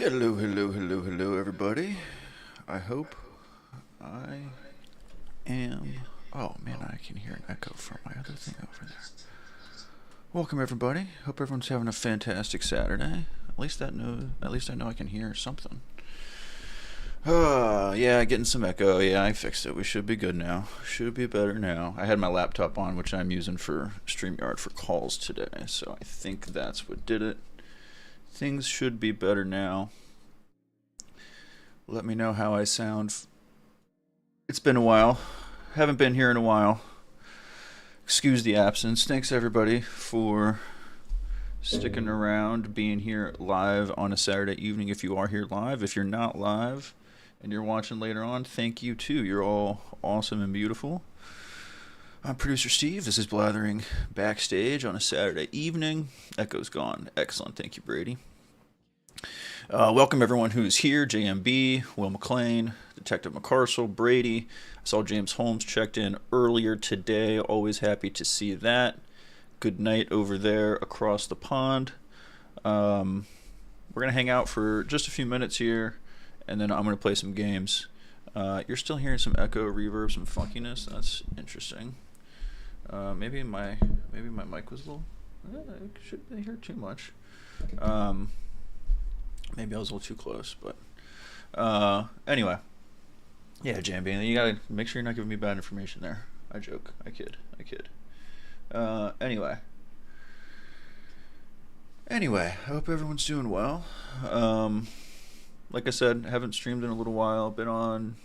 Hello, hello, hello, hello, everybody. I hope I am. Oh man, I can hear an echo from my other thing over there. Welcome, everybody. Hope everyone's having a fantastic Saturday. At least I know I can hear something. Yeah, getting some echo. Yeah, I fixed it. We should be good now. Should be better now. I had my laptop on, which I'm using for StreamYard for calls today, so I think that's what did it. Things should be better now. Let me know how I sound. It's been a while. Haven't been here in a while. Excuse the absence. Thanks everybody for sticking around, being here live on a Saturday evening if you are here live. If you're not live and you're watching later on, thank you too. You're all awesome and beautiful. I'm producer Steve. This is Blathering Backstage on a Saturday evening. Echo's gone. Excellent. Thank you, Brady. Welcome everyone who's here. JMB, Will McLean, Detective McCarcel, Brady. I saw James Holmes checked in earlier today. Always happy to see that. Good night over there across the pond. We're going to hang out for just a few minutes here, and then I'm going to play some games. You're still hearing some echo, reverb, some funkiness. That's interesting. Maybe my mic was a little... I shouldn't hear too much. Maybe I was a little too close, but anyway. Yeah, JMB, you gotta make sure you're not giving me bad information there. I joke. I kid. Anyway, I hope everyone's doing well. Like I said, haven't streamed in a little while. Been on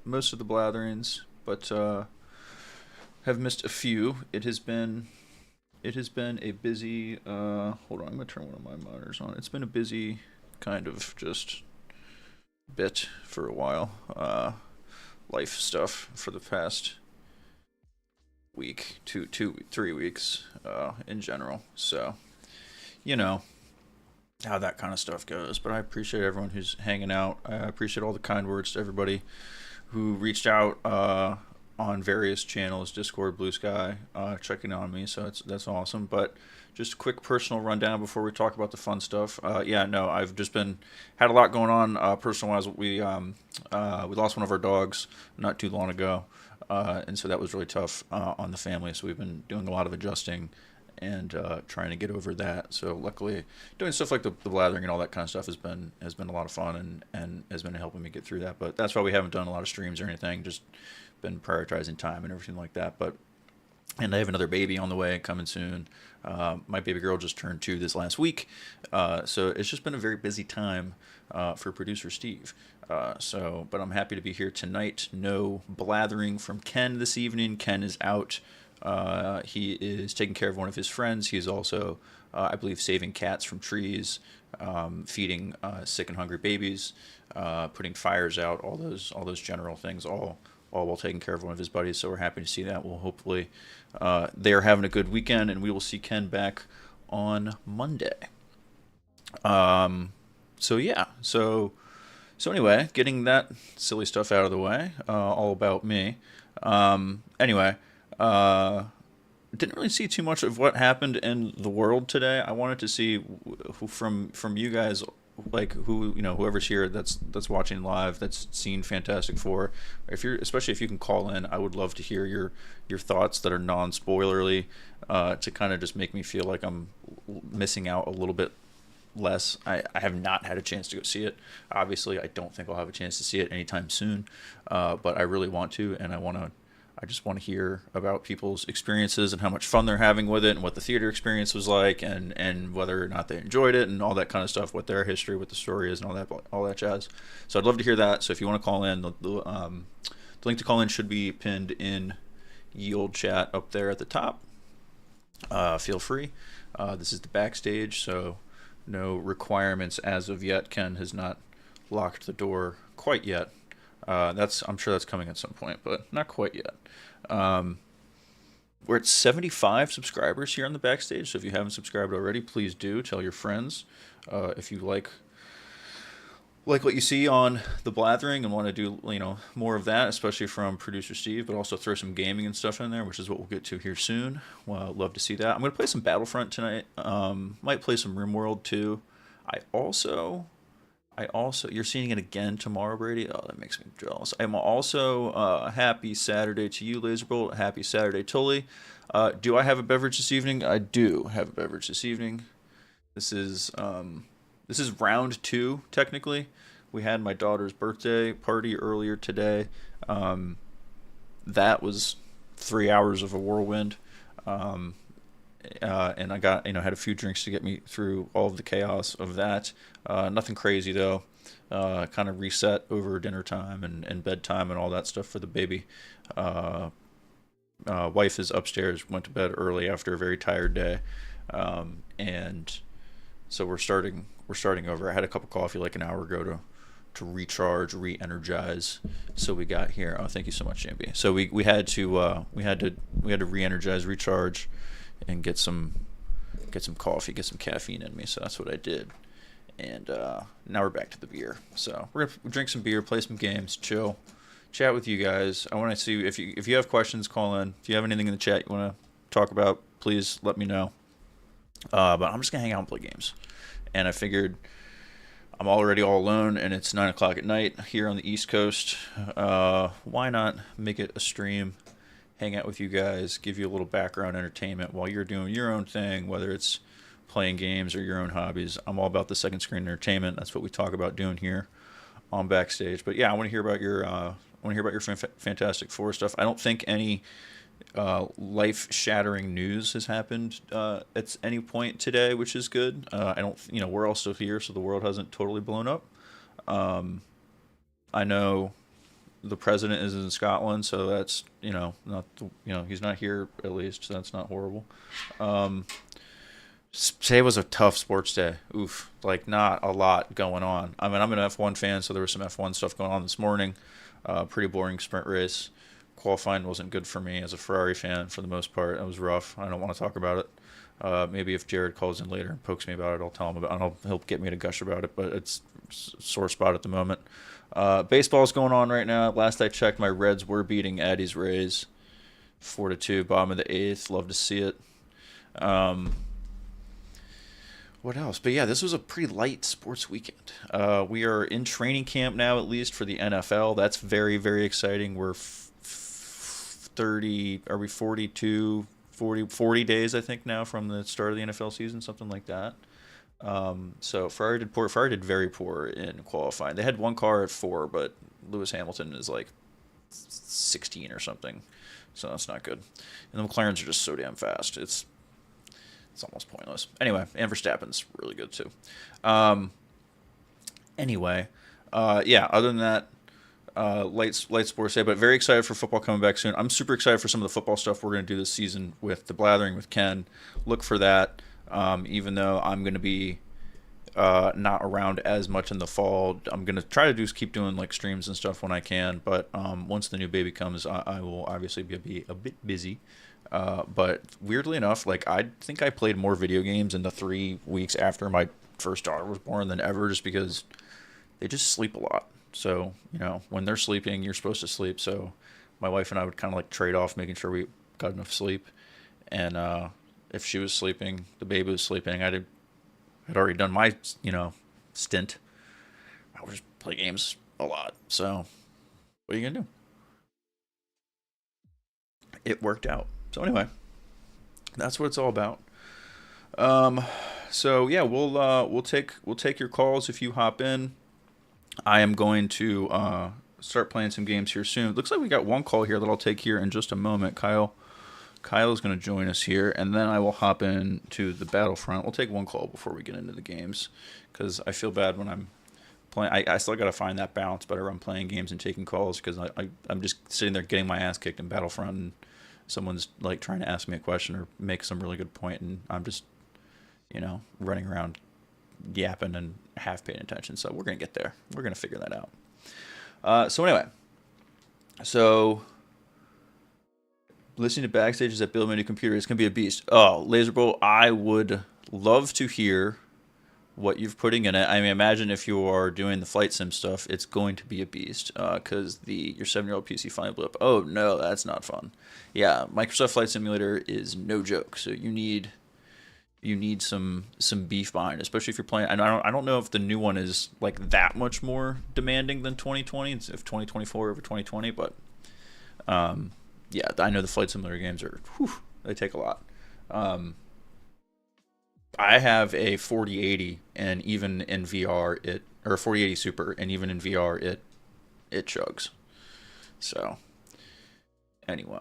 most of the blatherings, but have missed a few. It has been a busy. Hold on, I'm gonna turn one of my monitors on. It's been a busy kind of just bit for a while. Life stuff for the past week, 3 weeks in general. So, you know how that kind of stuff goes. But I appreciate everyone who's hanging out. I appreciate all the kind words to everybody who reached out on various channels, Discord, Blue Sky, checking on me. So that's awesome. But just a quick personal rundown before we talk about the fun stuff. I've just had a lot going on personal-wise. We lost one of our dogs not too long ago, and so that was really tough on the family. So we've been doing a lot of adjusting and trying to get over that. So luckily, doing stuff like the blathering and all that kind of stuff has been a lot of fun and has been helping me get through that. But that's why we haven't done a lot of streams or anything. Just been prioritizing time and everything like that. And I have another baby on the way coming soon. My baby girl just turned 2 this last week. So it's just been a very busy time for producer Steve. But I'm happy to be here tonight. No blathering from Ken this evening. Ken is out. He is taking care of one of his friends. He's also, I believe, saving cats from trees, feeding sick and hungry babies, putting fires out, all those general things, all while taking care of one of his buddies. So we're happy to see that. We'll hopefully they're having a good weekend, and we will see Ken back on Monday. So anyway, getting that silly stuff out of the way, all about me. Didn't really see too much of what happened in the world today. I wanted to see from you guys, like whoever's here that's watching live, that's seen Fantastic Four. Especially if you can call in, I would love to hear your thoughts that are non-spoilerly, to kind of just make me feel like I'm missing out a little bit less. I have not had a chance to go see it. Obviously, I don't think I'll have a chance to see it anytime soon, but I really want to, and I just want to hear about people's experiences and how much fun they're having with it and what the theater experience was like and whether or not they enjoyed it and all that kind of stuff, what their history with the story is and all that jazz. So I'd love to hear that. So if you want to call in, the link to call in should be pinned in ye old chat up there at the top. Feel free. This is the Backstage, so no requirements as of yet. Ken has not locked the door quite yet. I'm sure that's coming at some point, but not quite yet. We're at 75 subscribers here on the Backstage, so if you haven't subscribed already, please do. Tell your friends if you like what you see on the blathering and want to do more of that, especially from producer Steve, but also throw some gaming and stuff in there, which is what we'll get to here soon. Well, I'd love to see that. I'm going to play some Battlefront tonight. Might play some RimWorld too. I also, you're seeing it again tomorrow, Brady. Oh, that makes me jealous. I'm also happy Saturday to you, Laserbolt. Happy Saturday, Tully. Do I have a beverage this evening? I do have a beverage this evening. This is this is round two technically. We had my daughter's birthday party earlier today. Um, that was 3 hours of a whirlwind. Um, and I got had a few drinks to get me through all of the chaos of that. Nothing crazy though. Kind of reset over dinner time and bedtime and all that stuff for the baby. Uh, Wife is upstairs. Went to bed early after a very tired day, and so we're starting over. I had a cup of coffee like an hour ago to recharge, re-energize. So we got here. Oh, thank you so much, JB. So we had to re-energize, recharge, and get some coffee, get some caffeine in me. So that's what I did. And now we're back to the beer. So we're gonna drink some beer, play some games, chill, chat with you guys. I want to see if you have questions, call in. If you have anything in the chat you want to talk about, please let me know. But I'm just gonna hang out and play games. And I figured I'm already all alone, and it's 9 o'clock at night here on the East Coast. Why not make it a stream? Hang out with you guys, give you a little background entertainment while you're doing your own thing, whether it's playing games or your own hobbies. I'm all about the second screen entertainment. That's what we talk about doing here on Backstage. But yeah, I want to hear about your Fantastic Four stuff. I don't think any life-shattering news has happened at any point today, which is good. I don't, we're all still here, so the world hasn't totally blown up. Um, I know the president is in Scotland, so that's not he's not here at least, so that's not horrible. Um, Today was a tough sports day. Oof, like not a lot going on. I mean, I'm an F1 fan, so there was some F1 stuff going on this morning. Pretty boring sprint race. Qualifying wasn't good for me as a Ferrari fan for the most part. It was rough. I don't want to talk about it. Maybe if Jared calls in later and pokes me about it, I'll tell him about it. And he'll get me to gush about it, but it's a sore spot at the moment. Baseball's going on right now. Last I checked, my Reds were beating Addie's Rays 4-2, bottom of the eighth. Love to see it. Um, what else? But yeah, this was a pretty light sports weekend. We are in training camp now, at least for the NFL. That's very, very exciting. We're 30, are we 42, 40 days, I think, now from the start of the NFL season, something like that. So Ferrari did poor. Ferrari did very poor in qualifying. They had one car at 4, but Lewis Hamilton is like 16 or something, so that's not good. And the McLarens are just so damn fast. It's almost pointless. Anyway, and Verstappen's really good too. Um, anyway, yeah. Other than that, light sports day, but very excited for football coming back soon. I'm super excited for some of the football stuff we're going to do this season with the Blathering with Ken. Look for that. Even though I'm going to be not around as much in the fall, I'm going to try to keep doing like streams and stuff when I can. But once the new baby comes, I will obviously be a bit busy. But weirdly enough, like I think I played more video games in the 3 weeks after my first daughter was born than ever, just because they just sleep a lot. So, when they're sleeping, you're supposed to sleep. So my wife and I would kind of like trade off making sure we got enough sleep. And if she was sleeping, the baby was sleeping, had already done my, stint. I would just play games a lot. So what are you going to do? It worked out. So anyway, that's what it's all about. Um, so yeah, we'll take your calls if you hop in. I am going to start playing some games here soon. It looks like we got one call here that I'll take here in just a moment. Kyle is going to join us here, and then I will hop in to the Battlefront. We'll take one call before we get into the games, because I feel bad when I'm playing. I still got to find that balance better. I'm playing games and taking calls, because I'm just sitting there getting my ass kicked in Battlefront, and someone's like trying to ask me a question or make some really good point, and I'm just running around yapping and half paying attention. So we're gonna get there. We're gonna figure that out. So anyway, listening to Backstage is that build my new computer. It's gonna be a beast. Oh, Laserbolt, I would love to hear what you're putting in it. I mean, imagine if you are doing the flight sim stuff, it's going to be a beast, because your 7-year-old PC finally blew up. Oh no, that's not fun. Yeah, Microsoft Flight Simulator is no joke. So you need you need some beef behind, especially if you're playing. And I don't know if the new one is like that much more demanding than 2020. If 2024 over 2020, but yeah, I know the flight simulator games are they take a lot. I have a 4080, and even in VR it or a 4080 Super, and even in VR it chugs. So anyway,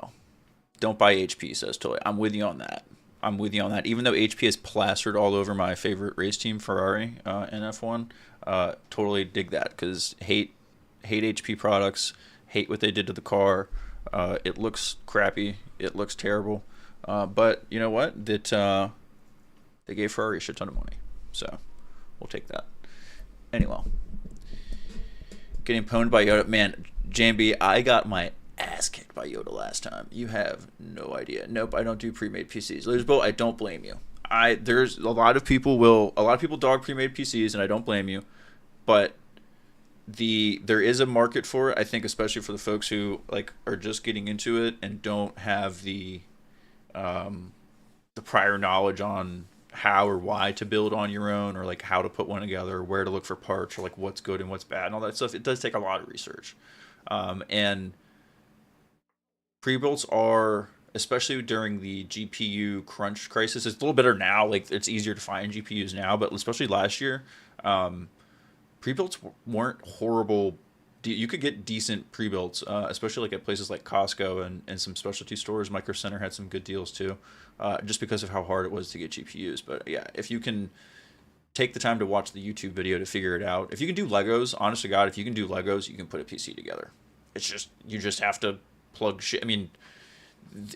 don't buy HP, says Toy. I'm with you on that. I'm with you on that. Even though HP is plastered all over my favorite race team, Ferrari, in F1, totally dig that because hate HP products, hate what they did to the car. It looks crappy. It looks terrible. But you know what? They gave Ferrari a shit ton of money, so we'll take that. Anyway, getting pwned by Yoda. Man, JMB, I got my ass kicked by Yoda last time. You have no idea. Nope, I don't do pre-made PCs. Lisbo, I don't blame you. There's a lot of people dog pre-made PCs, and I don't blame you. But there is a market for it. I think, especially for the folks who like are just getting into it and don't have the prior knowledge on how or why to build on your own, or like how to put one together, or where to look for parts, or like what's good and what's bad and all that stuff. It does take a lot of research, and pre-builds are, especially during the GPU crunch crisis, it's a little better now. Like it's easier to find GPUs now, but especially last year, pre-builds weren't horrible. You could get decent pre-builds, especially like at places like Costco and some specialty stores. Micro Center had some good deals too, just because of how hard it was to get GPUs. But yeah, if you can take the time to watch the YouTube video to figure it out, if you can do Legos, honest to God, if you can do Legos, you can put a PC together. It's just, you just have to plug shit. I mean,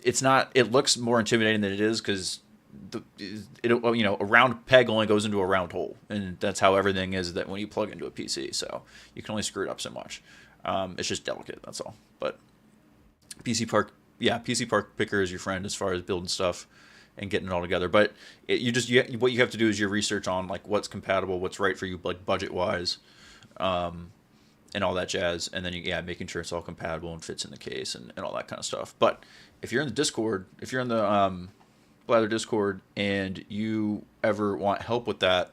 it's not, it looks more intimidating than it is because a round peg only goes into a round hole, and that's how everything is that when you plug into a PC. So you can only screw it up so much. It's just delicate, that's all. But PC Park Picker is your friend as far as building stuff and getting it all together. But what you have to do is your research on like what's compatible, what's right for you, like budget wise, and all that jazz. And then making sure it's all compatible and fits in the case and all that kind of stuff. But if you're in the Discord, if you're in the Blather Discord, and you ever want help with that,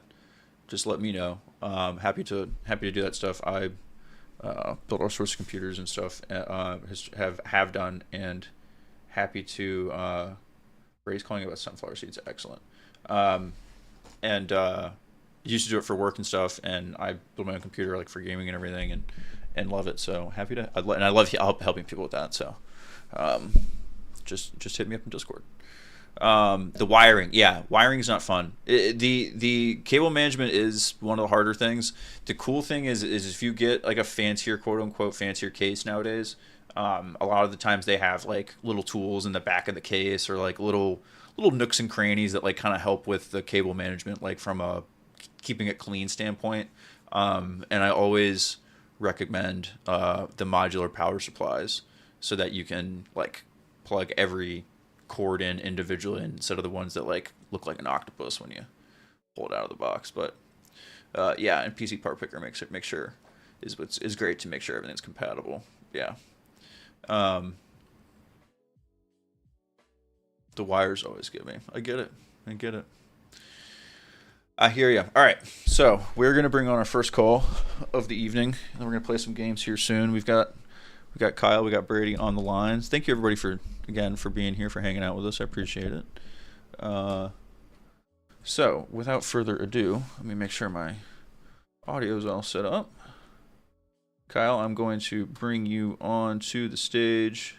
just let me know. Happy to do that stuff. I built all sorts of computers and stuff. Have done, and happy to. Ray's calling about sunflower seeds. Excellent. And used to do it for work and stuff, and I built my own computer like for gaming and everything, and love it. So happy to. And I love helping people with that. So just hit me up in Discord. The wiring is not fun. The cable management is one of the harder things. The cool thing is if you get like a fancier, quote unquote fancier case nowadays, a lot of the times they have like little tools in the back of the case, or like little nooks and crannies that like kind of help with the cable management, like from a keeping it clean standpoint. And I always recommend the modular power supplies, so that you can like plug every cord in individually instead of the ones that like look like an octopus when you pull it out of the box. But and PC Part Picker make sure is great to make sure everything's compatible. The wires always get me. I get it. I hear you. All right, so we're gonna bring on our first call of the evening, and we're gonna play some games here soon. We got Kyle, we got Brady on the lines. Thank you everybody for being here, for hanging out with us. I appreciate it. So without further ado, let me make sure my audio is all set up. Kyle, I'm going to bring you on to the stage.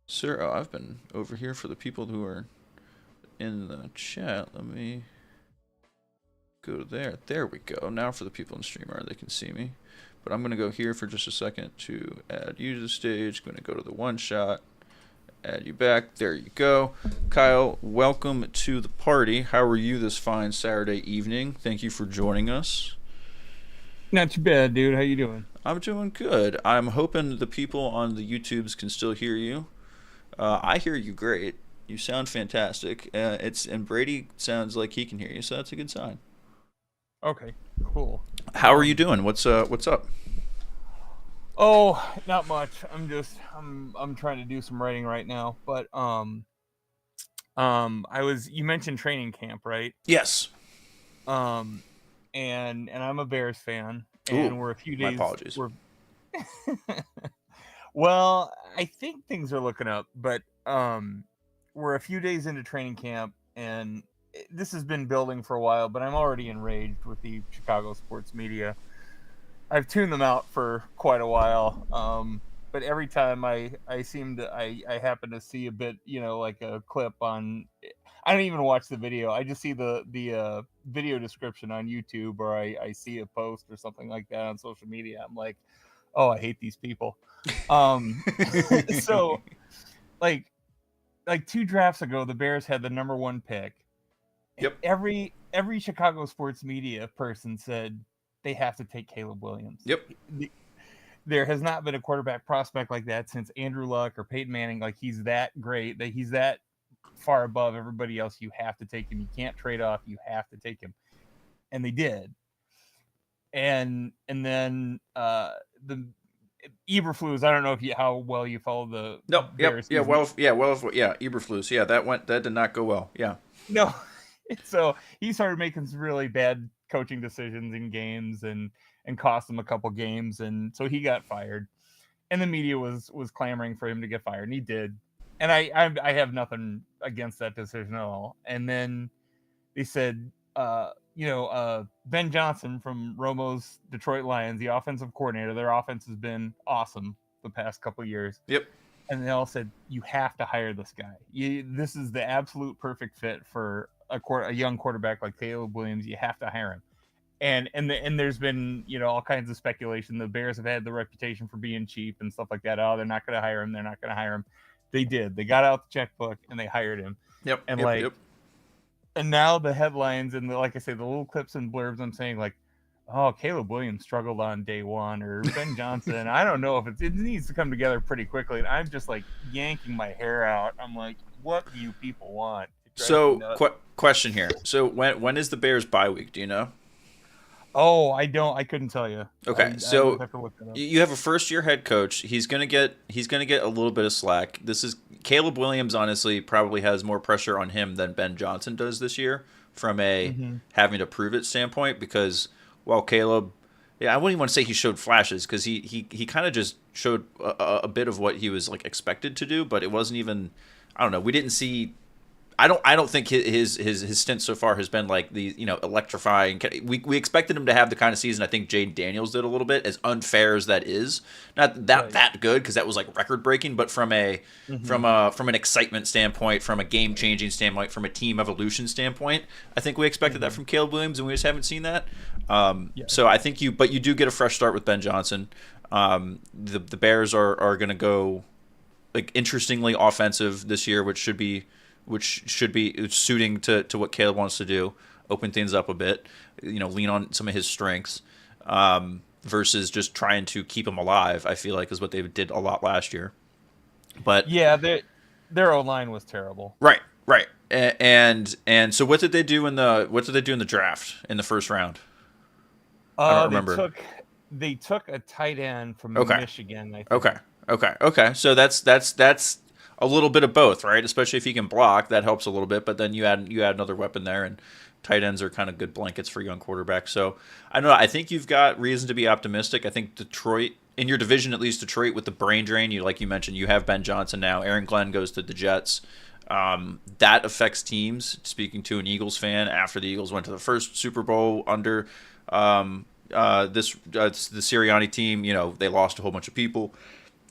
Sir, I've been over here for the people who are in the chat. Let me go to there. There we go. Now for the people in StreamYard, they can see me. But I'm going to go here for just a second to add you to the stage. I'm going to go to the one shot, add you back. There you go. Kyle, welcome to the party. How are you this fine Saturday evening? Thank you for joining us. Not too bad, dude. How you doing? I'm doing good. I'm hoping the people on the YouTubes can still hear you. I hear you great. You sound fantastic. And Brady sounds like he can hear you, so that's a good sign. Okay, cool. How are you doing? What's up? Oh, not much. I'm trying to do some writing right now, but You mentioned training camp, right? Yes. Um, and I'm a Bears fan, Ooh, and we're a few my days. apologies. We're well, I think things are looking up, but we're a few days into training camp, and this has been building for a while. But I'm already enraged with the Chicago sports media. I've tuned them out for quite a while. But every time I happen to see a bit, like a clip on. I don't even watch the video. I just see the video description on YouTube, or I see a post or something like that on social media. I'm like, oh, I hate these people. Um, so like like 2 drafts ago, the Bears had the number 1 pick, and Yep. every Chicago sports media person said they have to take Caleb Williams. Yep. There has not been a quarterback prospect like that since Andrew Luck or Peyton Manning. Like, he's that great, that he's that far above everybody else. You have to take him. You can't trade off. You have to take him. And they did. And then the Eberflus. I don't know how well you follow the No. Yep. Bears Yeah. season. Eberflus. Yeah, that did not go well. Yeah. No. So he started making some really bad coaching decisions in games and cost him a couple games, and so he got fired. And the media was clamoring for him to get fired, and he did. And I have nothing against that decision at all. And then they said, Ben Johnson from Romo's Detroit Lions, the offensive coordinator, their offense has been awesome the past couple of years. Yep. And they all said, you have to hire this guy. This is the absolute perfect fit for a young quarterback like Caleb Williams. You have to hire him. And there's been, all kinds of speculation. The Bears have had the reputation for being cheap and stuff like that. Oh, they're not going to hire him. They're not going to hire him. They did. They got out the checkbook and they hired him. Yep. And yep. and now the headlines and like I say, the little clips and blurbs, I'm saying like, oh, Caleb Williams struggled on day 1, or Ben Johnson. I don't know if it needs to come together pretty quickly. And I'm just like yanking my hair out. I'm like, what do you people want? So, question here. So, when is the Bears bye week? Do you know? Oh, I couldn't tell you. Okay, so you have a first-year head coach. He's gonna get a little bit of slack. This is Caleb Williams. Honestly, probably has more pressure on him than Ben Johnson does this year from a having to prove it standpoint. Because while Caleb, I wouldn't even want to say he showed flashes, because he kind of just showed a bit of what he was like expected to do, but it wasn't even. I don't know. We didn't see. I don't think his stint so far has been like the electrifying. We expected him to have the kind of season I think Jaden Daniels did a little bit, as unfair as that is. Not that good, because that was like record breaking, but from an excitement standpoint, from a game changing standpoint, from a team evolution standpoint, I think we expected that from Caleb Williams, and we just haven't seen that. So I think you do get a fresh start with Ben Johnson. The Bears are going to go like interestingly offensive this year, which should be suiting to what Caleb wants to do, open things up a bit, lean on some of his strengths, versus just trying to keep him alive. I feel like is what they did a lot last year. But yeah, their O-line was terrible. Right. And so what did they do in the draft in the first round? I don't remember. They took a tight end from Michigan, I think. Okay. So that's a little bit of both, right? Especially if he can block, that helps a little bit. But then you add another weapon there, and tight ends are kind of good blankets for young quarterbacks. So I don't know. I think you've got reason to be optimistic. I think Detroit, in your division at least, Detroit with the brain drain, like you mentioned, you have Ben Johnson now. Aaron Glenn goes to the Jets. That affects teams. Speaking to an Eagles fan, after the Eagles went to the first Super Bowl under the Sirianni team, they lost a whole bunch of people.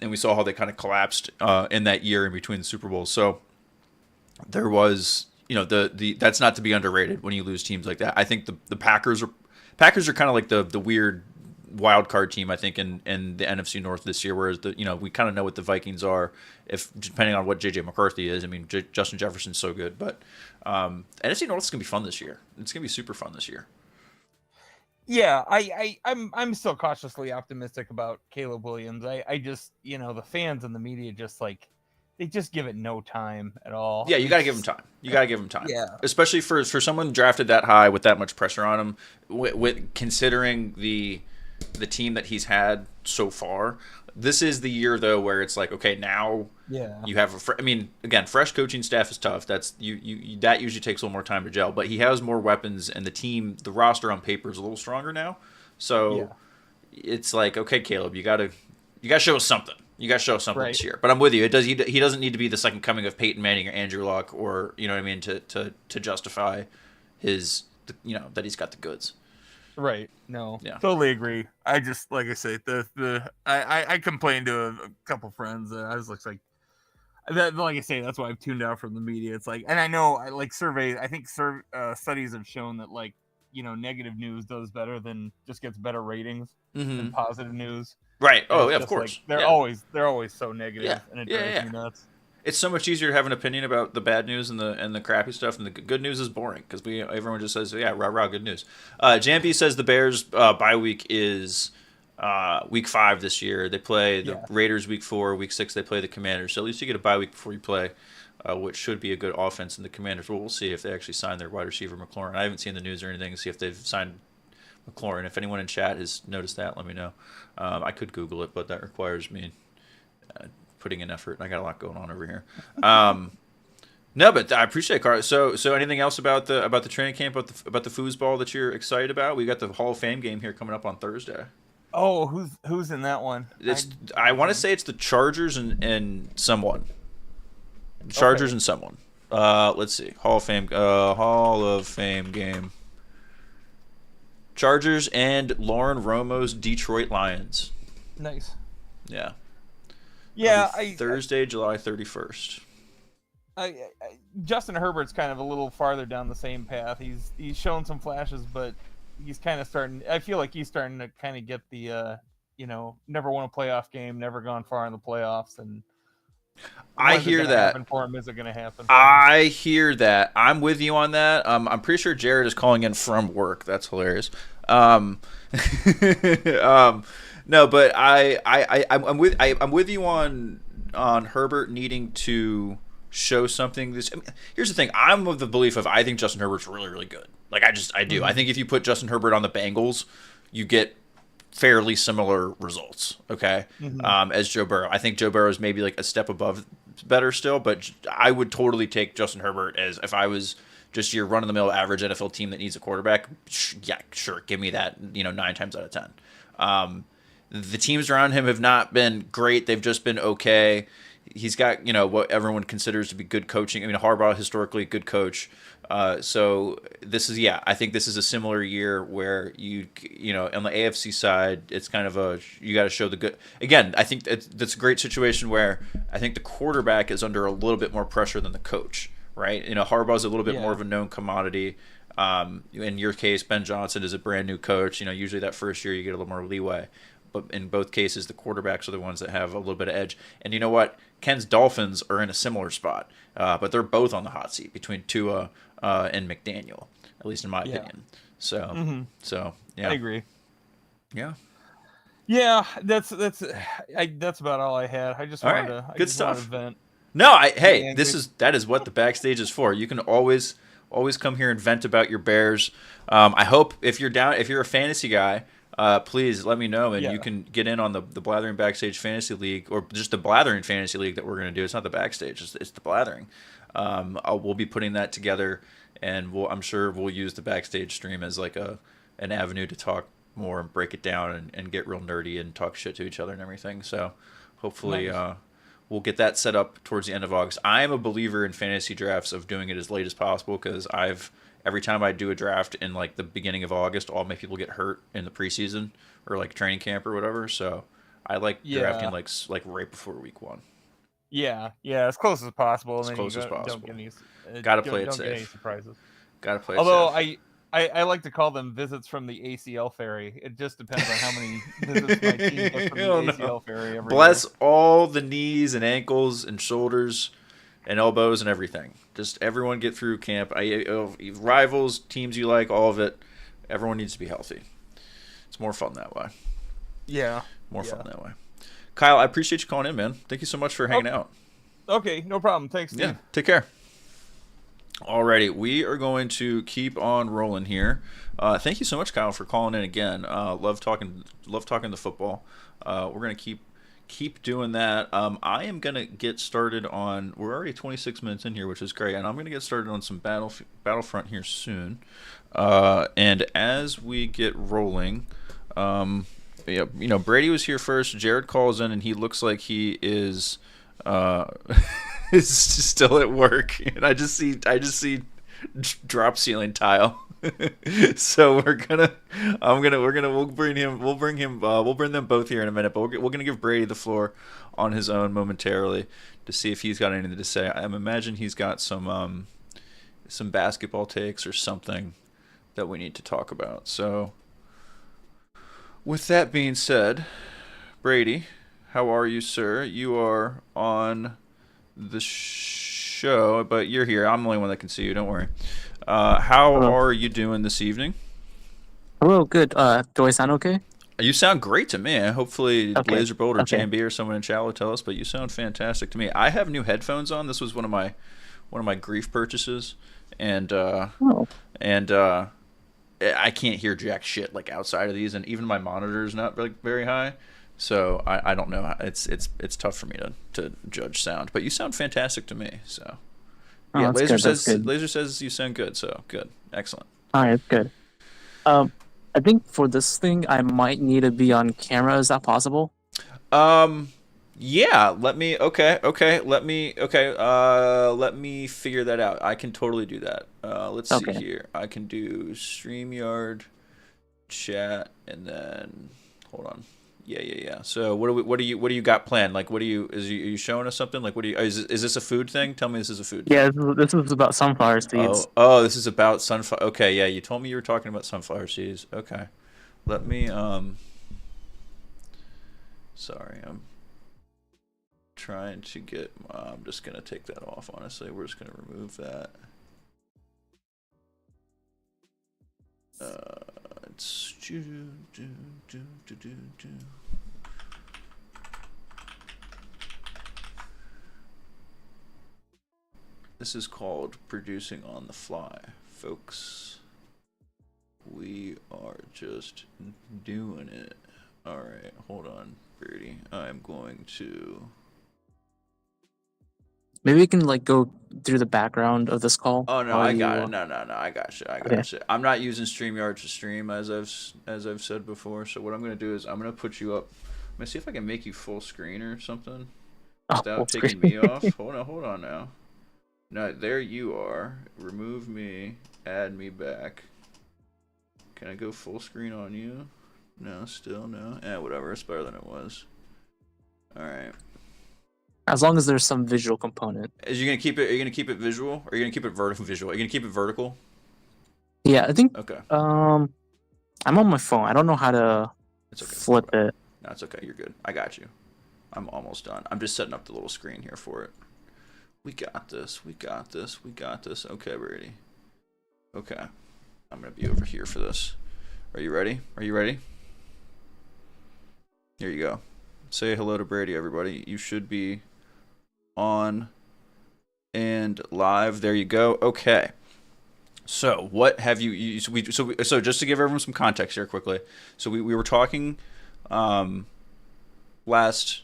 And we saw how they kind of collapsed in that year in between the Super Bowls. So there was, that's not to be underrated when you lose teams like that. I think the Packers are kind of like the weird wild card team, I think, in the NFC North this year. Whereas we kind of know what the Vikings are, if depending on what JJ McCarthy is. I mean, Justin Jefferson's so good, but NFC North is gonna be fun this year. It's gonna be super fun this year. Yeah, I'm still cautiously optimistic about Caleb Williams. I just, the fans and the media just like, they just give it no time at all. Yeah, you got to give him time. Yeah. Especially for someone drafted that high with that much pressure on him, with considering the team that he's had so far. This is the year though where it's like, okay, now Yeah. you have I mean, again, fresh coaching staff is tough. That's you that usually takes a little more time to gel, but he has more weapons and the roster on paper is a little stronger now. So Yeah. it's like, okay, Caleb, you got to show us something. You got to show us something Right. this year. But I'm with you. He doesn't need to be the second coming of Peyton Manning or Andrew Luck or you know what I mean to justify his that he's got the goods. Right. No. Yeah. Totally agree. I just like I say I complained to a couple friends. I was like that. Like I say, that's why I've tuned out from the media. It's like, and I know I like surveys. I think studies have shown that like negative news does better than just gets better ratings than positive news. Right. And Oh, it's yeah, of just course. like they're always so negative, Yeah. and it Yeah, drives yeah. me nuts. It's so much easier to have an opinion about the bad news and the crappy stuff, and the good news is boring because everyone just says, yeah, rah rah, good news. Jambi says the Bears bye week is week 5 this year. They play the Raiders week 4, week 6 they play the Commanders. So at least you get a bye week before you play, which should be a good offense in the Commanders. Well, we'll see if they actually sign their wide receiver McLaurin. I haven't seen the news or anything to see if they've signed McLaurin. If anyone in chat has noticed that, let me know. I could Google it, but that requires me putting in effort. I got a lot going on over here. No, but I appreciate it, Carl. So anything else about the training camp, about the foosball that you're excited about? We got the Hall of Fame game here coming up on Thursday. Oh, who's in that one? I want to say it's the Chargers and someone. Chargers and someone. Let's see. Hall of Fame game. Chargers and Lauren Romo's Detroit Lions. Nice. Yeah. Yeah, Thursday, July 31st. Justin Herbert's kind of a little farther down the same path. He's shown some flashes, but he's kind of starting. I feel like he's starting to kind of get the never won a playoff game, never gone far in the playoffs, and I hear that. Happen for him? Is it going to happen? I hear that. I'm with you on that. I'm pretty sure Jared is calling in from work. That's hilarious. No, but I'm with you on Herbert needing to show something. Here's the thing. I'm of the belief of I think Justin Herbert's really, really good. Like I do. Mm-hmm. I think if you put Justin Herbert on the Bengals, you get fairly similar results. Okay, as Joe Burrow. I think Joe Burrow is maybe like a step above better still, but I would totally take Justin Herbert as if I was just your run-of-the-mill average NFL team that needs a quarterback. Yeah, sure, give me that. 9 times out of 10. The teams around him have not been great. They've just been okay. He's got, what everyone considers to be good coaching. I mean, Harbaugh, historically a good coach. So this is, I think this is a similar year where on the AFC side, it's kind of you got to show the good. Again, I think that's a great situation where I think the quarterback is under a little bit more pressure than the coach, right? Harbaugh's a little bit more of a known commodity. In your case, Ben Johnson is a brand new coach. Usually that first year you get a little more leeway. But in both cases, the quarterbacks are the ones that have a little bit of edge. And you know what? Ken's Dolphins are in a similar spot, but they're both on the hot seat between Tua and McDaniel, at least in my opinion. So, yeah, I agree. Yeah, yeah. That's about all I had. I just wanted to good stuff. Vent. No, that is what the Backstage is for. You can always come here and vent about your Bears. I hope if you're a fantasy guy. Please let me know, and you can get in on the Blathering Backstage Fantasy League, or just the Blathering Fantasy League that we're going to do. It's not the Backstage; it's the Blathering. We'll be putting that together, and I'm sure we'll use the Backstage stream as like an avenue to talk more and break it down and get real nerdy and talk shit to each other and everything. So hopefully we'll get that set up towards the end of August. I am a believer in fantasy drafts of doing it as late as possible because every time I do a draft in like the beginning of August, all my people get hurt in the preseason or like training camp or whatever. So I like drafting like right before week 1. Yeah, as close as possible. As close as possible. Don't get any, gotta play it don't safe. Get any surprises. Gotta play it Although safe. I like to call them visits from the ACL ferry. It just depends on how many visits my team gets from the ACL ferry every Bless year. all the knees and ankles and shoulders and elbows and everything. Just everyone get through camp. Rivals, teams you like, all of it. Everyone needs to be healthy. It's more fun that way. Yeah. More fun that way. Kyle, I appreciate you calling in, man. Thank you so much for hanging out. Okay, no problem. Thanks, Steve. Yeah, take care. Alrighty, we are going to keep on rolling here. Thank you so much, Kyle, for calling in again. Love talking the football. We're gonna keep keep doing that. I am gonna get started on. We're already 26 minutes in here, which is great, and I'm gonna get started on some Battlefront here soon. And as we get rolling, um, Brady was here first. Jared calls in, and he looks like he is uh, is still at work, and I just see drop ceiling tile. So we'll bring them both here in a minute, but we're gonna give Brady the floor on his own momentarily to see if he's got anything to say. I imagine he's got some basketball takes or something that we need to talk about. So with that being said, Brady, how are you, sir? You are on the show, but you're here. I'm the only one that can see you. Don't worry. How Hello. are you doing this evening? Hello, good. Do I sound okay? You sound great to me. Hopefully, Okay. Laserbolt or Okay. JMB or someone in chat will tell us, but you sound fantastic to me. I have new headphones on. This was one of my grief purchases, and Oh, I can't hear jack shit like outside of these, and even my monitor is not very high. So I don't know. It's tough for me to judge sound, but you sound fantastic to me. So oh, yeah, that's Laser good. That's says good. Laser says you sound good. So good, excellent. All right, that's good. Um, I think for this thing, I might need to be on camera. Is that possible? Um, yeah, let me figure that out. I can totally do that. Let's see Okay. here. I can do StreamYard, chat, and then hold on. Yeah. So what do you got planned? Like, are you showing us something? Like, is this a food thing? Tell me this is a food thing. Yeah, this is about sunflower seeds. Oh, this is about sunflower. Okay, yeah, you told me you were talking about sunflower seeds. Okay. Let me sorry, I'm trying to get. I'm just gonna take that off. Honestly, we're just gonna remove that. It's This is called producing on the fly, folks. We are just doing it. All right, hold on, Birdie. I'm going to. Maybe we can like go through the background of this call Oh no, while I got it. you. No, I got you. I Okay. got you. I'm not using StreamYard to stream as I've said before. So what I'm gonna do is I'm gonna put you up. I'm gonna see if I can make you full screen or something Oh, full without taking screen. me off. Hold on now. No, there you are. Remove me. Add me back. Can I go full screen on you? No, still no. Whatever. It's better than it was. All right. As long as there's some visual component. Is you gonna keep it? Are you gonna keep it visual? Or are you gonna keep it vertical? Visual. Are you gonna keep it vertical? Yeah, I think. Okay. I'm on my phone. I don't know how to It's okay. flip it. No, it's okay. You're good. I got you. I'm almost done. I'm just setting up the little screen here for it. We got this. We got this. We got this. Okay, Brady. Okay. I'm gonna be over here for this. Are you ready? Are you ready? Here you go. Say hello to Brady, everybody. You should be on and live. There you go. Okay. So what have so just to give everyone some context here quickly. So we were talking last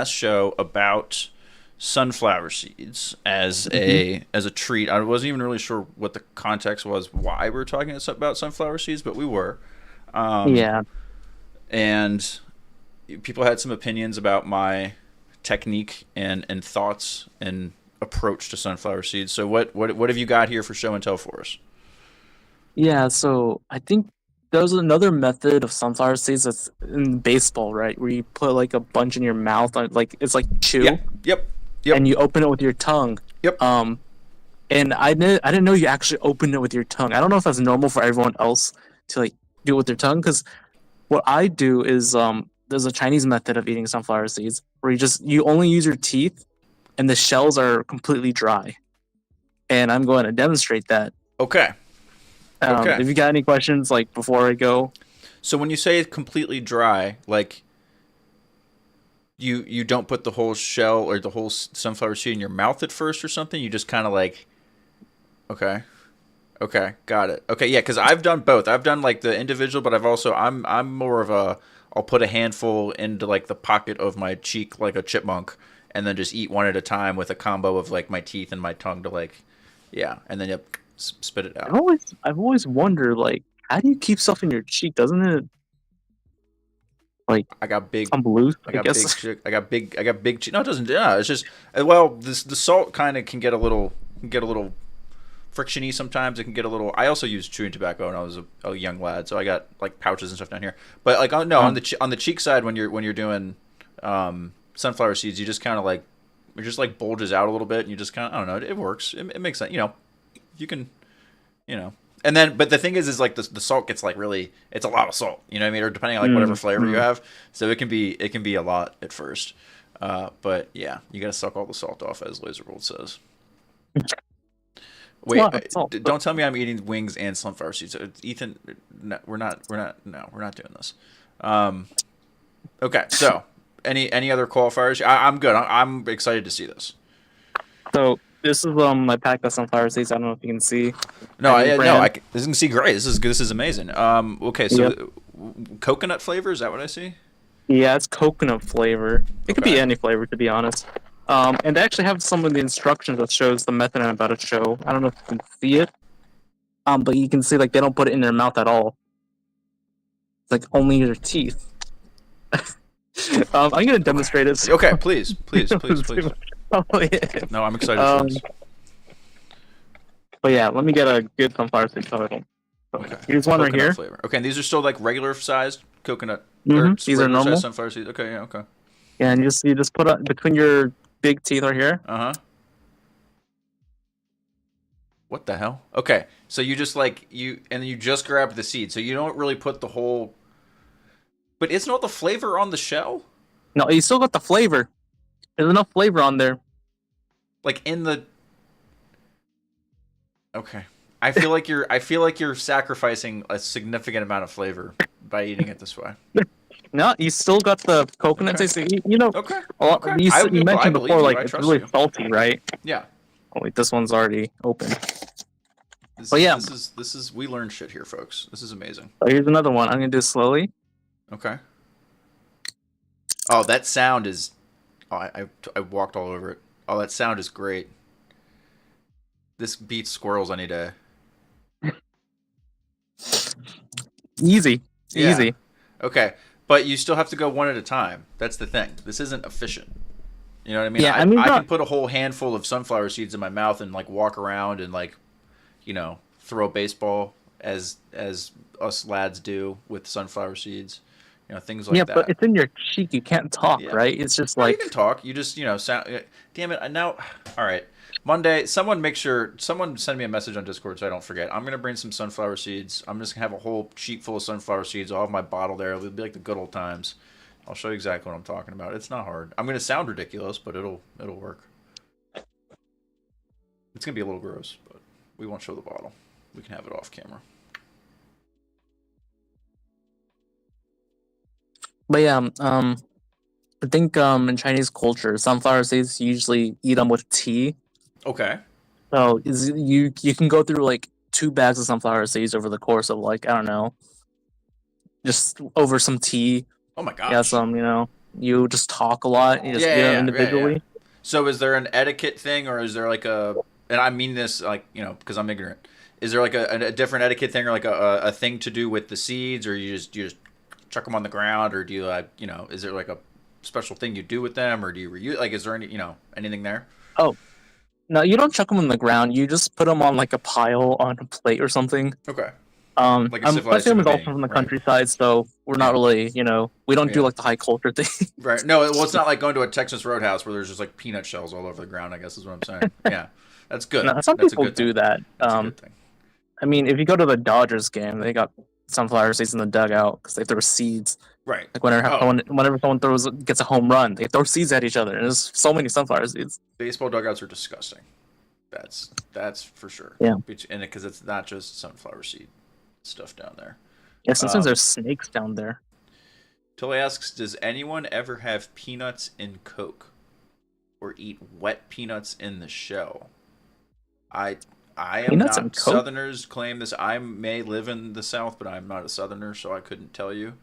show about sunflower seeds as a treat. I wasn't even really sure what the context was why we were talking about sunflower seeds, but we were. Yeah. And people had some opinions about my technique and thoughts and approach to sunflower seeds. So what have you got here for show and tell for us? Yeah, so I think there's another method of sunflower seeds that's in baseball, right? Where you put like a bunch in your mouth, like it's like Yeah. chew, Yep. and Yep. you open it with your tongue. Yep. And I didn't know you actually opened it with your tongue. I don't know if that's normal for everyone else to like do it with their tongue, because what I do is there's a Chinese method of eating sunflower seeds where you only use your teeth, and the shells are completely dry. And I'm going to demonstrate that. Okay. Okay. If you got any questions, like before I go. So when you say it's completely dry, like you don't put the whole shell or the whole sunflower seed in your mouth at first or something. You just kind of like, okay, okay, got it. Okay, yeah, because I've done both. I've done like the individual, but I'm more of a I'll put a handful into like the pocket of my cheek like a chipmunk, and then just eat one at a time with a combo of like my teeth and my tongue to like, yeah, and then yep, spit it out. I've always wondered, like, how do you keep stuff in your cheek? Doesn't it like I got big. come loose? I I got guess. big. I got big. I got big. No, it doesn't. Yeah, it's just well, the salt kind of can get a little frictiony sometimes. It can get a little. I also used chewing tobacco when I was a young lad, so I got like pouches and stuff down here. But like no, on the cheek side when you're doing sunflower seeds, you just kind of like it just like bulges out a little bit, and you just kind of I don't know. It works. It makes sense. You know, you can, you know. And then, but the thing is like the salt gets like really, it's a lot of salt, you know what I mean? Or depending on like whatever flavor you have. So it can be a lot at first. But yeah, you got to suck all the salt off, as Laserbolt says. Wait, don't tell me I'm eating wings and sunflower seeds. Ethan, no, we're not doing this. Okay, so any other qualifiers? I'm good. I'm excited to see this. So this is my pack of sunflower seeds. I don't know if you can see. No, I can see great. This is amazing. Okay, so coconut flavor, is that what I see? Yeah, it's coconut flavor. It could be any flavor, to be honest. And they actually have some of the instructions that shows the method I'm about to show. I don't know if you can see it. But you can see like they don't put it in their mouth at all. It's like only your teeth. I'm gonna demonstrate it. Okay, please. Oh, yeah. No, I'm excited for this. But yeah, let me get a good sunflower seed photo. Okay. Here's one right here. Flavor. Okay, and these are still like regular sized coconut. These are normal sunflower seeds. Okay, yeah, okay. Yeah, and you just put it between your big teeth right here. What the hell? Okay, so you just like you just grab the seed, so you don't really put the whole. But isn't all the flavor on the shell? No, you still got the flavor. There's enough flavor on there. Like in the. Okay, I feel like you're sacrificing a significant amount of flavor by eating it this way. No, you still got the coconut taste. You know. Okay. You mentioned before, like it's really salty, right? Yeah. Oh, wait, this one's already open. But yeah, this is we learn shit here, folks. This is amazing. So here's another one. I'm gonna do it slowly. Okay. Oh, that sound is. Oh, I walked all over it. Oh, that sound is great. This beats squirrels any day. Easy. Okay, but you still have to go one at a time. That's the thing. This isn't efficient. You know what I mean? Yeah, I can put a whole handful of sunflower seeds in my mouth and like walk around and like, you know, throw a baseball as us lads do with sunflower seeds. You know, things like that. Yeah, but it's in your cheek. You can't talk, right? It's just like... You can talk. You just, you know, sound... Damn it. Now... All right. Monday, someone send me a message on Discord so I don't forget. I'm going to bring some sunflower seeds. I'm just going to have a whole sheet full of sunflower seeds. I'll have my bottle there. It'll be like the good old times. I'll show you exactly what I'm talking about. It's not hard. I'm going to sound ridiculous, but it'll work. It's going to be a little gross, but we won't show the bottle. We can have it off camera. But yeah, I think in Chinese culture, sunflower seeds usually eat them with tea. Okay. So you can go through like 2 bags of sunflower seeds over the course of like, I don't know, just over some tea. Oh my gosh. Yeah, some, you know, you just talk a lot. You just eat them individually. Yeah. So is there an etiquette thing, or is there like a, and I mean this like, you know, because I'm ignorant. Is there like a different etiquette thing, or like a thing to do with the seeds, or you just chuck them on the ground, or do you like, you know, is there like a special thing you do with them, or do you reuse, like, is there any, you know, anything there? Oh, no, you don't chuck them on the ground. You just put them on like a pile on a plate or something. Okay. Like my family's also from the countryside, so we're not really, you know, we don't do like the high culture thing. Right. No, well, it's not like going to a Texas Roadhouse where there's just like peanut shells all over the ground, I guess is what I'm saying. Yeah. That's good. No, some people do that. That's a good thing. I mean, if you go to the Dodgers game, they got sunflower seeds in the dugout because they throw seeds. Right. Like whenever someone gets a home run, they throw seeds at each other, and there's so many sunflower seeds. Baseball dugouts are disgusting. That's for sure. Yeah. And because it's not just sunflower seed stuff down there. Yeah, sometimes there's snakes down there. Tully asks, does anyone ever have peanuts in Coke, or eat wet peanuts in the shell? I am peanuts not. Southerners claim this. I may live in the South, but I'm not a Southerner, so I couldn't tell you.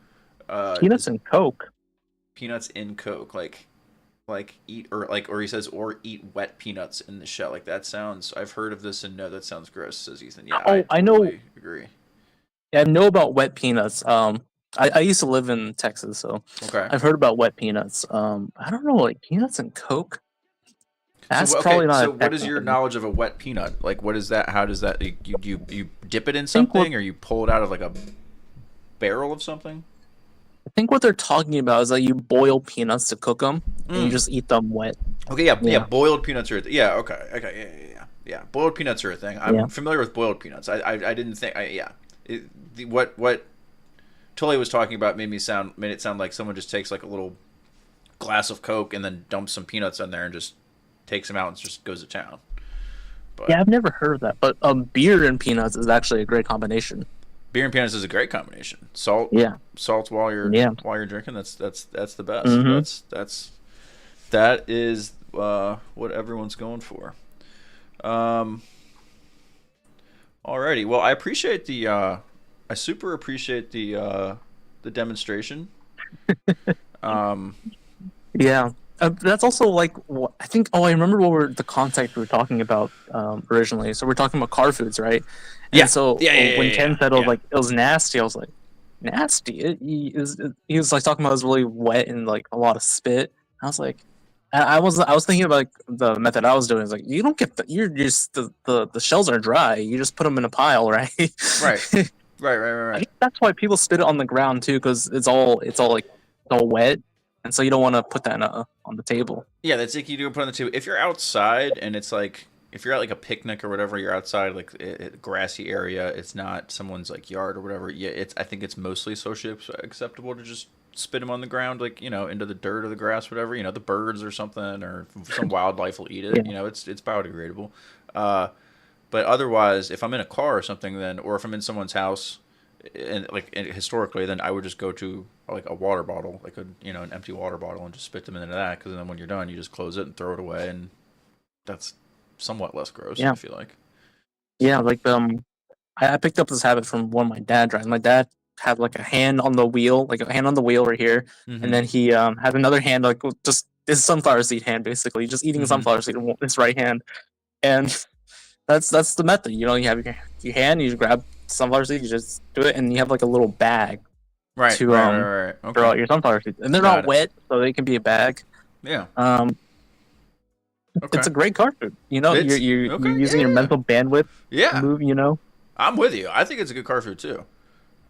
Peanuts and Coke. Peanuts in Coke, like eat or he says or eat wet peanuts in the shell. Like that sounds. I've heard of this and no, that sounds gross. Says Ethan. Yeah, Oh, I know. totally agree. Yeah, I know about wet peanuts. I used to live in Texas, so Okay. I've heard about wet peanuts. I don't know, like peanuts and Coke. That's So probably not. so a what is Texan your thing. knowledge of a wet peanut? Like, what is that? How does that? You dip it in think what- something, or you pull it out of like a barrel of something? I think what they're talking about is that you boil peanuts to cook them, and you Mm. just eat them wet. Okay, yeah. Yeah. Boiled peanuts are yeah. Okay. Boiled peanuts are a thing. I'm Yeah. familiar with boiled peanuts. I didn't think what Tully was talking about made it sound like someone just takes like a little glass of Coke and then dumps some peanuts in there and just takes them out and just goes to town. But Yeah, I've never heard of that, but beer and peanuts is actually a great combination. beer and peanuts is a great combination. Salt Yeah. while you're Yeah. drinking. That's the best. Mhm. That is what everyone's going for. Alrighty. Well, I appreciate I super appreciate the demonstration. Yeah. That's also like I think. Oh, I remember the context we were talking about originally. So we're talking about car foods, right? And Yeah. so Yeah, when Ken said it was yeah. nasty, I was like, nasty. He was like talking about it was really wet and like a lot of spit. I was like, I was thinking about like, the method I was doing. Is like you don't get you're just the shells are dry. You just put them in a pile, right? Right. I Right. think that's why people spit it on the ground too, because it's all wet, and so you don't want to put that on the table. Yeah, that's like you do put on the table. If you're outside and it's like if you're at like a picnic or whatever, you're outside like a grassy area. It's not someone's like yard or whatever. Yeah, I think it's mostly socially acceptable to just spit them on the ground, like into the dirt or the grass, whatever. The birds or something or some wildlife will eat it. Yeah. It's biodegradable. But otherwise, if I'm in a car or something, then or if I'm in someone's house, and historically, then I would just go to like a water bottle, like an empty water bottle, and just spit them into that. Because then when you're done, you just close it and throw it away, and that's somewhat less gross. Yeah. I feel like. Yeah, like I picked up this habit from one of my dad drives. My dad had like a hand on the wheel, right here, Mhm. and then he had another hand like just his sunflower seed hand, basically just eating Mhm. sunflower seed in his right hand, and that's the method. You have your hand, you grab sunflower seed, you just do it, and you have like a little bag Right. to Right. throw Okay. out your sunflower seeds, and they're Got not it. wet, so they can be a bag. Yeah. It's a great car food. It's- You're okay, using your yeah. mental bandwidth to Yeah. move. I'm with you. I think it's a good car food too.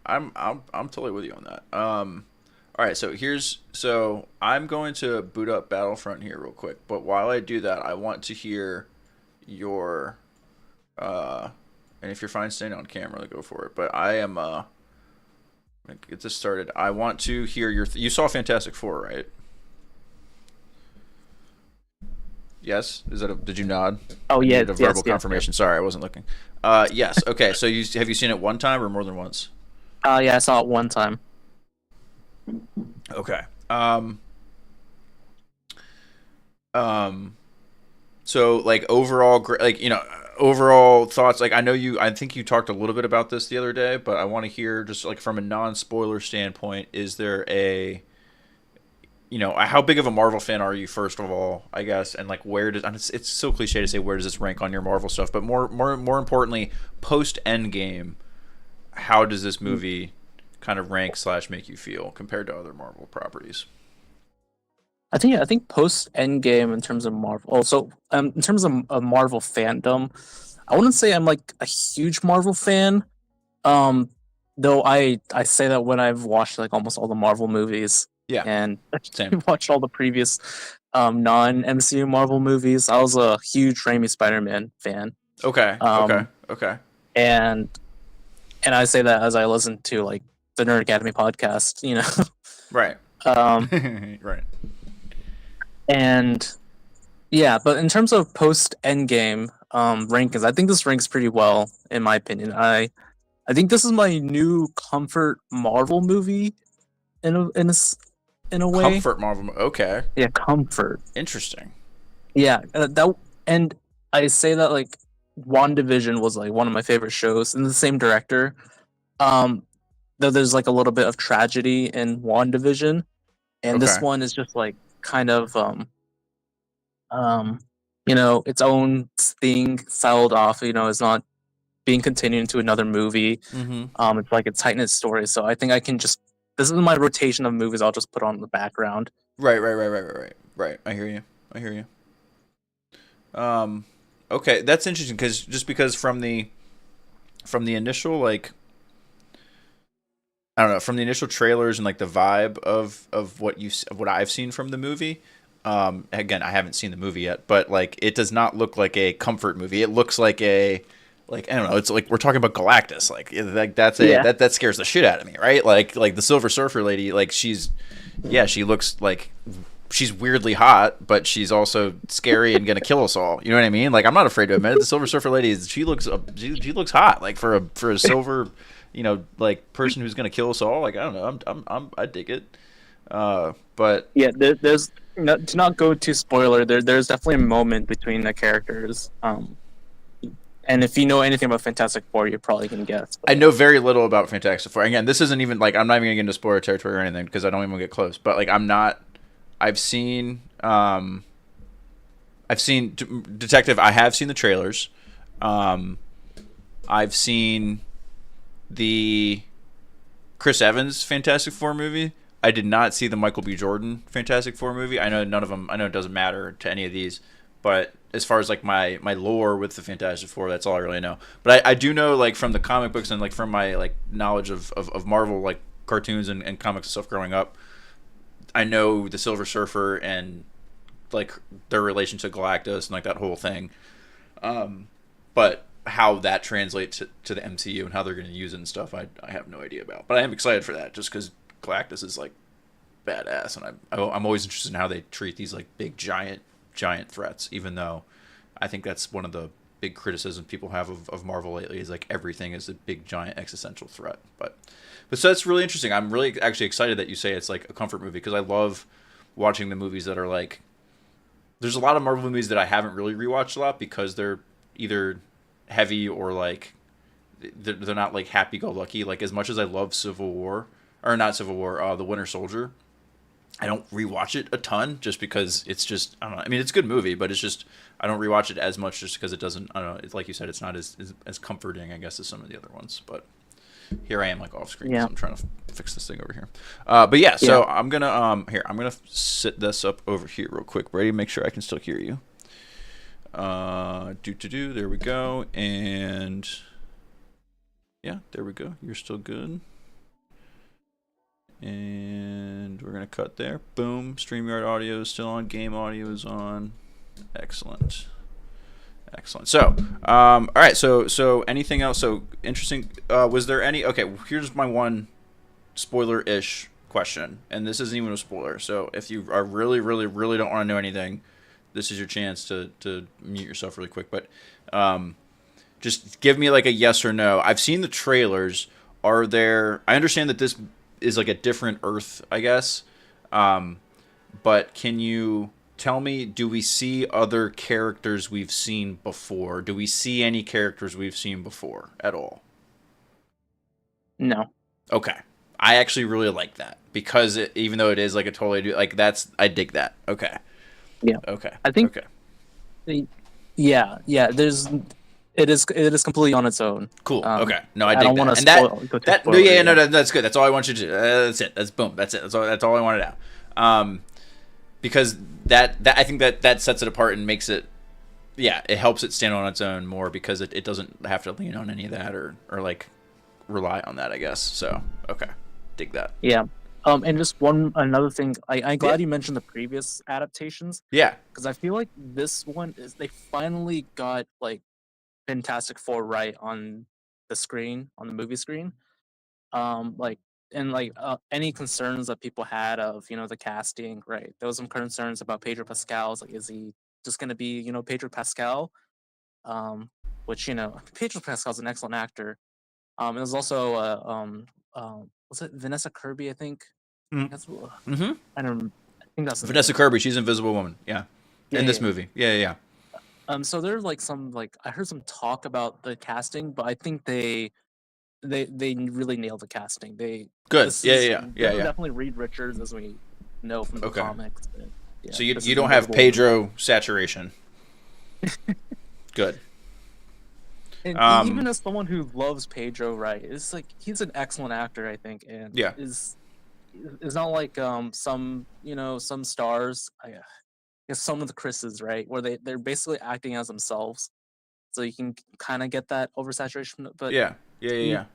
I'm totally with you on that. All right, so I'm going to boot up Battlefront here real quick, but while I do that, I want to hear your and if you're fine staying on camera, go for it. But I am get this started. I want to hear you saw Fantastic Four, right? Yes. Did you nod? Oh I yeah, needed a verbal yes, confirmation. Sorry, I wasn't looking. Yes. Okay. So have you seen it one time or more than once? Yeah, I saw it one time. Okay. So like overall, overall thoughts. Like I think you talked a little bit about this the other day, but I want to hear just like from a non-spoiler standpoint. Is there how big of a Marvel fan are you, first of all, I guess, and like it's so cliche to say where does this rank on your Marvel stuff, but more importantly, post Endgame, how does this movie kind of rank / make you feel compared to other Marvel properties? I think post Endgame in terms of Marvel. Also, in terms of Marvel fandom, I wouldn't say I'm like a huge Marvel fan. Though I say that when I've watched like almost all the Marvel movies. Yeah. And Same. watched all the previous non MCU Marvel movies. I was a huge Raimi Spider-Man fan. Okay. Okay. And I say that as I listen to like the Nerd Academy podcast, Right. Right. And yeah, but in terms of post Endgame rankings, I think this ranks pretty well in my opinion. I think this is my new comfort Marvel movie in a way. Comfort Marvel. Okay. Yeah, comfort. Interesting. Yeah, and I say that like WandaVision was like one of my favorite shows, and the same director. there's like a little bit of tragedy in WandaVision, and this Okay. one is just like kind of its own thing filed off. It's not being continued into another movie. Mm-hmm. It's like a tight knit story. So I think I can just this is my rotation of movies. I'll just put on the background. Right. I hear you. Okay, that's interesting because from the initial like I don't know, from the initial trailers and like the vibe of what I've seen from the movie. Again, I haven't seen the movie yet, but like it does not look like a comfort movie. It looks like I don't know. It's like we're talking about Galactus. Like that scares the shit out of me, right? Like the Silver Surfer lady. Like she looks like she's weirdly hot, but she's also scary and gonna kill us all. You know what I mean? Like I'm not afraid to admit it. The Silver Surfer lady she looks hot. Like for a silver, like person who's gonna kill us all. Like I don't know. I dig it. But yeah, there's to not go too spoiler. There's definitely a moment between the characters. And if you know anything about Fantastic Four, you're probably gonna guess. I know very little about Fantastic Four. Again, this isn't even like I'm not even gonna get into spoiler territory or anything because I don't even get close. But like I'm not. I've seen Detective. I have seen the trailers. I've seen the Chris Evans Fantastic Four movie. I did not see the Michael B. Jordan Fantastic Four movie. I know none of them. I know it doesn't matter to any of these, but as far as like my lore with the Fantastic Four, that's all I really know. But I do know like from the comic books and like from my like knowledge of Marvel like cartoons and comics and stuff growing up, I know the Silver Surfer and like their relation to Galactus and like that whole thing. But how that translates to the MCU and how they're going to use it and stuff, I have no idea about. But I am excited for that just because Galactus is like badass, and I'm always interested in how they treat these like big giant threats. Even though I think that's one of the big criticisms people have of Marvel lately is like everything is a big giant existential threat. But so that's really interesting. I'm really actually excited that you say it's like a comfort movie because I love watching the movies that are like. There's a lot of Marvel movies that I haven't really rewatched a lot because they're either heavy or like they're not like happy-go-lucky. Like as much as I love Civil War or not Civil War, The Winter Soldier, I don't rewatch it a ton just because it's just I don't know. I mean, it's a good movie, but it's just I don't rewatch it as much just because it doesn't. I don't know. It's like you said, it's not as comforting, I guess, as some of the other ones. But here I am, like off screen, so I'm trying to fix this thing over here. But yeah, so I'm gonna I'm gonna sit this up over here real quick, Brady. Make sure I can still hear you. There we go, and yeah, there we go. You're still good. And we're gonna cut there. Boom. StreamYard audio is still on. Game audio is on. Excellent. So, all right. So anything else? So interesting. Was there any? Okay. Here's my one spoiler-ish question, and this isn't even a spoiler. So if you are really don't want to know anything, this is your chance to mute yourself really quick. But just give me like a yes or no. I've seen the trailers. Are there? I understand that this is like a different Earth, I guess. But can you tell me, do we see other characters we've seen before? Do we see any characters we've seen before at all? No. Okay. I actually really like that because even though it is like a totally like I dig that. Okay. Yeah. Okay. I think. Okay. Yeah. It is completely on its own. Cool. Okay. No, I dig don't that. want to spoil. No, that's good. That's all I want you to do. That's it. That's boom. That's it. That's all I wanted out. Because that I think that sets it apart and makes it, it helps it stand on its own more because it doesn't have to lean on any of that or like rely on that, I guess. So okay, dig that. Yeah. And just another thing, I'm glad you mentioned the previous adaptations. Yeah. Because I feel like this one is they finally got like Fantastic Four right on the screen, on the movie screen. Any concerns that people had of the casting, right? There was some concerns about Pedro Pascal's, like, is he just gonna be Pedro Pascal? Which Pedro Pascal's an excellent actor. There's also was it Vanessa Kirby? I think. That's I don't. I think that's Vanessa Kirby. She's Invisible Woman. Yeah. In this movie. Yeah. So there's like some I heard some talk about the casting, but I think they they really nailed the casting. Good. This Yeah, is yeah, yeah, yeah. definitely Reed Richards, as we know from the Okay. comics. Yeah, So you this you is don't have notable. Pedro saturation. Good. And even as someone who loves Pedro, right, it's like he's an excellent actor, I think, and Yeah. is not like some some stars. I guess some of the Chris's, right, where they're basically acting as themselves, so you can kind of get that oversaturation. But Yeah. Yeah. Yeah. Yeah.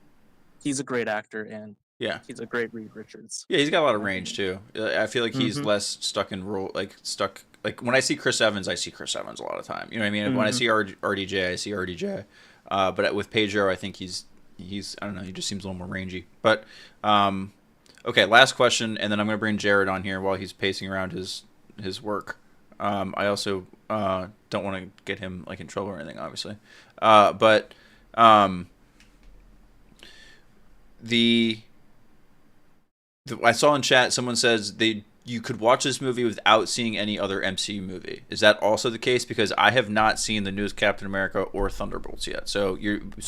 he's a great actor, and Yeah. he's a great Reed Richards. Yeah, he's got a lot of range too. I feel like he's less stuck in role, stuck. Like when I see Chris Evans, I see Chris Evans a lot of the time. You know what I mean? When I see RDJ, I see RDJ. But with Pedro, I think he's I don't know. He just seems a little more rangy. But okay, last question, and then I'm gonna bring Jared on here while he's pacing around his work. I also don't want to get him like in trouble or anything, obviously. But I saw in chat someone says you could watch this movie without seeing any other MCU movie. Is that also the case? Because I have not seen the newest Captain America or Thunderbolts yet. So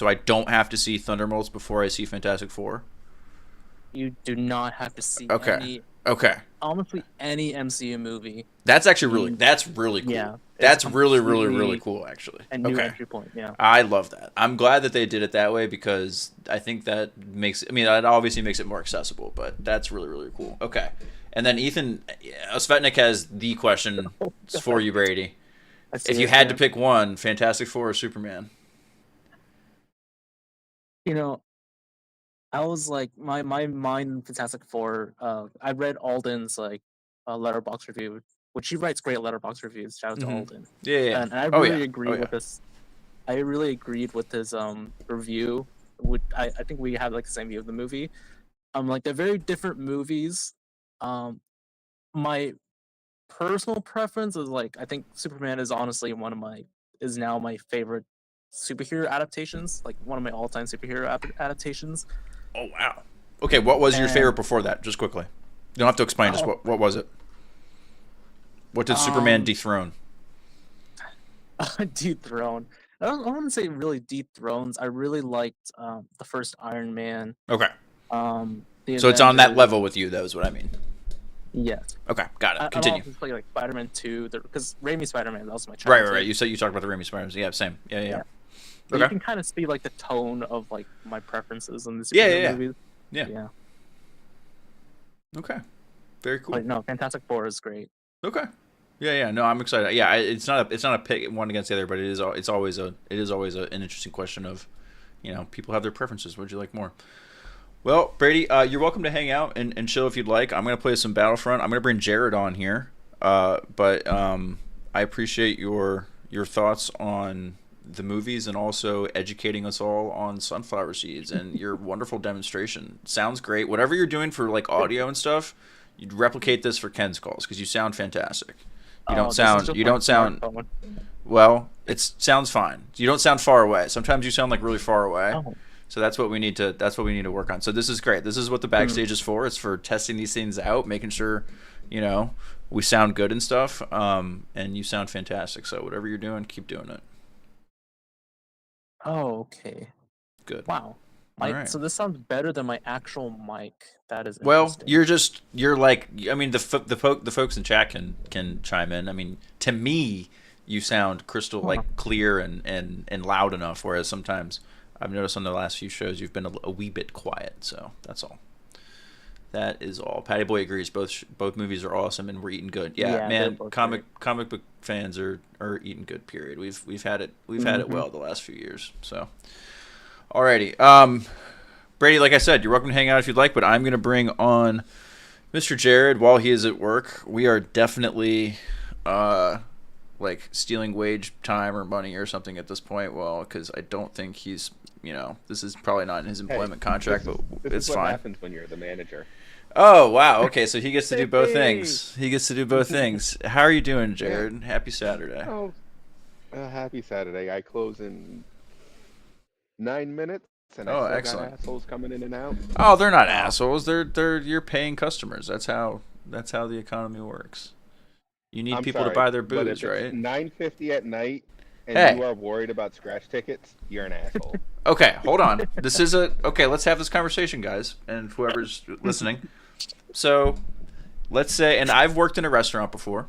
I don't have to see Thunderbolts before I see Fantastic Four. You do not have to see honestly any MCU movie. That's actually that's really cool. Yeah, that's really cool actually. A new entry point. Yeah, I love that. I'm glad that they did it that way because I think that that obviously makes it more accessible, but that's really cool. Okay. And then Ethan Svetnik has the question for you, Brady. If you had to pick one, Fantastic Four or Superman? I was like my mind Fantastic Four. I read Alden's letterbox review, which he writes great letterbox reviews. Shout out to Alden. Yeah. And I really agree with this. I really agreed with his review. I think we had like the same view of the movie. Like they're very different movies. My personal preference is I think Superman is honestly now my favorite superhero adaptations. Like one of my all-time superhero adaptations. Oh wow. Okay, what was your favorite before that? Just quickly. You don't have to explain. Just what was it? What did Superman dethrone? Dethrone. I don't want to say really dethrones. I really liked the first Iron Man. Okay. So it's on that level with you, though, is what I mean. Yes. Okay, got it. Continue. I also play Spider-Man 2, because Raimi Spider-Man is also my childhood. Right. You talked about the Raimi Spider-Man. Yeah, same. Yeah. Okay. You can kind of see the tone of my preferences in the superhero movies. Yeah. Okay. Very cool. No, Fantastic Four is great. Okay. Yeah. No, I'm excited. Yeah, it's not a pick one against the other, but it's always an interesting question of, people have their preferences. What would you like more? Well, Brady, you're welcome to hang out and chill if you'd like. I'm gonna play some Battlefront. I'm gonna bring Jared on here. But I appreciate your thoughts on the movies and also educating us all on sunflower seeds and your wonderful demonstration. Sounds great. Whatever you're doing for audio and stuff, you'd replicate this for Ken's calls because you sound fantastic. You don't sound. Well, it sounds fine. You don't sound far away. Sometimes you sound really far away. Oh. So that's what we need to work on. So this is great. This is what the Backstage is for. It's for testing these things out, making sure, we sound good and stuff. And you sound fantastic. So whatever you're doing, keep doing it. Oh, okay. Good. Wow. Right. So this sounds better than my actual mic. That is well. You're the folks in chat can chime in. I mean, to me, you sound crystal clear and loud enough. Whereas sometimes I've noticed on the last few shows you've been a wee bit quiet. So that's all. That is all. Patty Boy agrees. Both movies are awesome and we're eating good. Yeah man. Comic book fans are eating good. Period. We've had it well the last few years. So. Alrighty. Brady, like I said, you're welcome to hang out if you'd like, but I'm going to bring on Mr. Jared while he is at work. We are definitely stealing wage time or money or something at this point. Well, because I don't think he's, this is probably not in his employment contract, but it's fine. What happens when you're the manager. Oh, wow. Okay, so he gets to do both things. How are you doing, Jared? Happy Saturday. Oh, happy Saturday. I close in 9 minutes, and I still excellent. got assholes coming in and out. Oh, they're not assholes. They're your paying customers. That's how the economy works. You need people to buy their booze, right? 9:50 at night, and Hey. you are worried about scratch tickets, you're an asshole. Okay, hold on. This is okay. Let's have this conversation, guys, and whoever's listening. So, let's say, and I've worked in a restaurant before.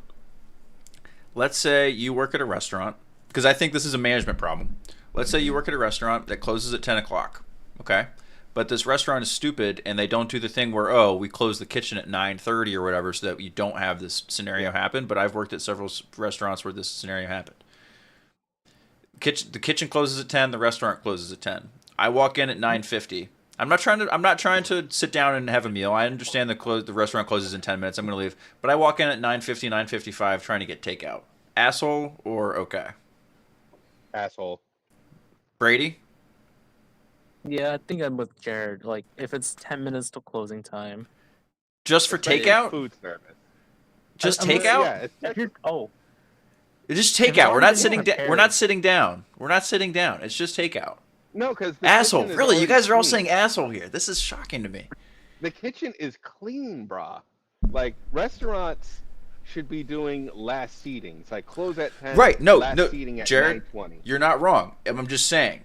Let's say you work at a restaurant, because I think this is a management problem. Let's say you work at a restaurant that closes at 10 o'clock, okay? But this restaurant is stupid, and they don't do the thing where, oh, we close the kitchen at 9:30 or whatever, so that you don't have this scenario happen. But I've worked at several restaurants where this scenario happened. The kitchen closes at 10. The restaurant closes at 10. I walk in at 9:50. I'm not trying to sit down and have a meal. I understand the restaurant closes in 10 minutes. I'm going to leave. But I walk in at 9:50, 9:55 trying to get takeout. Asshole or okay? Asshole. Brady? Yeah, I think I'm with Jared. Like, if it's 10 minutes till closing time. Just for But it's takeout? Food service. Just I'm takeout? Yeah, it's If you're, oh, It's just If it's takeout. We're already not sitting down. prepared. We're not sitting down. We're not sitting down. It's just takeout. no, because Asshole. Really? You guys are all saying asshole here. This is shocking to me. the kitchen is clean, brah. Like restaurants should be doing last seatings, like close at 10. Right, no, last no, seating at Jared, 9:20. You're not wrong. I'm just saying,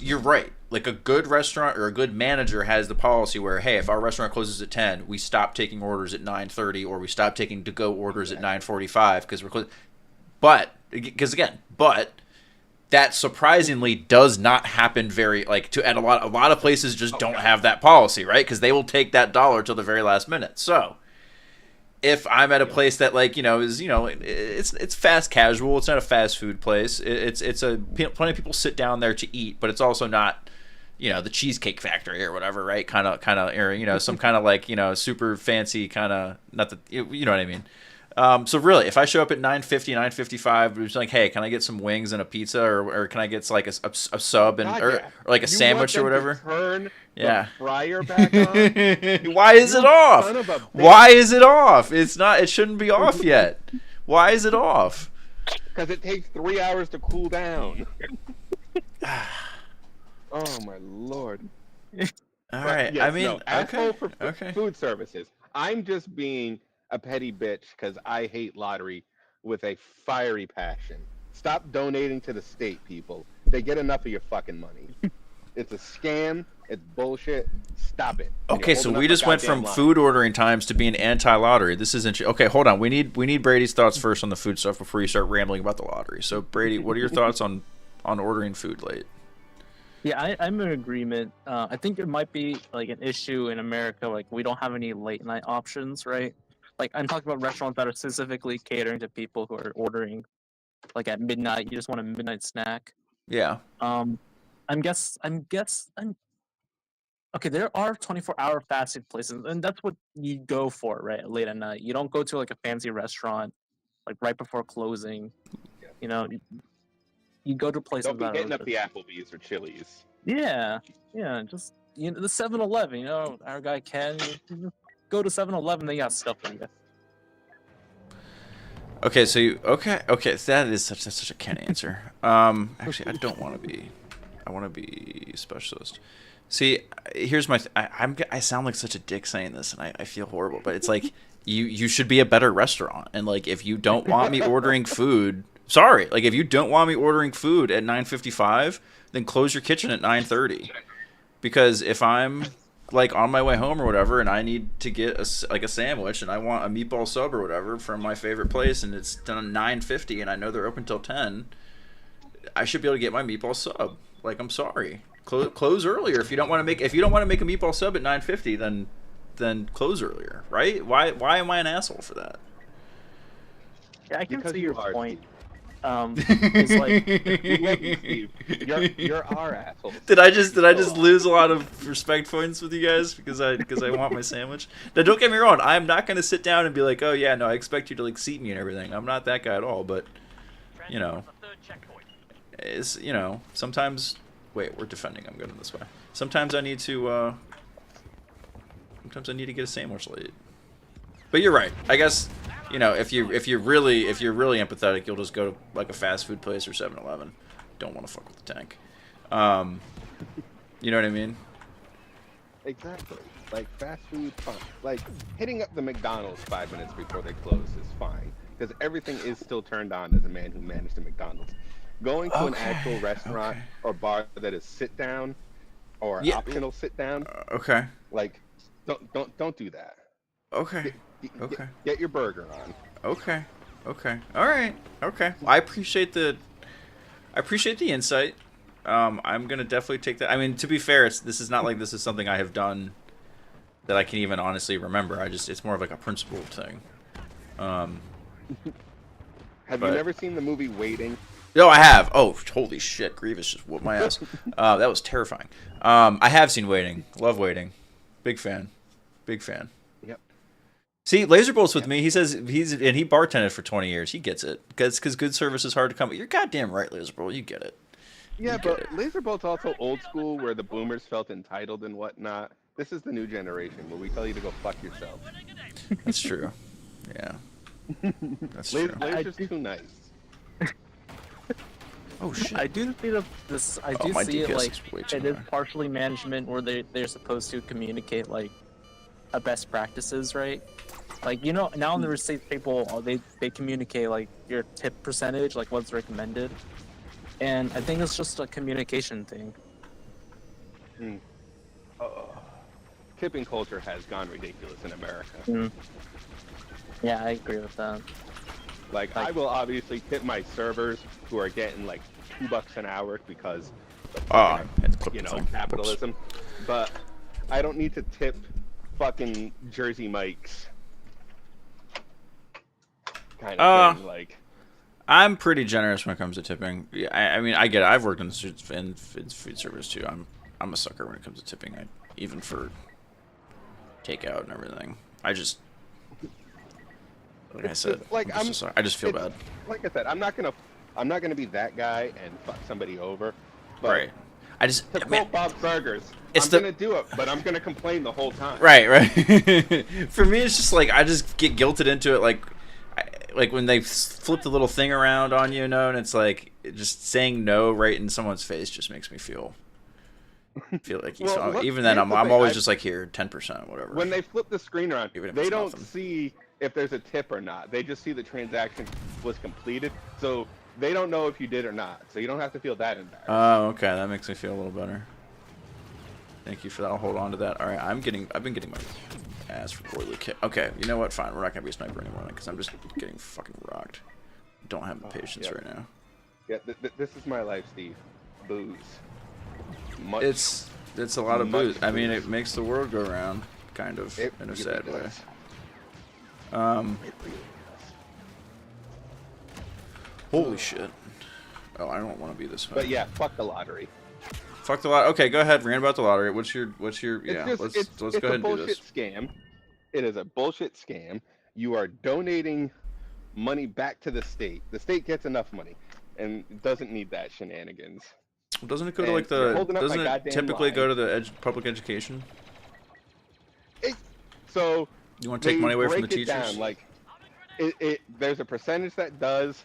you're right. Like a good restaurant or a good manager has the policy where, hey, if our restaurant closes at 10, we stop taking orders at 9:30 or we stop taking to-go orders at 9:45 because we're closed. But that surprisingly does not happen at a lot of places just don't have that policy, right? Because they will take that dollar till the very last minute. So if I'm at a place that it's fast casual, it's not a fast food place. Plenty of people sit down there to eat, but it's also not the Cheesecake Factory or whatever, right? Kind of or some kind of super fancy kind of, not that you know what I mean. So really, if I show up at 9:50, 9:55, it's like, hey, can I get some wings and a pizza, or can I get like a sub and or like a sandwich or whatever? Turn Yeah. the fryer back on. Why is it off? Son of a bitch. Why is it off? It's not. It shouldn't be off yet. Why is it off? Because it takes 3 hours to cool down. Oh my lord. All right. Yes, I mean, no, asshole for okay. food services. I'm just being a petty bitch because I hate lottery with a fiery passion. Stop donating to the state, people. They get enough of your fucking money. It's a scam. It's bullshit. Stop it. And Okay, you're so holding we up a just went from goddamn line. food ordering times to being anti-lottery. This isn't. Okay, hold on. We need Brady's thoughts first on the food stuff before you start rambling about the lottery. So Brady, what are your thoughts on ordering food late? yeah, I'm in agreement. I think it might be like an issue in America. Like, we don't have any late night options, right? Like, I'm talking about restaurants that are specifically catering to people who are ordering like at midnight. You just want a midnight snack. Yeah. I'm okay. There are 24-hour fast food places, and that's what you go for, right? Late at night, you don't go to like a fancy restaurant like right before closing. You go to places Don't be that hitting are up the Applebee's or Chili's. yeah, just the 7-Eleven. Our guy Ken. You just go to 7-Eleven, they got stuff for you. Okay, so that is such a Ken answer. Actually, I don't want to be. I want to be specialist. See, here's my. I sound like such a dick saying this, and I feel horrible. But it's like you should be a better restaurant, and like if you don't want me ordering food, sorry, like if you don't want me ordering food at 9:55, then close your kitchen at 9:30. Because if I'm like on my way home or whatever, and I need to get a sandwich, and I want a meatball sub or whatever from my favorite place, and it's done 9:50, and I know they're open till 10, I should be able to get my meatball sub. Like, I'm sorry, close earlier if you don't want to make a meatball sub at 9:50, then close earlier, right? Why am I an asshole for that? Yeah, I can Because see you your are, point. It's like We love you, Steve. You're our asshole. Did I just lose a lot of respect points with you guys because I want my sandwich? Now, don't get me wrong. I'm not gonna sit down and be like, oh yeah, no, I expect you to like seat me and everything. I'm not that guy at all. But sometimes. Wait, we're defending. I'm going this way. Sometimes I need to. Sometimes I need to get a sandwich late. But you're right. I guess if you're really empathetic, you'll just go to like a fast food place or 7-Eleven. Don't want to fuck with the tank. You know what I mean? Exactly. Like fast food, fine. Like hitting up the McDonald's 5 minutes before they close is fine because everything is still turned on as a man who managed a McDonald's. Going to an Okay, actual restaurant okay. or bar that is sit down or Yeah. optional sit down, Okay. like don't do that. Okay. Get, Okay. get your burger on. Okay. Okay. All right. Okay. I appreciate the insight. I'm gonna definitely take that. I mean, to be fair, this is not like this is something I have done that I can even honestly remember. It's more of like a principled thing. Um, Have you but never seen the movie Waiting? no, I have. Oh, holy shit! Grievous just whooped my ass. That was terrifying. I have seen Waiting. Love Waiting. Big fan. Big fan. Yep. See, Laser Bolt's with me. He says he bartended for 20 years. He gets it. Because good service is hard to come. You're goddamn right, Laser Bolt. You get it. Yeah, You but get it. Laserbolt's also old school, where the boomers felt entitled and whatnot. This is the new generation, where we tell you to go fuck yourself. That's true. Yeah. That's true. Laser's too nice. Oh shit. I do see this. I do my see it DPS like is way too it is high. partially management where they're supposed to communicate like a best practices, right? Like now in the receipts people they communicate like your tip percentage, like what's recommended, and I think it's just a communication thing. Tipping culture has gone ridiculous in America. Mm. Yeah, I agree with that. Like, I will obviously tip my servers who are getting like $2 an hour because I had to clip the thing. Whoops. capitalism. But I don't need to tip fucking Jersey Mike's kind of thing. Like, I'm pretty generous when it comes to tipping. Yeah, I mean, I get it. I've worked in food service too. I'm a sucker when it comes to tipping. Even for takeout and everything. I just, like I said, like, I just feel bad. like I said, I'm not gonna be that guy and fuck somebody over. But Right. I just, to quote Bob's Burgers, It's I'm the- gonna do it, but I'm gonna complain the whole time. Right. For me, it's just like I just get guilted into it, like when they flip the little thing around on you, and it's like just saying no right in someone's face just makes me feel like Well, even then here's the I'm thing, always just like here 10% whatever. When they flip the screen around, Even if they it's don't nothing. see if there's a tip or not. They just see the transaction was completed, so they don't know if you did or not. So you don't have to feel that embarrassed. Oh, okay, that makes me feel a little better. Thank you for that. I'll hold on to that. All right, I've been getting my ass royally kicked. Okay, you know what? Fine, we're not gonna be a sniper anymore then, because I'm just getting fucking rocked. Don't have the patience yeah. right now. Yeah, this is my life, Steve. Booze. Much, It's a lot of much booze. I mean, booze. it makes the world go round, kind of, It in a really sad way. does. It really Holy shit. Oh, I don't want to be this way. But yeah, fuck the lottery. Fuck the lottery. Okay, go ahead. Rant about the lottery. What's your? Yeah. Let's It's go ahead a and do bullshit this. scam. It is a bullshit scam. You are donating money back to the state. The state gets enough money and doesn't need that shenanigans. Doesn't it go to And like you're the? holding up my Doesn't it goddamn typically line. go to the public education? So You want to take they money away from the break it teachers? down, like there's a percentage that does,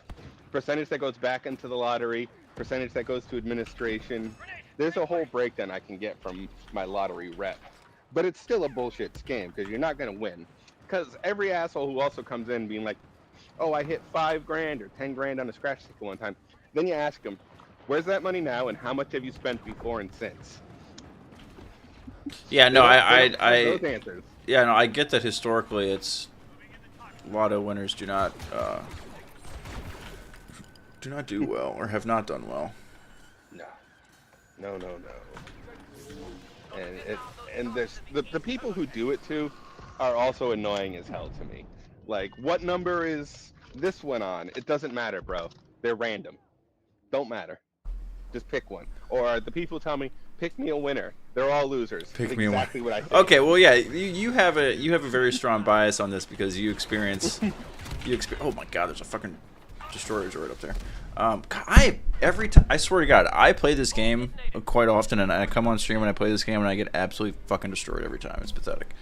percentage that goes back into the lottery, percentage that goes to administration. There's a whole breakdown I can get from my lottery rep, but it's still a bullshit scam because you're not gonna win. Because every asshole who also comes in being like, "Oh, I hit $5,000 or $10,000 on a scratch ticket one time," then you ask them, "Where's that money now, and how much have you spent before and since?" Yeah, no, They don't have those answers. Yeah, no, I get that historically it's lotto winners do not do well or have not done well. No. And there's the people who do it too are also annoying as hell to me. Like, what number is this one on? It doesn't matter, bro. They're random. Don't matter. Just pick one. Or the people tell me, pick me a winner. They're all losers. Pick That's me a winner. exactly what I think. Okay, well, yeah, you have a very strong bias on this because you experience oh my god, there's a fucking destroyer right up there. God, every time I swear to God, I play this game quite often, and I come on stream and I play this game and I get absolutely fucking destroyed every time. It's pathetic.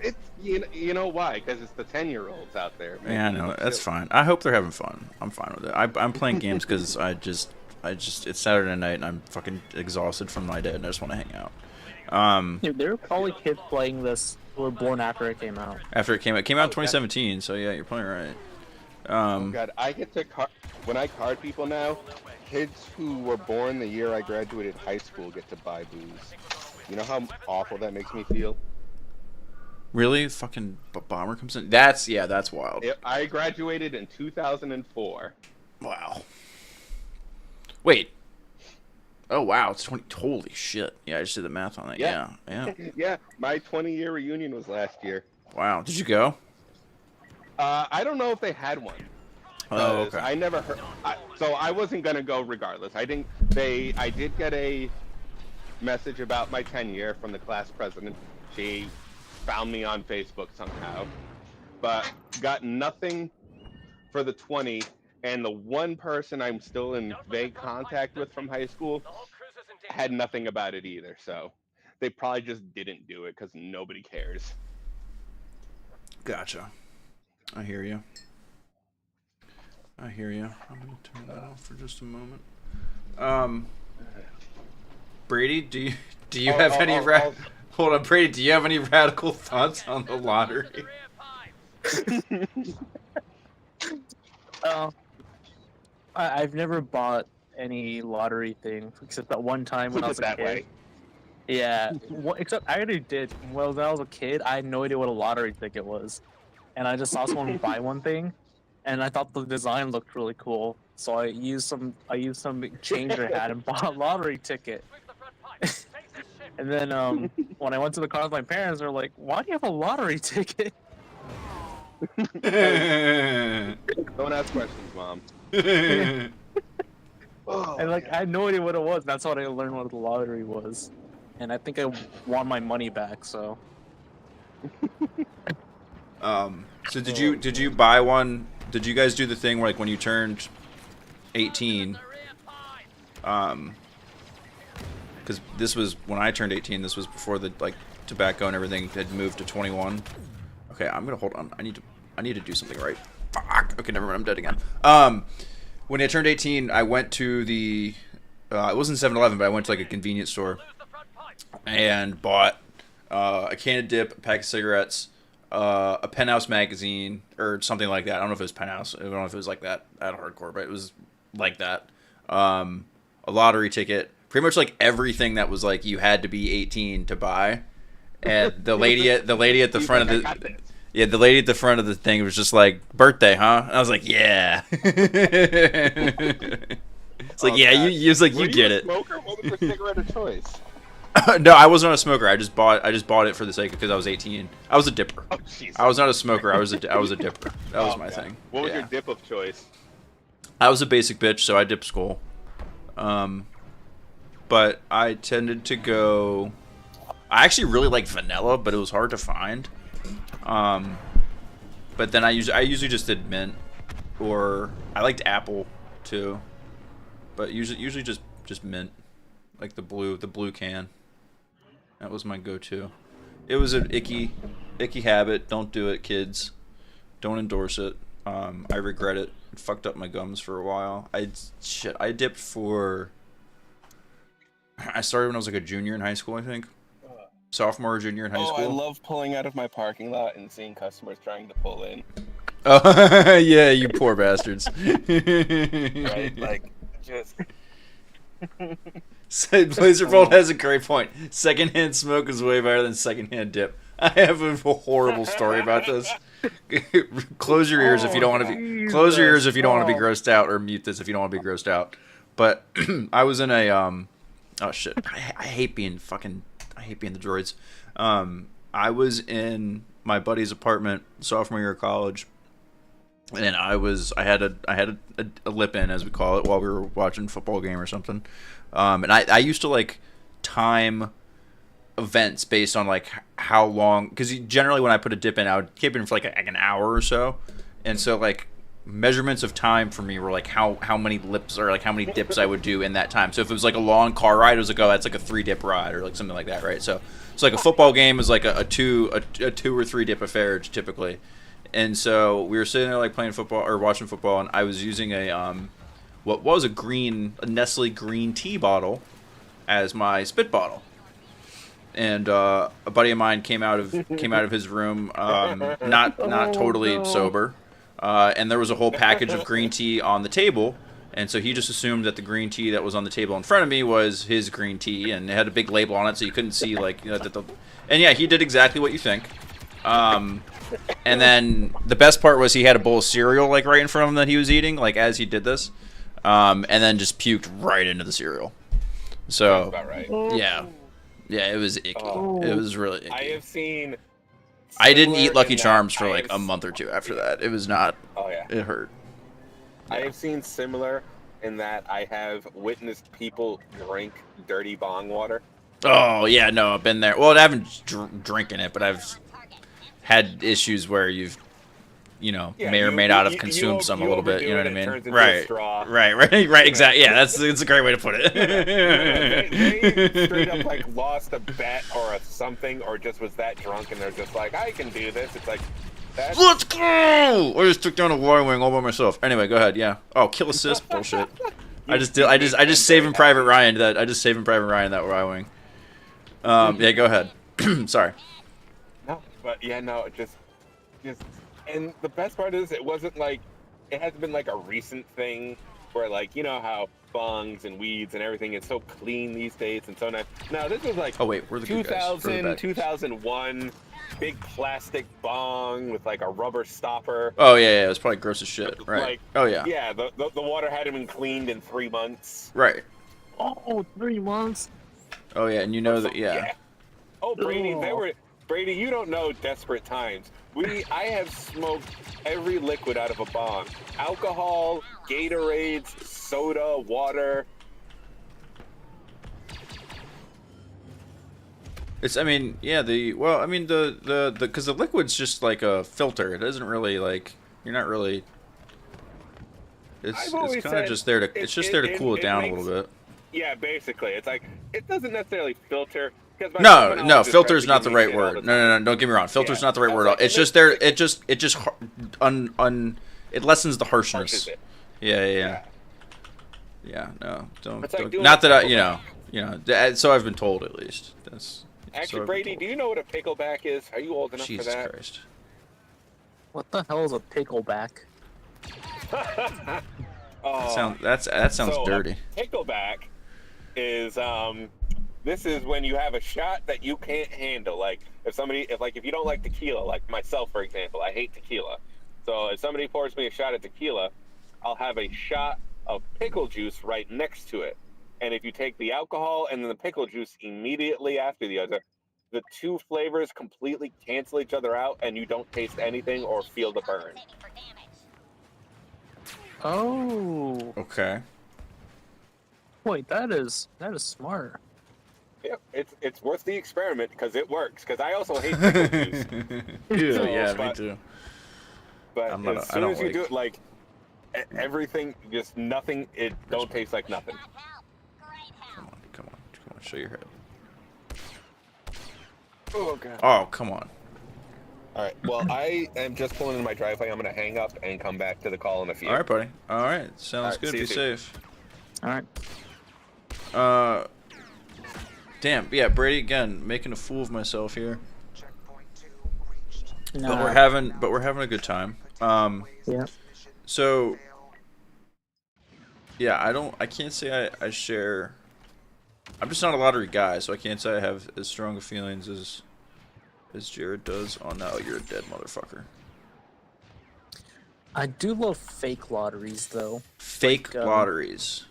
It's you know why? Because it's the 10-year-olds out there. Man. Yeah, I know that's fine. I hope they're having fun. I'm fine with it. I'm playing games because I just it's Saturday night and I'm fucking exhausted from my day and I just want to hang out. Dude, there were probably kids playing this who were born after it came out. After it came out in 2017, so yeah, you're probably right. Oh God, I get to when I card people now. Kids who were born the year I graduated high school get to buy booze. You know how awful that makes me feel? Really? Fucking bomber comes in? That's wild. I graduated in 2004. Wow. Wait. Oh, wow. It's 20. Holy shit. Yeah, I just did the math on that. Yeah. Yeah. Yeah, my 20-year reunion was last year. Wow. Did you go? I don't know if they had one. Oh, okay. I never heard. So I wasn't gonna go regardless. I didn't. I did get a message about my 10-year from the class president. She found me on Facebook somehow, but got nothing for the 20. And the one person I'm still in vague contact with from high school had nothing about it either. So they probably just didn't do it because nobody cares. Gotcha. I hear you. I'm gonna turn that off for just a moment. Brady, do you have any hold on, Brady, do you have any radical thoughts on the lottery? I've never bought any lottery thing except that one time when I was a kid. Way. Yeah, except I already did. Well, when I was a kid, I had no idea what a lottery ticket was, and I just saw someone buy one thing, and I thought the design looked really cool. So I used some change I had and bought a lottery ticket. And then when I went to the car with my parents, they're like, "Why do you have a lottery ticket?" Don't ask questions, Mom. And like I had no idea what it was. That's how I learned what the lottery was, and I think I won my money back. So. So did you buy one? Did you guys do the thing where like when you turned 18? Because this was when I turned 18. This was before the like tobacco and everything had moved to 21. Okay, I'm gonna hold on. I need to do something right. Fuck. Okay, never mind. I'm dead again. When I turned 18, I went to the. It wasn't 7-Eleven, but I went to like a convenience store and bought a can of dip, a pack of cigarettes, a Penthouse magazine or something like that. I don't know if it was Penthouse. I don't know if it was like that at Hardcore, but it was like that. A lottery ticket, pretty much like everything that was like you had to be 18 to buy. And the lady at the front of the the lady at the front of the thing was just like, "Birthday, huh?" And I was like, "Yeah." It's like, yeah, you was like, you get it. Smoker? What was your cigarette of choice? No, I wasn't a smoker. I just bought it for the sake because I was 18. I was a dipper. Oh, jeez. I was not a smoker. I was a dipper. That was my thing. What was your dip of choice? I was a basic bitch, so I dipped Skull. But I tended to go. I actually really like vanilla, but it was hard to find. But then I usually just did mint, or I liked apple too. But usually just mint, like the blue can. That was my go-to. It was an icky habit. Don't do it, kids. Don't endorse it. I regret it. It fucked up my gums for a while. I dipped for. I started when I was like a junior in high school, I think. Sophomore or junior in high school. I love pulling out of my parking lot and seeing customers trying to pull in. Oh, yeah, you poor bastards. Right? Like, just... Blazerbolt has a great point. Secondhand smoke is way better than secondhand dip. I have a horrible story about this. Close your ears if you don't want to be. Close your ears if you don't want to be grossed out, or mute this if you don't want to be grossed out. But I was in a oh shit. I hate being the droids. I was in my buddy's apartment sophomore year of college, and I had a lip in, as we call it, while we were watching a football game or something. And I used to like time events based on like how long, because generally when I put a dip in, I would keep it in for like an hour or so, and so like measurements of time for me were like how many lips or like how many dips I would do in that time. So if it was like a long car ride, it was like, oh, that's like a 3-dip ride or like something like that, right? So like a football game is like a 2 or 3-dip affair typically. And so we were sitting there like playing football or watching football, and I was using a what was a Nestle green tea bottle as my spit bottle. And a buddy of mine came out of his room, not totally sober. and there was a whole package of green tea on the table. And so he just assumed that the green tea that was on the table in front of me was his green tea, and it had a big label on it, so you couldn't see like that the. And yeah, he did exactly what you think. And then the best part was he had a bowl of cereal like right in front of him that he was eating, like as he did this, and then just puked right into the cereal. So That's about right. yeah, it was icky. Oh. It was really icky. I have seen. I didn't eat similar Lucky in that Charms for I like have a month or two after that. It was not. Oh yeah. It hurt. I have seen similar in that I have witnessed people drink dirty bong water. Oh yeah, no, I've been there. Well, I haven't drinking it, but I've had issues where you've, may or may not have consumed some a little bit. You know what I mean? Right. Right. Exactly. Yeah, that's a great way to put it. They straight up like lost a bet or a something, or just was that drunk and they're just like, I can do this. It's like, that's... Let's go! I just took down a Y-wing all by myself. Anyway, go ahead. Yeah. Oh, kill assist bullshit. I just saving Private Ryan that. I just saving Private Ryan that Y-wing. Yeah, go ahead. Sorry. No, but yeah, no, just, and the best part is it wasn't like, it hasn't been like a recent thing where like, you know how bongs and weeds and everything is so clean these days and so nice. No, this was like Oh wait, we're the good guys. We're the 2000, bad guys. 2001, big plastic bong with like a rubber stopper. Oh yeah, it was probably gross as shit. Right. Like, Oh yeah. Yeah, the water hadn't been cleaned in 3 months. Right. Oh, 3 months. Oh yeah, and you know that. Yeah. Oh, Brady, Brady, you don't know desperate times. I have smoked every liquid out of a bong. Alcohol, Gatorades, soda, water. It's. I mean, yeah. Because the liquid's just like a filter. It doesn't really like. You're not really. It's kind of just there to. It's just there to cool it down a little bit. Yeah, basically, it's like it doesn't necitely filter. No, filter's not the right word. No, don't get me wrong. Filter's not the right word at all. It's just there. It lessens the harshness. Yeah. No, don't. Not that So I've been told at least. Actually, Brady, do you know what a pickleback is? Are you old enough for that? Jesus Christ. What the hell is a pickleback? That sounds dirty. Pickleback is this is when you have a shot that you can't handle. Like if you don't like tequila, like myself for example, I hate tequila. So if somebody pours me a shot of tequila, I'll have a shot of pickle juice right next to it. And if you take the alcohol and then the pickle juice immediately after the other, the two flavors completely cancel each other out and you don't taste anything or feel the burn. Oh. Okay. Wait, that is smart. Yep, it's worth the experiment because it works. Because I also hate pickle juice. Me too. But as soon as you do it, like everything, just nothing. It don't taste like nothing. Come on, show your head. Oh god. Oh, come on. All right. Well, I am just pulling into my driveway. I'm gonna hang up and come back to the call in a few. All right, buddy. All right, sounds good. Be soon. safe. All right. Damn. Yeah, Brady again, making a fool of myself here. No. But we're having a good time. Yeah. So. Yeah, I can't say I share. I'm just not a lottery guy, so I can't say I have as strong of feelings as Jared does. Oh no, you're a dead motherfucker. I do love fake lotteries though. Fake lotteries.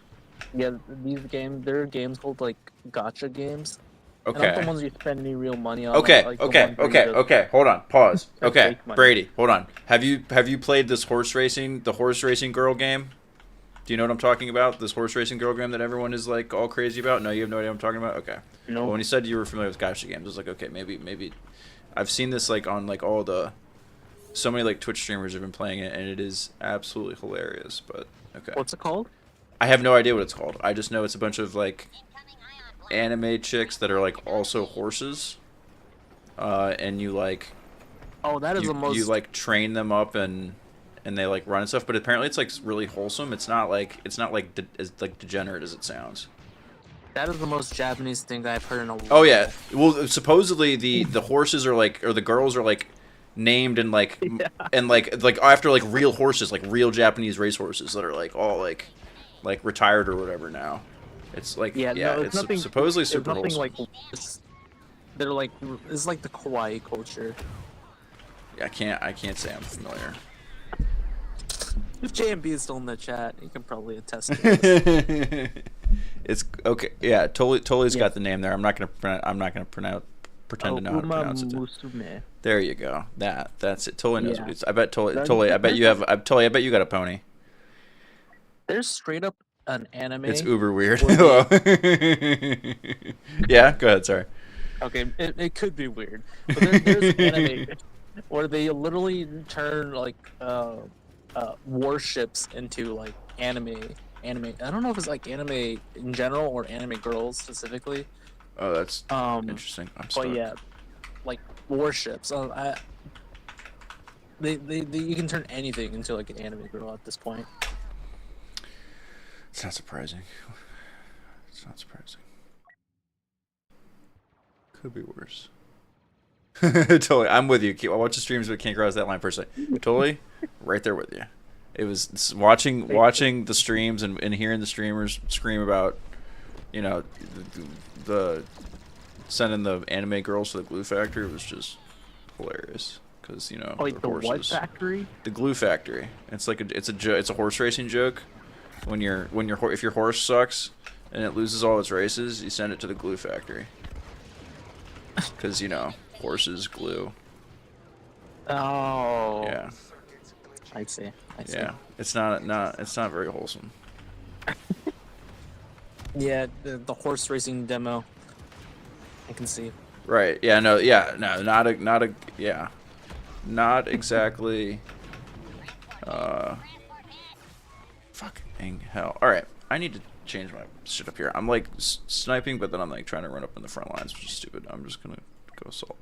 Yeah, there are games called like gotcha games. Okay. Not the ones you spend any real money on. Okay, like okay. Hold on. Pause. Okay, fake money. Brady, hold on. Have you played the horse racing girl game? Do you know what I'm talking about? This horse racing girl game that everyone is like all crazy about? No, you have no idea what I'm talking about? Okay. No. Well, when you said you were familiar with gotcha games, I was like, okay, maybe I've seen this like on like so many like Twitch streamers have been playing it and it is absolutely hilarious, but okay. What's it called? I have no idea what it's called. I just know it's a bunch of like anime chicks that are like also horses. And you like that is the most you like train them up and they like run and stuff, but apparently it's like really wholesome. It's not like as like degenerate as it sounds. That is the most Japanese thing I've heard in a while. Oh yeah. Well, supposedly the horses are like, or the girls are like named in like Yeah. and like after like real horses, like real Japanese race horses that are like all like retired or whatever now. It's like Yeah, no, it's nothing. supposedly It's super nothing wholesome. like. They're like it's like the kawaii culture. I can't say I'm familiar. If JMB is still in the chat, he can probably attest to this. It's okay. Yeah, totally Yeah. got the name there. I'm not gonna pretend to know how to pronounce it. Musume. There you go. That's it. Totally knows Yeah. what it's. I bet That- totally. I bet you have. I bet you got a pony. There's straight up an anime. It's uber weird. Or Yeah, go ahead. Sorry. Okay, it could be weird, but there's an anime where they literally turn like warships into like anime. I don't know if it's like anime in general or anime girls specifically. Oh, that's interesting. I'm stuck. But yeah, like warships. They you can turn anything into like an anime girl at this point. It's not surprising. It's not surprising. Could be worse. Totally, I'm with you. I watch the streams, but can't cross that line personally. Totally, right there with you. It was watching the streams and hearing the streamers scream about, you know, the sending the anime girls to the glue factory was just hilarious because, you know, Oh, like the what horses. factory? The glue factory. It's like it's a horse racing joke. If your horse sucks and it loses all its races, you send it to the glue factory. Because, you know, horses glue. Oh. Yeah. I see. Yeah. It's not very wholesome. Yeah, the horse racing demo. I can see. Right. Yeah. No. Yeah. No. Not exactly. Fucking hell. All right. I need to change my shit up here. I'm like sniping, but then I'm like trying to run up in the front lines, which is stupid. I'm just gonna go assault.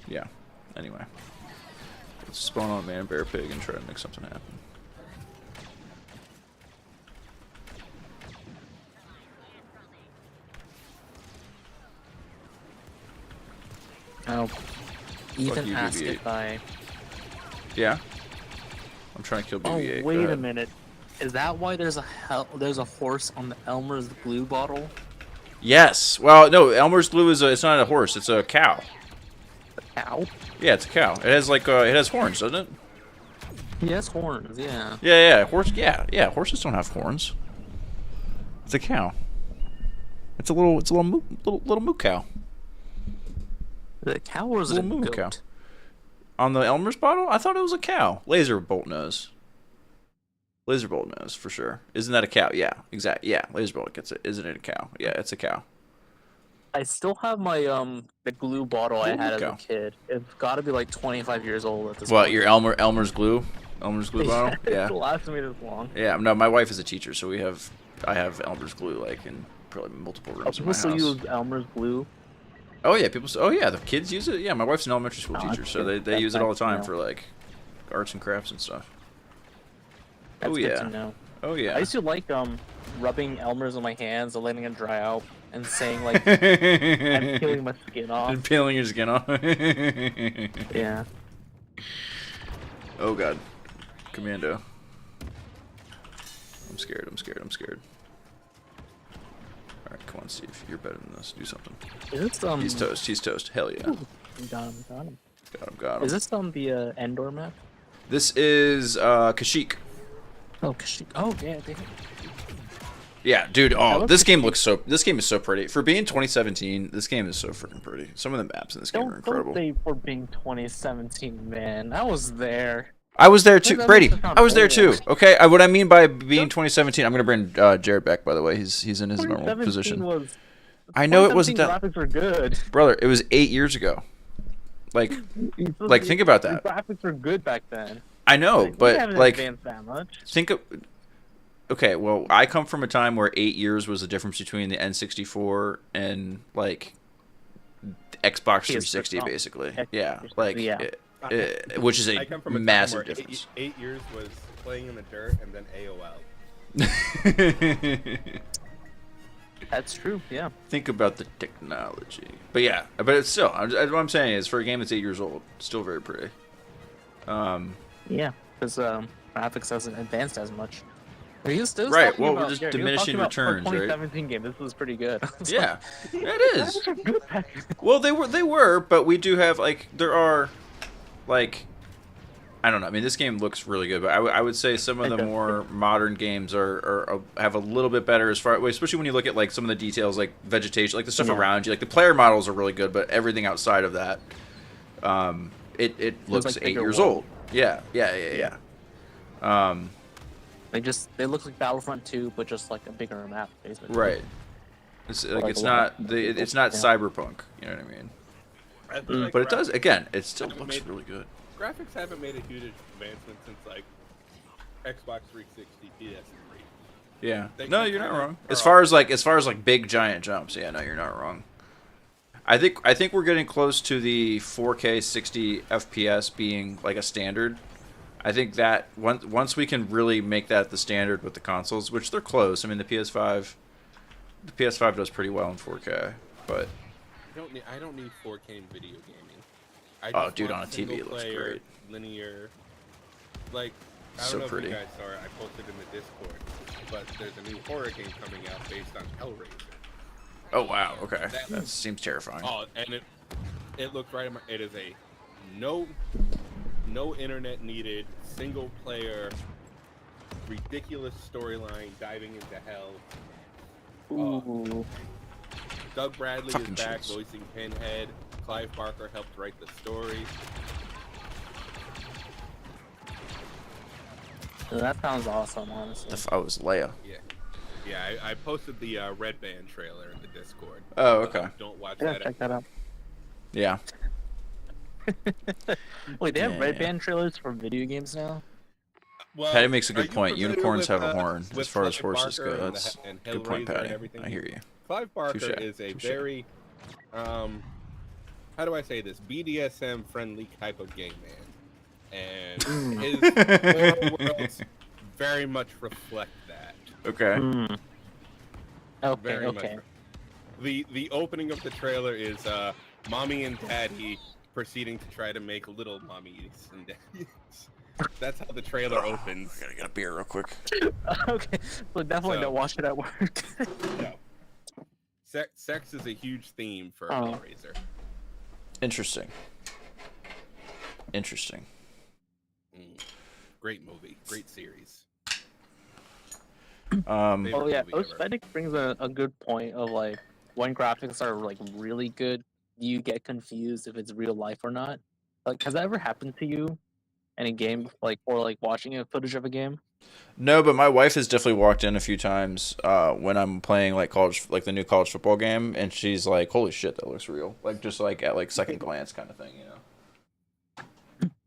Yeah. Anyway, let's spawn on man, bear, pig, and try to make something happen. Oh. Ethan you, asked BB-8. if I. Yeah. I'm trying to kill Oh, BB-8. Go wait a ahead. minute. Is that why there's a horse on the Elmer's glue bottle? Yes. Well, no. Elmer's glue it's not a horse. It's a cow. A cow? Yeah, it's a cow. It has like it has horns, doesn't it? He has horns. Yeah. Yeah. Horse. Yeah. Horses don't have horns. It's a cow. It's a little moo cow. Is it a cow or is it a Little moo goat? cow. On the Elmer's bottle, I thought it was a cow. Laser bolt nose. Laser bolt nose for sure. Isn't that a cow? Yeah, exactly. Yeah, laser bolt gets it. Isn't it a cow? Yeah, it's a cow. I still have my the glue bottle I Glue had as cow. a kid. It's got to be like 25 years old at this What, point. your Elmer's glue? Elmer's glue bottle? Yeah. It lasted me this long. Yeah, no, my wife is a teacher, so I have Elmer's glue like in probably multiple Oh, rooms in my people house. still use Elmer's glue. Oh yeah, the kids use it. Yeah, my wife's an elementary school Oh, teacher, that's so good. they use it all the time That's for like arts and crafts and stuff. That's Oh, good yeah. to know. Oh yeah. I used to like rubbing Elmer's on my hands and letting it dry out and saying like I'm peeling my skin off. And peeling your skin off. Yeah. Oh god. Commando. I'm scared. Alright, come on, Steve. You're better than this. Do something. Is this He's toast. Hell yeah. Ooh, got him. Got him. Is this the Endor map? This is Kashyyyk. Oh, Kashyyyk. Oh, yeah. Yeah, dude. Oh, looks this game is so pretty. For being 2017, this game is so freaking pretty. Some of the maps in this game are Don't incredible. say for being 2017, man. I was there. I was there too, That Brady. makes it sound I was there too. old. Okay, what I mean by being 2017, I'm gonna bring Jared back. By the way, he's in his normal 2017 position. Was, I know it wasn't 2017 that, graphics were good. brother. It was 8 years ago. Like, think about The that. graphics were good back then. I know, Like, we but haven't like, advanced that much. think of. Okay, well, I come from a time where 8 years was the difference between the N64 and like Xbox 360, PS3, basically. Xbox Yeah, 360, like, yeah. which is I a come from a time massive where difference. 8 years was playing in the dirt and then AOL. That's true. Yeah. Think about the technology. But yeah, but it's still. What I'm saying is, for a game that's 8 years old, still very pretty. Yeah, because graphics hasn't advanced as much. He was still Right, talking well, we're about, just yeah, he was diminishing talking about for a returns, right? 2017 game. This was pretty good. I was Yeah, it is. like, good. Well, they were, but we do have there are, I don't know. I mean, this game looks really good, but I would say some of the more modern games are have a little bit better as far, especially when you look at some of the details, like vegetation, like the stuff around you. Like the player models are really good, but everything outside of that, it looks 8 years old. Yeah. They look like Battlefront 2, but just like a bigger map, basically. Right. It's it's not cyberpunk. You know what I mean? I feel like But it does. Again, it still haven't looks made- really good. graphics haven't made a huge advancement since like Xbox 360, PS3. Yeah. They No, can you're not kinda- wrong. or As far as big giant jumps, yeah, no, you're not wrong. I think we're getting close to the 4K 60 FPS being like a standard. I think that once we can really make that the standard with the consoles, which they're close. I mean, the PS5 does pretty well in 4K, but I don't need 4K in video gaming. I Oh, just dude, want on a TV it looks single-player, great. Linear. Like, I don't So know if pretty. you guys saw it. I posted in the Discord, but there's a new horror game coming out based on Hellraiser. oh wow, okay, That- that seems terrifying. Oh, and it looked right in my. It is a no internet needed, single player, ridiculous storyline diving into hell. Ooh. Doug Bradley Fucking is back chills. voicing Pinhead. Clive Barker helped write the story. So that sounds awesome, honestly. Oh, it was Leia. Yeah, I posted the Red Band trailer in the Discord. Oh, okay. Don't watch I gotta that. check that out. Yeah. Wait, they have Yeah. Red Band trailers for video games now? Well, Patty makes a are good you point. familiar Unicorns with, have a horn with as far as Clive horses Barker go. and That's and good point, Hellraiser and Patty. everything? I hear you. Clive Barker Touche, is a touche. very, how do I say this? BDSM friendly type of gay man, and his horror worlds very much reflect that. Okay. Hmm. Okay, Very okay. much. The opening of the trailer is mommy and daddy proceeding to try to make little mummies and daddies. That's how the trailer opens. I gotta get a beer real quick. Okay, so definitely So- don't watch it at work. No. Sex is a huge theme for Oh. Hellraiser. Interesting. Interesting. Great movie, great series. Um, Favorite Oh yeah, movie ever. Ospedic brings a good point of like when graphics are like really good, you get confused if it's real life or not. Like, has that ever happened to you in a game, like or like watching a footage of a game? no, but my wife has definitely walked in a few times when I'm playing like the new college football game, and she's like, "Holy shit, that looks real!" Like just like at like second glance kind of thing, you know.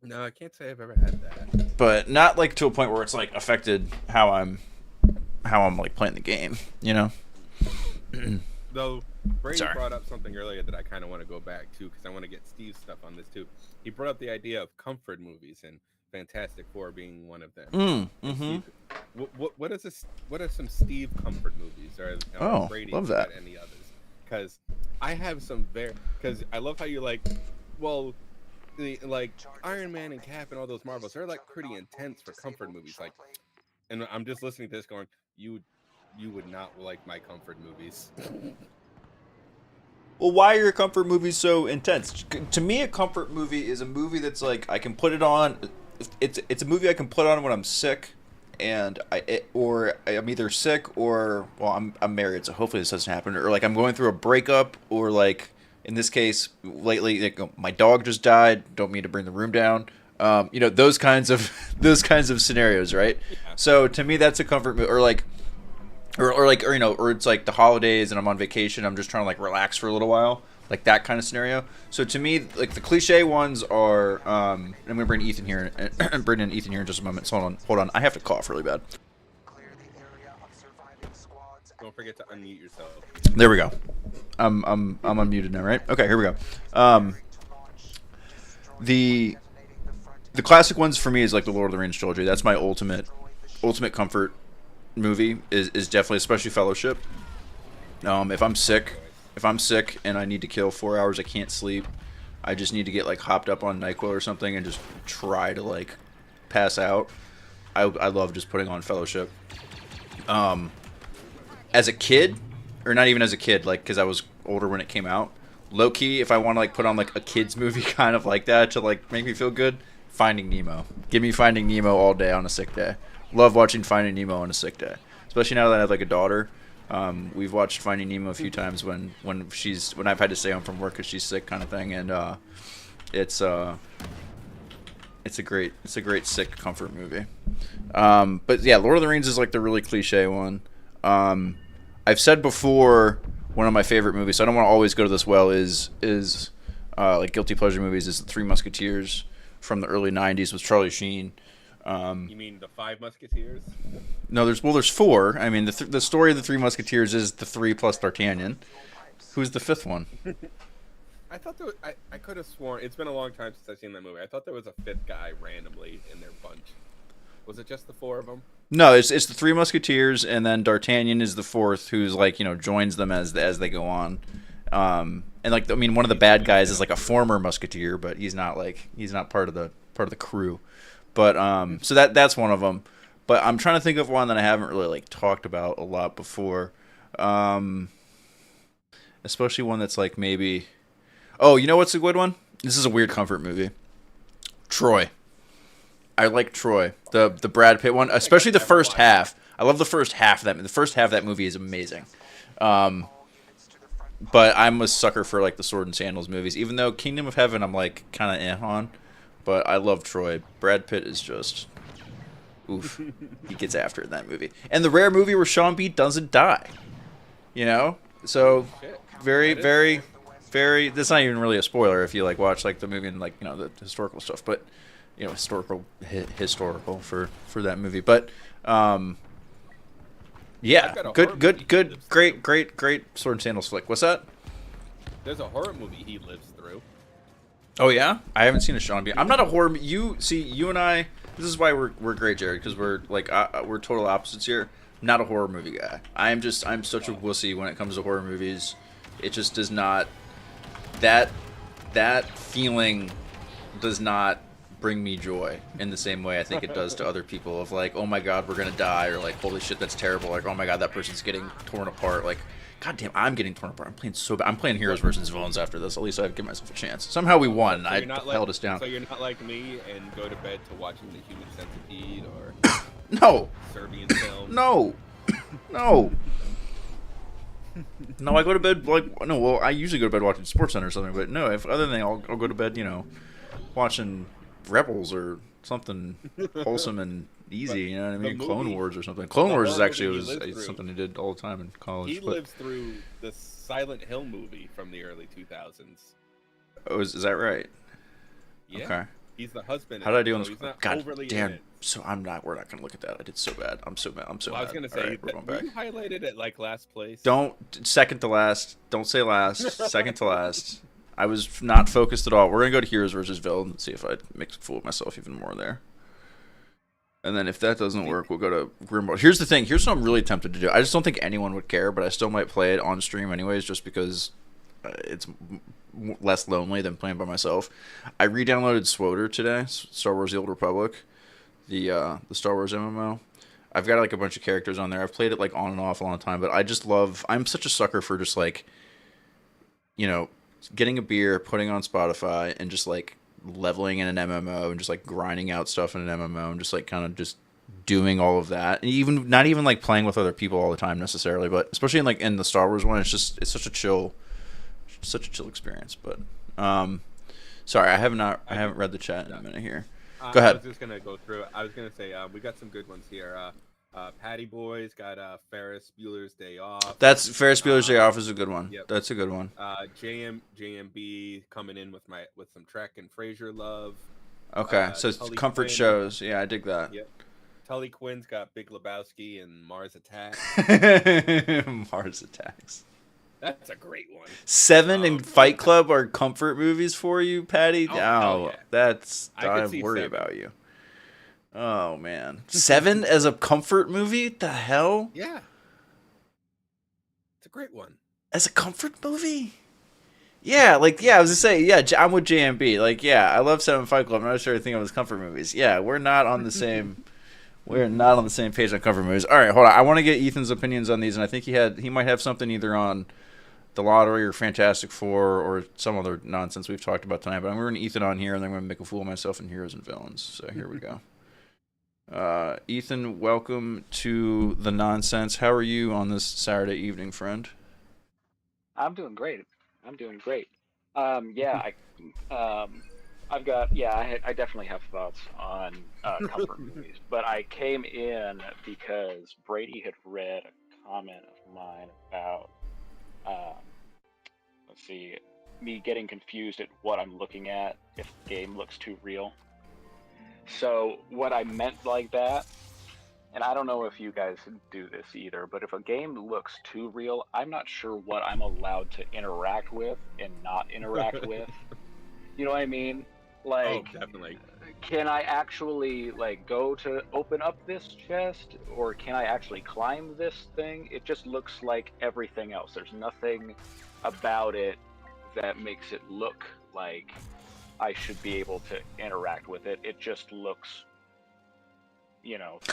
No, I can't say I've ever had that. But not like to a point where it's like affected how I'm like playing the game, you know. Though Brady Sorry. brought up something earlier that I kind of want to go back to because I want to get Steve's stuff on this too. He brought up the idea of comfort movies and Fantastic Four being one of them. Steve, what is this? What are some Steve comfort movies? Or Oh, Brady, love if you got that. any others? Because I have some because I love how you like. Well, like Iron Man and Cap and all those Marvels, they're like pretty intense for comfort movies. Like, and I'm just listening to this going, you would not like my comfort movies. Well, why are your comfort movies so intense? To me, a comfort movie is a movie that's like I can put it on. It's a movie I can put on when I'm sick, and or I'm either sick or well I'm married, so hopefully this doesn't happen. Or like I'm going through a breakup, or like in this case lately, like, my dog just died. Don't mean to bring the room down. You know, those kinds of scenarios, right? Yeah. So to me, that's a comfort movie, or like. Or you know, or it's like the holidays and I'm on vacation. I'm just trying to like relax for a little while, like that kind of scenario. So to me, like the cliche ones are. I'm gonna bring Ethan here, bring in Ethan here in just a moment. So hold on. I have to cough really bad. Don't forget to unmute yourself. There we go. I'm unmuted now, right? Okay, here we go. The classic ones for me is like the Lord of the Rings trilogy. That's my ultimate comfort movie is definitely, especially Fellowship. If I'm sick, and I need to kill 4 hours, I can't sleep. I just need to get like hopped up on NyQuil or something and just try to like pass out. I love just putting on Fellowship. As a kid, or not even as a kid, like because I was older when it came out. Low key, if I want to like put on like a kids movie kind of like that to like make me feel good, Finding Nemo. Give me Finding Nemo all day on a sick day. Love watching Finding Nemo on a sick day, especially now that I have like a daughter. We've watched Finding Nemo a few times when I've had to stay home from work because she's sick, kind of thing, and it's a great sick comfort movie. But yeah, Lord of the Rings is like the really cliche one. I've said before, one of my favorite movies, so I don't want to always go to this well, is like guilty pleasure movies, is The Three Musketeers from the early 90s with Charlie Sheen. You mean the Five Musketeers? No, there's four. I mean, the story of the Three Musketeers is the three plus D'Artagnan. Who's the fifth one? I thought there was, I could have sworn, it's been a long time since I've seen that movie. I thought there was a fifth guy randomly in their bunch. Was it just the four of them? No, it's the Three Musketeers, and then D'Artagnan is the fourth, who's like, you know, joins them as they go on. And like, I mean, one of the bad guys is like a former musketeer, but he's not part of the crew. But so that's one of them. But I'm trying to think of one that I haven't really like talked about a lot before. Especially one that's like maybe. Oh, you know what's a good one? This is a weird comfort movie. Troy. I like Troy, the Brad Pitt one, especially the first half. I love the first half of that. The first half of that movie is amazing. But I'm a sucker for like the Sword and Sandals movies, even though Kingdom of Heaven I'm like kind of on. But I love Troy. Brad Pitt is just, oof. He gets after it in that movie. And the rare movie where Sean B doesn't die. You know? So very, very, very. That's not even really a spoiler if you like watch like the movie and like, you know, the historical stuff. But you know, historical for that movie. But yeah, good, great Sword and Sandals flick. What's that? There's a horror movie he lives through. Oh yeah, I haven't seen a Sean B. I'm not a horror. You and I. This is why we're great, Jared, because we're like we're total opposites here. I'm not a horror movie guy. I'm such a wussy when it comes to horror movies. It just does not. That feeling does not bring me joy in the same way I think it does to other people. Of like, oh my god, we're gonna die, or like, holy shit, that's terrible. Like, oh my god, that person's getting torn apart. Like, god damn, I'm getting torn apart. I'm playing so bad. I'm playing Heroes versus Villains after this. At least I give myself a chance. Somehow we won. So held us down. So you're not like me and go to bed to watching The Human Centipede or no Serbian film. No. No, I go to bed like no. Well, I usually go to bed watching SportsCenter or something. But no, if other than that, I'll go to bed, you know, watching Rebels or something wholesome and easy. You know what I mean? Clone Wars or something. Clone Wars is actually something I did all the time in college. He lives through the Silent Hill movie from the early 2000s. Oh, is that right? Yeah. Okay. He's the husband. How did I do on this? He's not God overly damn. in it. So we're not gonna look at that. I did so bad. I'm so mad. Well, mad. I was gonna say, right, we're going back. you highlighted at like last place? Don't second to last. Don't say last. Second to last. I was not focused at all. We're gonna go to Heroes versus Villains and see if I make a fool of myself even more there. And then if that doesn't work, we'll go to Grimble. Here's the thing. Here's what I'm really tempted to do. I just don't think anyone would care, but I still might play it on stream anyways, just because it's less lonely than playing by myself. I re-downloaded SWOTR today, Star Wars: The Old Republic, the Star Wars MMO. I've got like a bunch of characters on there. I've played it like on and off a long time, but I just love. I'm such a sucker for just like, you know, getting a beer, putting on Spotify, and just like leveling in an MMO and just like grinding out stuff in an MMO and just like kind of just doing all of that. And even not even like playing with other people all the time necessarily, but especially in like in the Star Wars one, it's such a chill experience. But sorry, I haven't read the chat in a minute here. Go ahead. I was just gonna go through it. I was gonna say we got some good ones here. Patty Boys got Ferris Bueller's Day Off. That's Ferris Bueller's Day Off is a good one. Yep. That's a good one. JMB coming in with some Trek and Frasier love. Okay, so Tully comfort Quinn. shows. Yeah, I dig that. Yep. Tully Quinn's got Big Lebowski and Mars Attacks. Mars Attacks. That's a great one. Seven and Fight Club are comfort movies for you, Patty? Oh, yeah. That's I worry about you. Oh man, Seven as a comfort movie? The hell? Yeah. It's a great one. As a comfort movie? Yeah, like, yeah, I was gonna say, yeah, I'm with JMB. Like, yeah, I love Seven Fight Club. I'm not sure I think of as comfort movies. Yeah, we're not on the same. We're not on the same page on comfort movies. All right, hold on. I want to get Ethan's opinions on these, and I think he might have something either on The Lottery or Fantastic Four or some other nonsense we've talked about tonight. But I'm going to Ethan on here, and then I'm going to make a fool of myself in Heroes and Villains. So here we go. Ethan, welcome to the nonsense. How are you on this Saturday evening, friend? I'm doing great. I definitely have thoughts on comfort movies, but I came in because Brady had read a comment of mine about, me getting confused at what I'm looking at if the game looks too real. So what I meant like that, and I don't know if you guys do this either, but if a game looks too real, I'm not sure what I'm allowed to interact with and not interact with. You know what I mean? Like, Oh, definitely. can I actually go to open up this chest, or can I actually climb this thing? It just looks like everything else. There's nothing about it that makes it look like I should be able to interact with it. It just looks,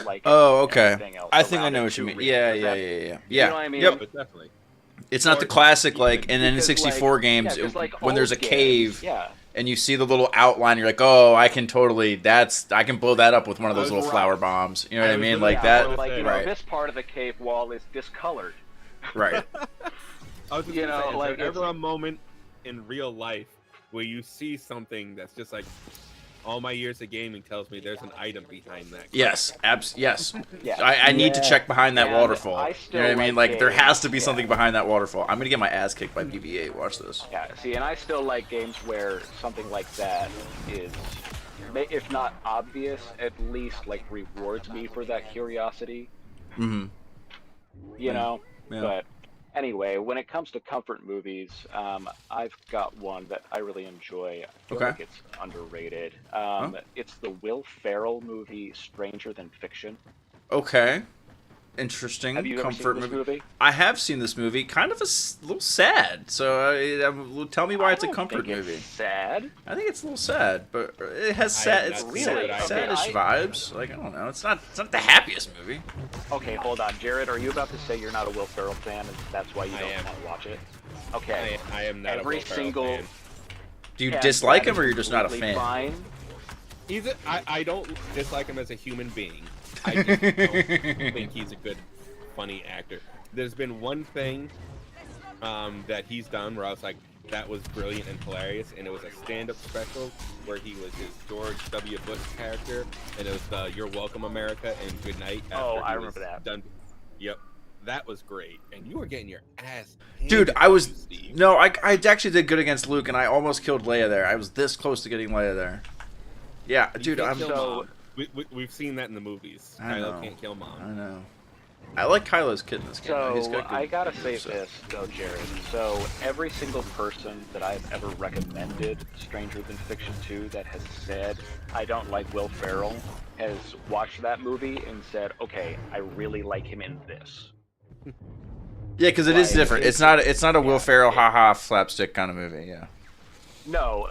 like Okay. everything else I think I around know it what you too mean. real. Yeah. You know what I mean? Yep. But definitely. It's not the classic, like, in N64 games, Yeah, 'cause, when there's a old games, cave, yeah. and you see the little outline, you're like, oh, I can blow that up with one of those little flower bombs. You know what I mean? Like Yeah, that. or like, right. this part of the cave wall is discolored. Right. I was just You gonna know, say, like, is there ever it's- a moment in real life where you see something that's just like, all my years of gaming tells me there's an item behind that? Yes. Yes. Yeah. I need to check behind that And waterfall. I You still know what I mean? like Like, there games, has to be yeah. something behind that waterfall. I'm gonna get my ass kicked by BB-8. Watch this. Yeah, see, and I still like games where something like that is, if not obvious, at least rewards me for that curiosity. Mm-hmm. You know? Yeah. But anyway, when it comes to comfort movies, I've got one that I really enjoy. I feel Okay. like it's underrated. It's the Will Ferrell movie Stranger Than Fiction. Okay. Interesting. Have you ever Comfort seen this movie? I have seen this movie. Kind of little sad. So tell me why it's a I don't comfort think movie. It's sad. I think it's a little sad, but it has I sad, have it's not seen sad, it, but sadish I- vibes. Like, I don't know, it's not the happiest movie. Okay, hold on, Jared. Are you about to say you're not a Will Ferrell fan, and that's why you I don't am. want to watch it? Okay. I am not Every a Will Ferrell single- fan. Do you Yeah, dislike that him, or is you're just not a completely fan? Fine. I don't dislike him as a human being. I just don't think he's a good, funny actor. There's been one thing that he's done where I was like, that was brilliant and hilarious, and it was a stand-up special where he was his George W. Bush character, and it was the "You're Welcome, America" and "Good Night." Oh, after I he remember was that. Done. Yep, that was great, and you were getting your ass. Dude, handed I to was you, Steve. no, I actually did good against Luke, and I almost killed Leia there. I was this close to getting Leia there. Yeah, You dude, can't I'm kill so- Mom. We've seen that in the movies. I Kylo know. can't kill I Mom. know. I like Kylo's kid in this game. So He's got good I gotta say moves, so. this though, Jared. So every single person that I've ever recommended Stranger Than Fiction to that has said I don't like Will Ferrell has watched that movie and said, okay, I really like him in this. Yeah, because it is Like, different. It's not a Will Ferrell haha slapstick kind of movie. Yeah. No,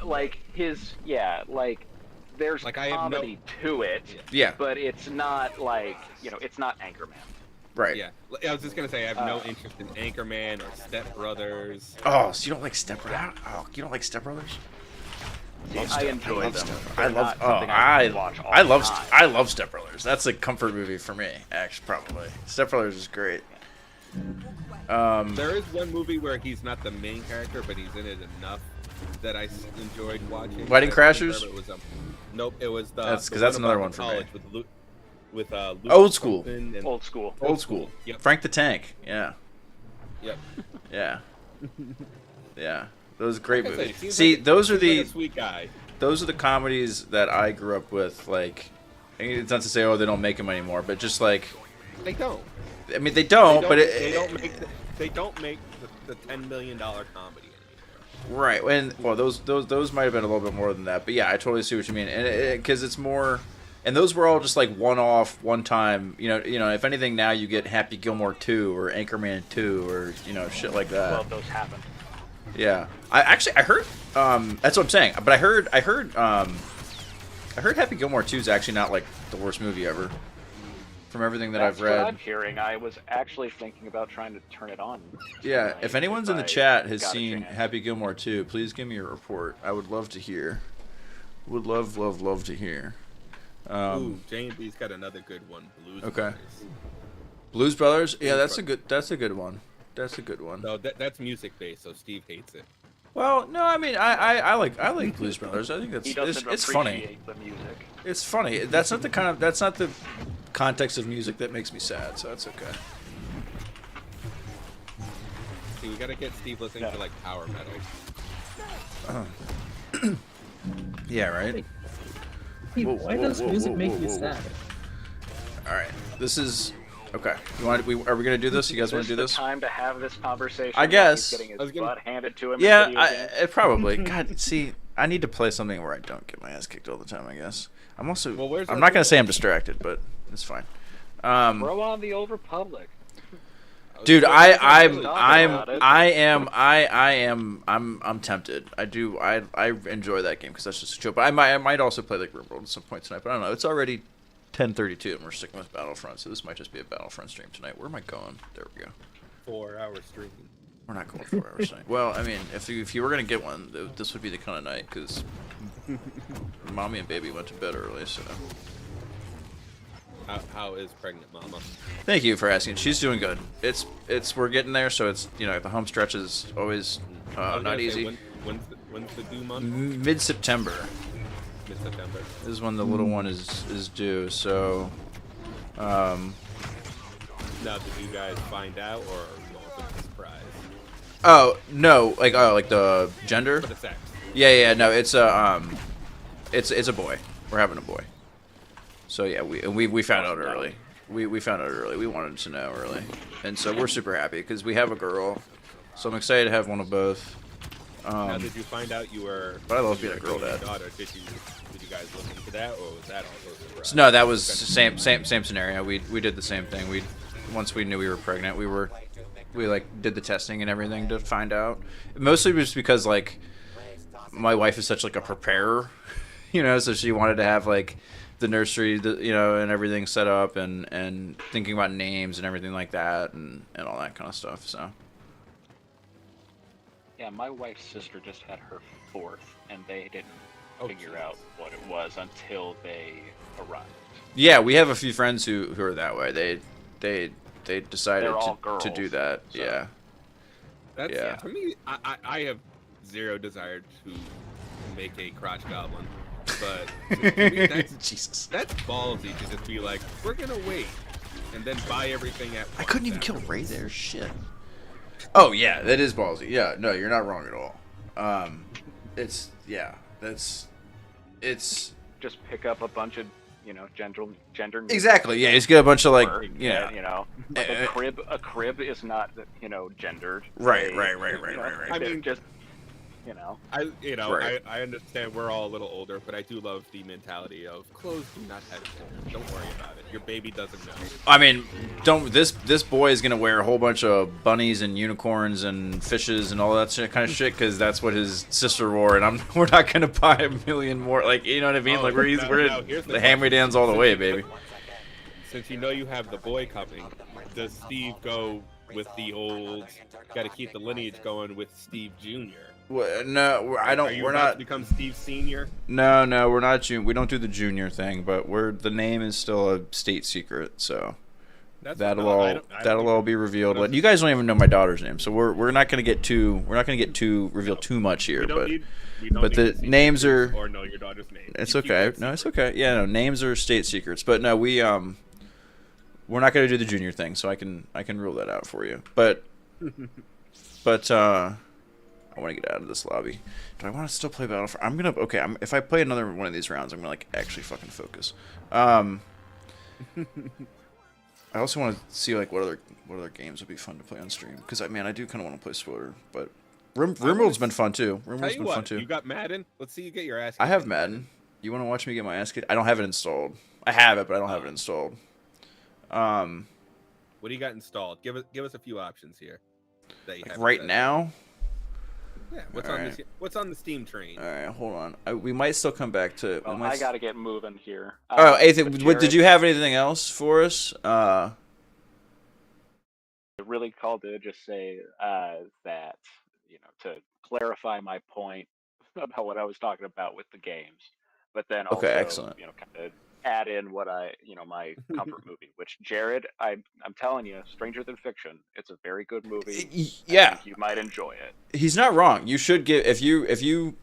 there's Like, I have comedy to it, Yeah. but it's not it's not Anchorman. Right. Yeah, I was just gonna say I have no interest in Anchorman or Step Brothers. Oh, so you don't like Step Brothers? Oh, you don't like Step Brothers? See, I enjoy love them. Step- They're I love. not something can watch all I the love. time. I love Step Brothers. That's a comfort movie for me. Actually, probably Step Brothers is great. There is one movie where he's not the main character, but he's in it enough that I enjoyed watching. Wedding I can't Crashers? remember, it was, nope, it was the. That's- the 'cause that's one another about one the for me. college with Luke Old School. something and- Old school. Old School. Yep. Frank the Tank. Yeah. Yep. Yeah. Yeah. Those are great Like I said, movies. he seems See, like- those are seems like the a sweet guy. those are the comedies that I grew up with. Like, it's not to say they don't make them anymore, but just like, They don't. I mean, they don't. But they don't make the $10 million comedy anymore. right. And well, those might have been a little bit more than that. But yeah, I totally see what you mean. And because it's more, And those were all just like one-off, one-time. If anything, now you get Happy Gilmore 2 or Anchorman 2 or shit like that. Well, those happen. Yeah, I heard. That's what I'm saying. But I heard Happy Gilmore 2 is actually not like the worst movie ever. From everything that I've read. What I'm hearing. I was actually thinking about trying to turn it on. Yeah, if anyone's in the chat has got a seen chance. Happy Gilmore 2, please give me a report. I would love to hear. Would love to hear. Ooh, J&B's got another good one. Blues Okay. Brothers. Blues Brothers? Yeah, Blues that's a good one. That's a good one. No, that's music based, so Steve hates it. Well, no, I mean I like Blues Brothers. I think He doesn't it's funny. appreciate the music. It's funny. That's not the context of music that makes me sad, so that's okay. See, we gotta get Steve listening to like power metal. Yeah, right. Why does music make you whoa. sad? All right. This is okay. Are we gonna do this? You guys want to do the this? time to have this conversation? I while guess. He's getting I was his gonna- butt handed to him. Yeah, in video games? it probably. God, see, I need to play something where I don't get my ass kicked all the time. I guess. I'm also. Well, where's I'm our not gonna girl? say I'm distracted, but it's fine. Throw on the Old Republic. Dude, I'm tempted. I enjoy that game because that's just a joke. But I might also play like Rimworld at some point tonight. But I don't know. It's already 10:32 and we're sticking with Battlefront, so this might just be a Battlefront stream tonight. Where am I going? There we go. 4-hour stream. We're not going 4 hours tonight. Well, I mean, if you were gonna get one, this would be the kind of night because mommy and baby went to bed early. So How is pregnant mama? thank you for asking. She's doing good. It's we're getting there. So it's the home stretch is always I was not gonna say, easy. When's the due month? Mid-September Mid-September. is when the little one is due. So, Now, did you guys find out, or was it a surprise? oh no, like the gender. For the sex. Yeah, no, it's a boy. We're having a boy. So yeah, we found out early. We found out early. We wanted to know early, and so we're super happy because we have a girl. So I'm excited to have one of both. Now, did you find out you were? But I love you being a were girl dating dad. Daughter, did you guys look into that, or was that also a surprise? So no, that was same scenario. We did the same thing. Once we knew we were pregnant, we like did the testing and everything to find out. Mostly just because like my wife is such like a preparer, so she wanted to have like the nursery, and everything set up and thinking about names and everything like that and all that kind of stuff. So Yeah, my wife's sister just had her fourth, and they didn't Oh, figure jeez. out what it was until they arrived. yeah, we have a few friends who are that way. They decided They're all to do girls, that. so- Yeah. That's Yeah. for me. I have zero desire to make a crotch goblin, but to me, Jesus. that's ballsy to just be like, we're gonna wait and then buy everything at once. I couldn't even kill Ray there. Shit. Oh yeah, that is ballsy. Yeah, no, you're not wrong at all. It's Just pick up a bunch of, gender. exactly. Yeah, he's got a bunch of like, work, yeah. a crib is not, gendered. Right. I mean, just, Right. I understand we're all a little older, but I do love the mentality of clothes do not have gender. Don't worry about it. Your baby doesn't know. I mean, this boy is gonna wear a whole bunch of bunnies and unicorns and fishes and all that kind of shit because that's what his sister wore, and we're not gonna buy a million more. Like, you know what I mean? Oh, Like we're now here's the hand-me-downs all the way, baby. Since you know you have the boy coming, does Steve go with the old? Got to keep the lineage going with Steve Jr. No, I don't. Are you We're about not. to become Steve Senior. No, we're not. We don't do the junior thing, but the name is still a state secret, so that'll all be revealed. You guys don't even know my daughter's name, so we're not gonna get too reveal too much here. But the names are. Or know your daughter's name. It's You keep okay. that No, it's secret. okay. Yeah, no, names are state secrets. But no, we're not gonna do the junior thing, so I can rule that out for you. But I want to get out of this lobby. Do I want to still play Battlefront? If I play another one of these rounds, I'm gonna like actually fucking focus. I also want to see like what other games would be fun to play on stream because I do kind of want to play Swoter, but Rimworld's been fun too. Tell Rimworld's you been what, fun too. you got Madden. Let's see you get your ass. I kicked have in Madden. You want to watch me get my ass kicked? I don't have it installed. I have it, but I don't have it installed. What do you got installed? Give us a few options here. That you Like have right set. now. Yeah. Alright. What's on the Steam train? All right, hold on. We might still come back to. Well, I got to get moving here. Oh, But anything? What, did Jared, you have anything else for us? I really called to just say that, to clarify my point about what I was talking about with the games, but then also, Okay, excellent. kind of add in what my comfort movie, which Jared, I'm telling you, Stranger Than Fiction, it's a very good movie. Yeah, I think you might enjoy it. he's not wrong. You should give if you're should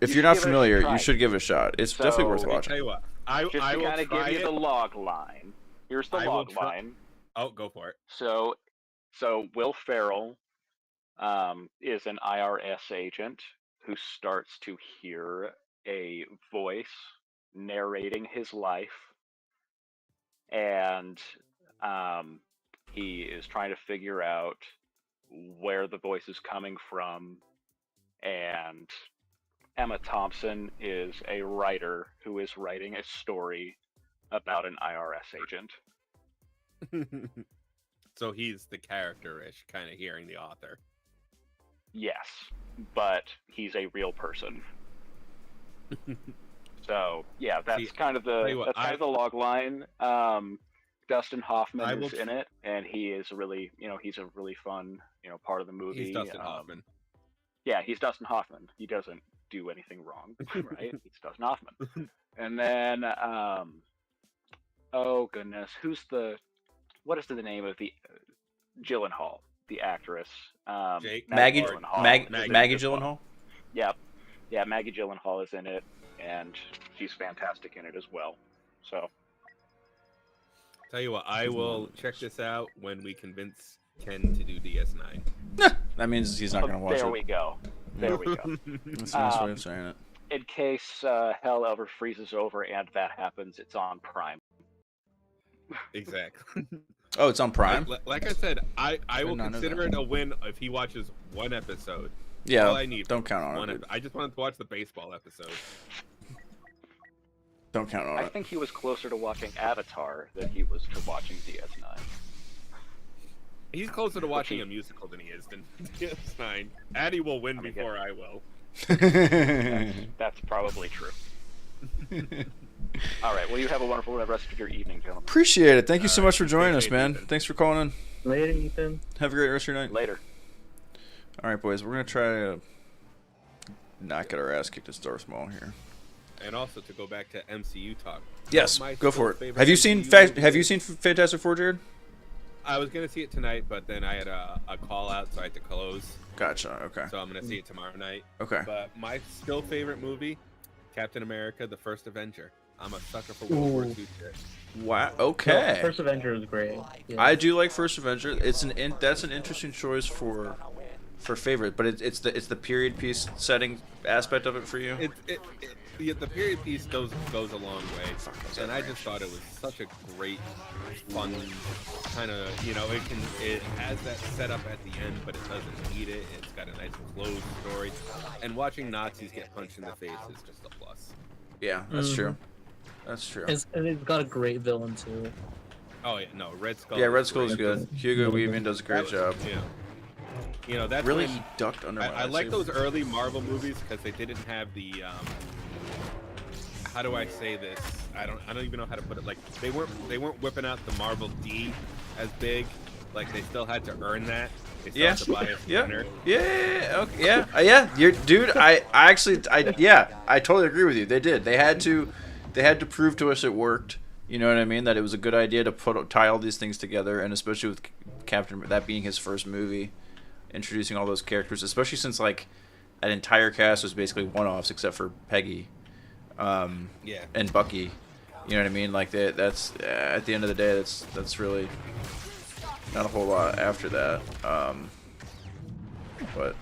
not give it a familiar, try. you should give it a shot. It's So, definitely worth I'll watching. tell you what. Just I to will kind of try give you it. the log line. Here's the I will log try- line. Oh, go for it. So Will Ferrell is an IRS agent who starts to hear a voice narrating his life, and he is trying to figure out where the voice is coming from. And Emma Thompson is a writer who is writing a story about an IRS agent. So he's the character-ish, kind of hearing the author. Yes, but he's a real person. So yeah, that's See, kind of tell you what, the log line. Dustin Hoffman I will is in it, and he is really, he's a really fun, part of the movie. He's Dustin Hoffman. Yeah, he's Dustin Hoffman. He doesn't do anything wrong, right? He's Dustin Hoffman. And then, oh goodness, what is the name of the Gyllenhaal, the actress? Jake? Maggie Gyllenhaal. Maggie Gyllenhaal. Yeah, Maggie Gyllenhaal is in it, and she's fantastic in it as well. So, Tell you what, I will check this out when we convince Ken to do DS9. That means he's not going to watch there it. we go. There we go. That's a nice way of saying it. In case hell ever freezes over and that happens, it's on Prime. Exactly. Oh, it's on Prime. Like I said, I will not know consider that. it a win if he watches one episode. Yeah, All I need don't count on one it. I just wanted to watch the baseball episode. Don't count on I it. think he was closer to watching Avatar than he was to watching DS9. He's closer to watching a musical than he is than DS9. Addy will win mean, before I will. That's probably true. All right. Well, you have a wonderful rest of your evening, gentlemen. Appreciate it. Thank you so All much for joining us, appreciate man. it, Ethan. Thanks for calling in. Later, Ethan. Have a great rest of your night. Later. All right, boys. We're gonna try to not get our ass kicked at Darth Maul here. And also to go back to MCU talk. Yes, My go still for it. favorite Have you seen MCU Have you seen Fantastic Four, Jared? I was gonna see it tonight, but then I had a call out, so I had to close. Gotcha. Okay. So I'm gonna see it tomorrow night. Okay. But my still favorite movie, Captain America: The First Avenger. I'm a sucker for World War II shit. Wow. Okay. First Avenger is great. Yeah. I do like First Avenger. That's an interesting choice for favorite, but it's the period piece setting aspect of it for you. The period piece goes a long way, and I just thought it was such a great, fun kind of, it has that setup at the end, but it doesn't need it. It's got a nice closed story, and watching Nazis get punched in the face is just a plus. Yeah, that's true. That's true. And it's got a great villain too. Oh yeah, no, Red Skull. Yeah, Red Skull is great. good. Hugo Weaving does a great job. Yeah. That's Really, when he ducked under my I like lightsaber. those early Marvel movies because they didn't have the how do I say this? I don't even know how to put it. Like they weren't whipping out the Marvel D as big. Like they still had to earn that. They still had to buy a center. Yeah. You're, dude. I totally agree with you. They did. They had to prove to us it worked. You know what I mean? That it was a good idea to tie all these things together, and especially with Captain, that being his first movie, introducing all those characters, especially since like an entire cast was basically one-offs except for Peggy, and Bucky. You know what I mean? Like that's at the end of the day, that's really not a whole lot after that. But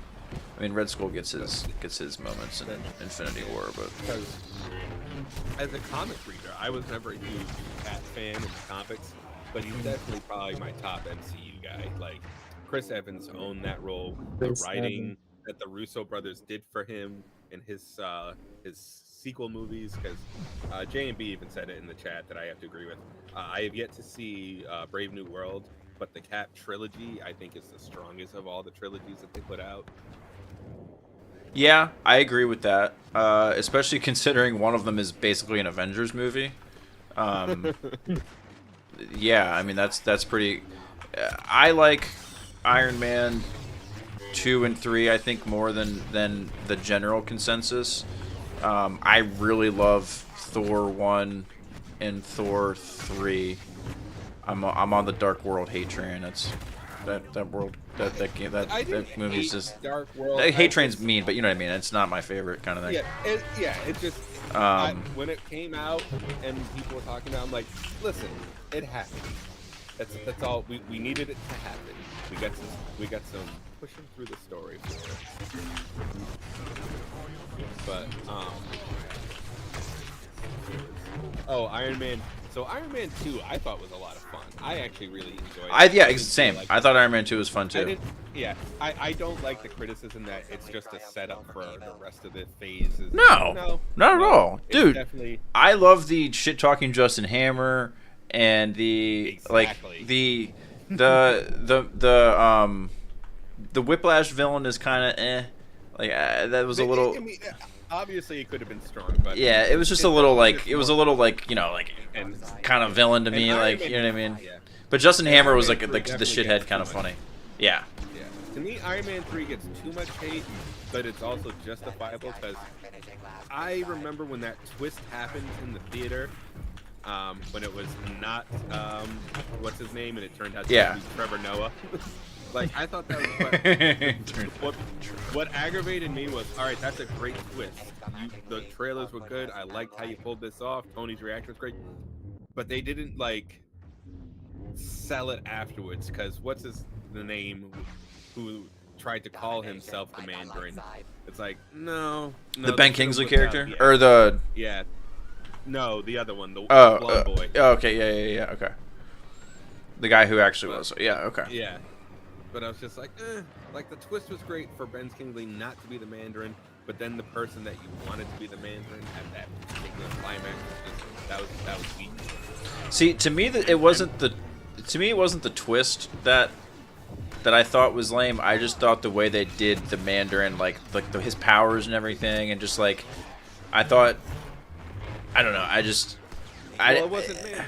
I mean, Red Skull gets his moments in Infinity War, but Because as a comic reader, I was never a huge Cat fan of the comics, but he's definitely probably my top MCU guy. Like Chris Evans owned that role. The Chris writing that the Russo brothers did for him in his sequel movies, because J&B even said it in the chat that I have to agree with. I have yet to see Brave New World, but the Cap trilogy I think is the strongest of all the trilogies that they put out. Yeah, I agree with that. Especially considering one of them is basically an Avengers movie. Yeah, I mean that's pretty. I like Iron Man 2 and 3. I think more than the general consensus. I really love Thor 1 and Thor 3. I'm on the Dark World hate train. That's that world that game that movie is just Dark World. hate train's mean, but you know what I mean. It's not my favorite kind of thing. It just when it came out and people were talking about it, I'm like, listen, it happened. That's all we needed it to happen. We got some pushing through the story for it. But Iron Man. So Iron Man 2, I thought was a lot of fun. I actually really enjoyed it. Same. I thought Iron Man 2 was fun too. I don't like the criticism that it's just a setup for the rest of the phases. No, not at all, dude. Definitely... I love the shit talking Justin Hammer and the the Whiplash villain is kind of that was a little. Obviously, it could have been strong, but yeah, it was just a little and kind of villain to me, you know what I mean. Yeah. But Justin Hammer was like the shithead, kind of funny. Yeah. Yeah. To me, Iron Man 3 gets too much hate, but it's also justifiable because I remember when that twist happened in the theater, when it was not what's his name, and it turned out to be Trevor Noah. Like, I thought that was what aggravated me was, all right, that's a great twist. The trailers were good. I liked how you pulled this off. Tony's reaction was great. But they didn't, like, sell it afterwards, because what's the name who tried to call himself the Mandarin? It's like, no. The Ben Kingsley character? Or the... Yeah. No, the other one, the blonde boy. Okay, yeah, okay. The guy who actually was, yeah, okay. Yeah. But I was just like, like the twist was great for Ben Kingsley not to be the Mandarin, but then the person that you wanted to be the Mandarin at that particular climax, that was weak. See, to me, it wasn't the twist that I thought was lame. I just thought the way they did the Mandarin, like his powers and everything, and just like, I thought, I don't know, it wasn't Mandarin.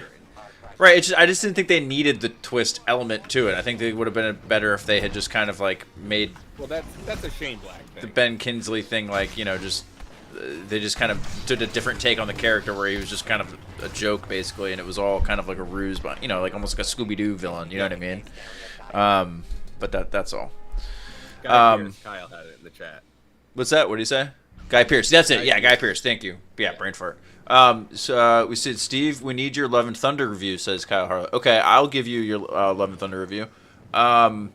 Right, I just didn't think they needed the twist element to it. I think they would have been better if they had just kind of like made. Well, that's a Shane Black thing. The Ben Kingsley thing, like, just they just kind of did a different take on the character where he was just kind of a joke basically, and it was all kind of like a ruse, but like almost like a Scooby-Doo villain. You know what I mean? But that's all. Kyle had it in the chat. What's that? What did he say? Guy Pearce. That's it. Yeah, Guy Pearce. Thank you. Yeah, brain fart. So we said, Steve, we need your Love and Thunder review, says Kyle Harlow. Okay, I'll give you your Love and Thunder review. I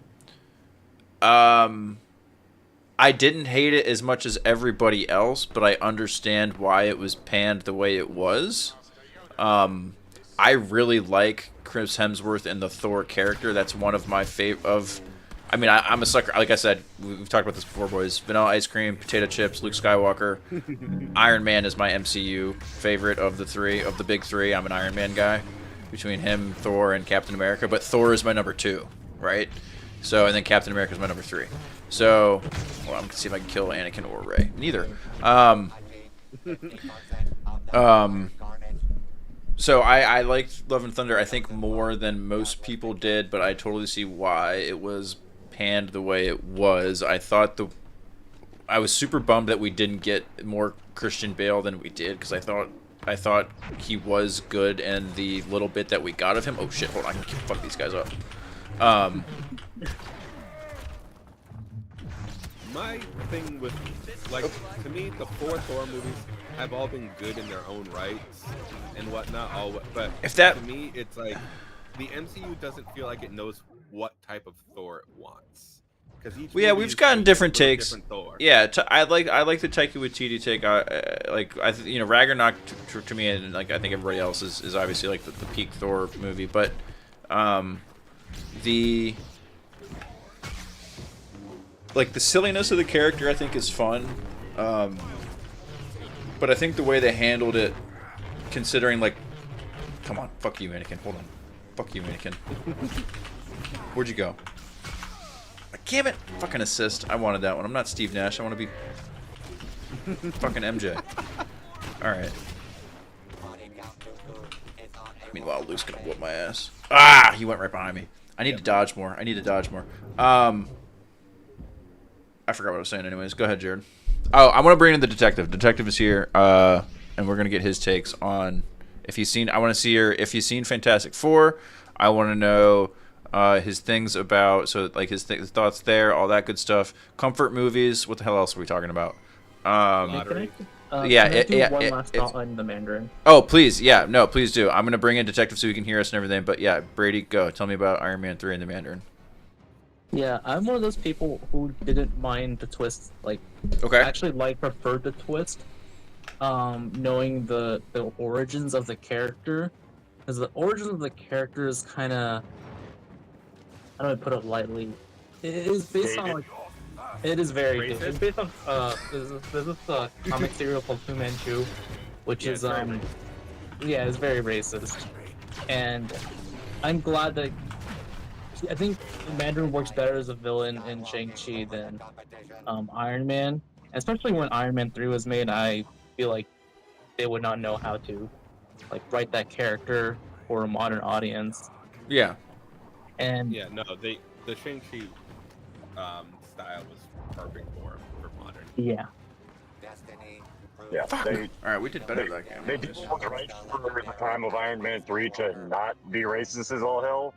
didn't hate it as much as everybody else, but I understand why it was panned the way it was. I really like Chris Hemsworth and the Thor character. That's one of my favorite I'm a sucker. Like I said, we've talked about this before, boys. Vanilla ice cream, potato chips, Luke Skywalker. Iron Man is my MCU favorite of the big three. I'm an Iron Man guy between him, Thor, and Captain America. But Thor is my number 2, right? So, and then Captain America is my number 3. So, well, I'm gonna see if I can kill Anakin or Rey. Neither. So I liked Love and Thunder, I think, more than most people did, but I totally see why it was panned the way it was. I was super bummed that we didn't get more Christian Bale than we did, because I thought he was good, and the little bit that we got of him. Oh shit! Hold on, I can fuck these guys up. My thing with, like, to me, the 4 Thor movies have all been good in their own rights and whatnot. But to me, it's like the MCU doesn't feel like it knows what type of Thor it wants. We've gotten different takes. Different Thor. Yeah, I like the Taika Waititi take. Ragnarok to me, and like I think everybody else is obviously like the peak Thor movie, but the silliness of the character I think is fun. But I think the way they handled it, considering like, come on, fuck you, Anakin. Hold on, fuck you, Anakin. Where'd you go? Damn it! Fucking assist. I wanted that one. I'm not Steve Nash. I want to be fucking MJ. All right. Meanwhile, Luke's gonna whoop my ass. Ah! He went right behind me. I need to dodge more. I forgot what I was saying anyways. Go ahead, Jared. Oh, I want to bring in the detective. Detective is here, and we're going to get his takes on if he's seen... I want to see if he's seen Fantastic Four. I want to know his things about... So, like, his thoughts there, all that good stuff. Comfort movies. What the hell else are we talking about? One last thought on the Mandarin. Oh, please. Yeah, no, please do. I'm going to bring in Detective so he can hear us and everything. But, yeah, Brady, go. Tell me about Iron Man 3 and the Mandarin. Yeah, I'm one of those people who didn't mind the twist. Like, Okay. I actually preferred the twist, knowing the origins of the character, because the origins of the character is kind of, I don't know how to put it lightly. It is based on like, it is very good. It's based on there's this comic serial called Fu Manchu, which is it's very racist, and I'm glad that. I think Mandarin works better as a villain in Shang-Chi than Iron Man. Especially when Iron Man 3 was made, I feel like they would not know how to like write that character for a modern audience. Yeah. And the Shang-Chi style was perfect for modern. Yeah. Yeah. All right, we did better that game. They did what's right for the time of Iron Man 3 to not be racist as all hell.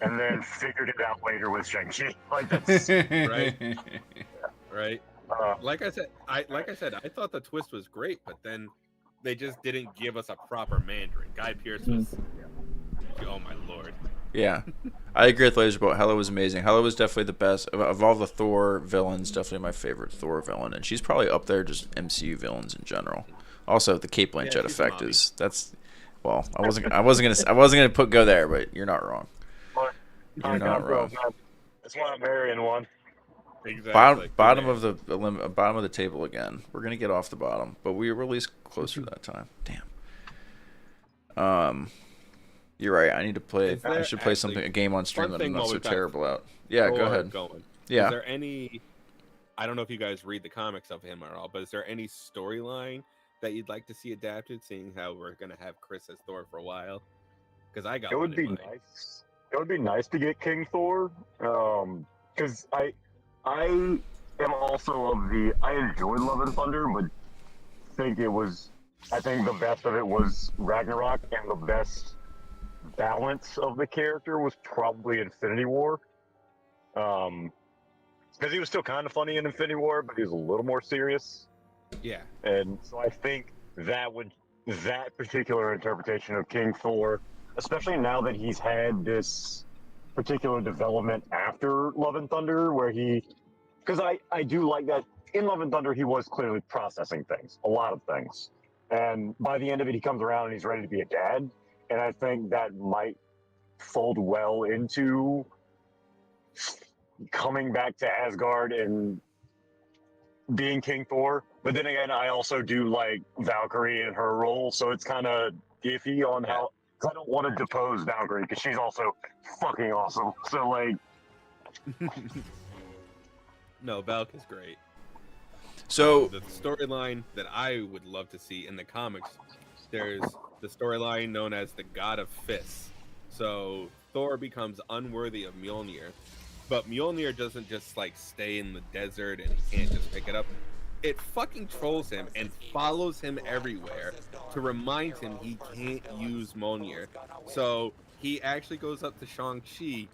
And then figured it out later with Shang-Chi. Like that's right. Right. Like I said, I thought the twist was great, but then they just didn't give us a proper Mandarin. Guy Pearce was, oh my lord. Yeah, I agree with Laserbolt. Hela was amazing. Hela was definitely the best of all the Thor villains. Definitely my favorite Thor villain, and she's probably up there just MCU villains in general. Also, the Cape Blanchett effect is well. I wasn't gonna go there, but you're not wrong. You're not wrong. That's why I'm marrying one. Exactly. Bottom of the table again. We're gonna get off the bottom, but we were at least closer that time. Damn. You're right. I need to play. I should play a game on stream that I'm not so terrible at. Yeah, go ahead. Yeah. Is there any? I don't know if you guys read the comics of him at all, but is there any storyline that you'd like to see adapted? Seeing how we're gonna have Chris as Thor for a while, because I got. It would be nice. It would be nice to get King Thor, because I am also I enjoyed Love and Thunder, but I think the best of it was Ragnarok, and the best balance of the character was probably Infinity War, because he was still kind of funny in Infinity War, but he was a little more serious. Yeah, and so I think that particular interpretation of King Thor. Especially now that he's had this particular development after Love and Thunder, where because I do like that in Love and Thunder, he was clearly processing things, a lot of things. And by the end of it, he comes around and he's ready to be a dad. And I think that might fold well into coming back to Asgard and being King Thor. But then again, I also do like Valkyrie and her role, so it's kind of iffy on how... I don't want to depose Valkyrie because she's also fucking awesome. So like, no, Valk is great. So the storyline that I would love to see in the comics, there's the storyline known as the God of Fists. So Thor becomes unworthy of Mjolnir, but Mjolnir doesn't just like stay in the desert and he can't just pick it up. It fucking trolls him and follows him everywhere to remind him he can't use Mjolnir. So he actually goes up to Shang-Chi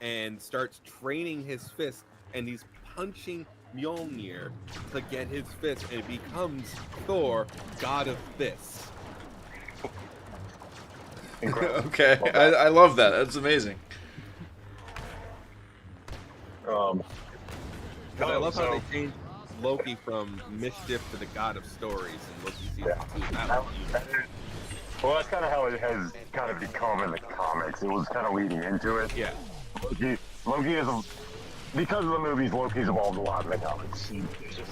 and starts training his fist, and he's punching Mjolnir to get his fist, and it becomes Thor, God of Fists. Okay, I love that. That's amazing. I love how they changed Loki from mischief to the god of stories in Loki season 2. Well, that's kind of how it has kind of become in the comics. It was kind of leading into it. Yeah. Loki is because of the movies, Loki's evolved a lot in the comics.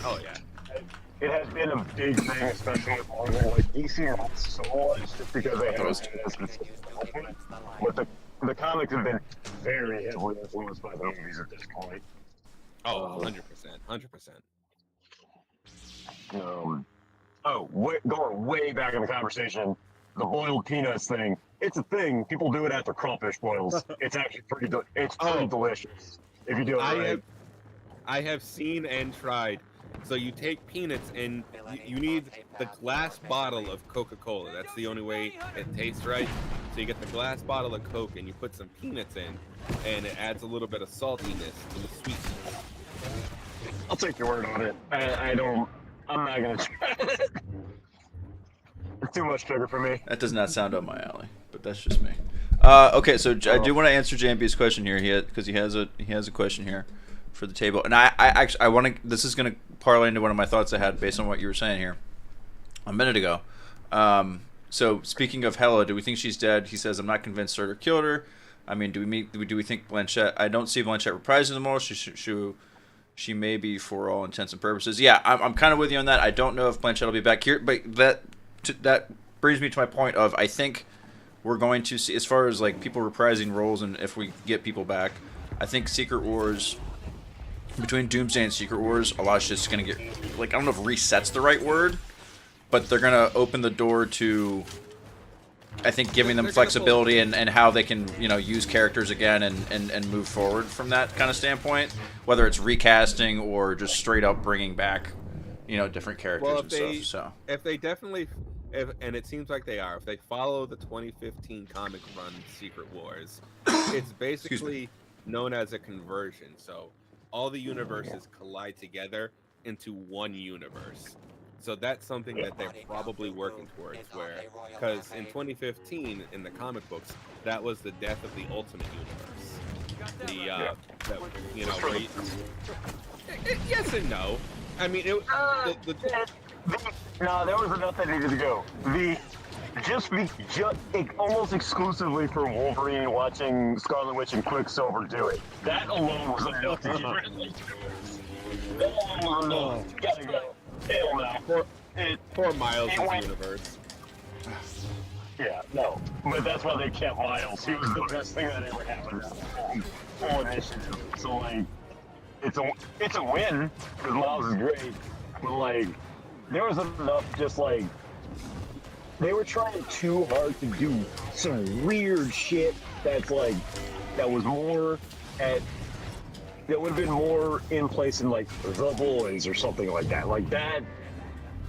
Oh yeah. it has been a big thing, especially with Marvel. Like DC not so much, just because they haven't had a specific development. But the comics have been very heavily influenced by the movies at this point. Oh, 100%, 100%. Going way back in the conversation, the boiled peanuts thing. It's a thing. People do it after crawfish boils. It's actually pretty delicious if you do it right. I have seen and tried. So you take peanuts and you need the glass bottle of Coca-Cola. That's the only way it tastes right. So you get the glass bottle of Coke and you put some peanuts in, and it adds a little bit of saltiness to the sweetness. I'll take your word on it. I'm not gonna try it. It's too much sugar for me. That does not sound up my alley, but that's just me. Okay, so I do want to answer JMB's question here, because he has a question here for the table, and I want to. This is going to parlay into one of my thoughts I had based on what you were saying here a minute ago. So speaking of Hela, do we think she's dead? He says, I'm not convinced Surtur killed her. I mean, do we think Blanchett? I don't see Blanchett reprising the role. She may be for all intents and purposes. Yeah, I'm kind of with you on that. I don't know if Blanchett will be back here, but that brings me to my point of I think we're going to see, as far as like people reprising roles and if we get people back, I think Secret Wars, between Doomsday and Secret Wars, a lot of shit's going to get, like, I don't know if reset's the right word, but they're going to open the door to, I think, giving them flexibility and how they can, use characters again and move forward from that kind of standpoint, whether it's recasting or just straight up bringing back, different characters and stuff. So if they definitely, and it seems like they are, if they follow the 2015 comic run Secret Wars, it's basically known as a conversion. So all the universes collide together into one universe. So that's something that they're probably working towards, because in 2015, in the comic books, that was the death of the Ultimate Universe. Yes and no. I mean, it. No, there was enough that needed to go. Almost exclusively for Wolverine watching Scarlet Witch and Quicksilver do it. That alone was enough to get rid of it. That alone was enough. Gotta go. Hell no. Poor Miles' universe. Yeah, no. But that's why they kept Miles. He was the best thing that ever happened full initiative. So, like, it's a win, because Miles is great. But, like, there was enough just, like, they were trying too hard to do some weird shit that was more that would have been more in place in, like, The Boys or something like that. Like, that,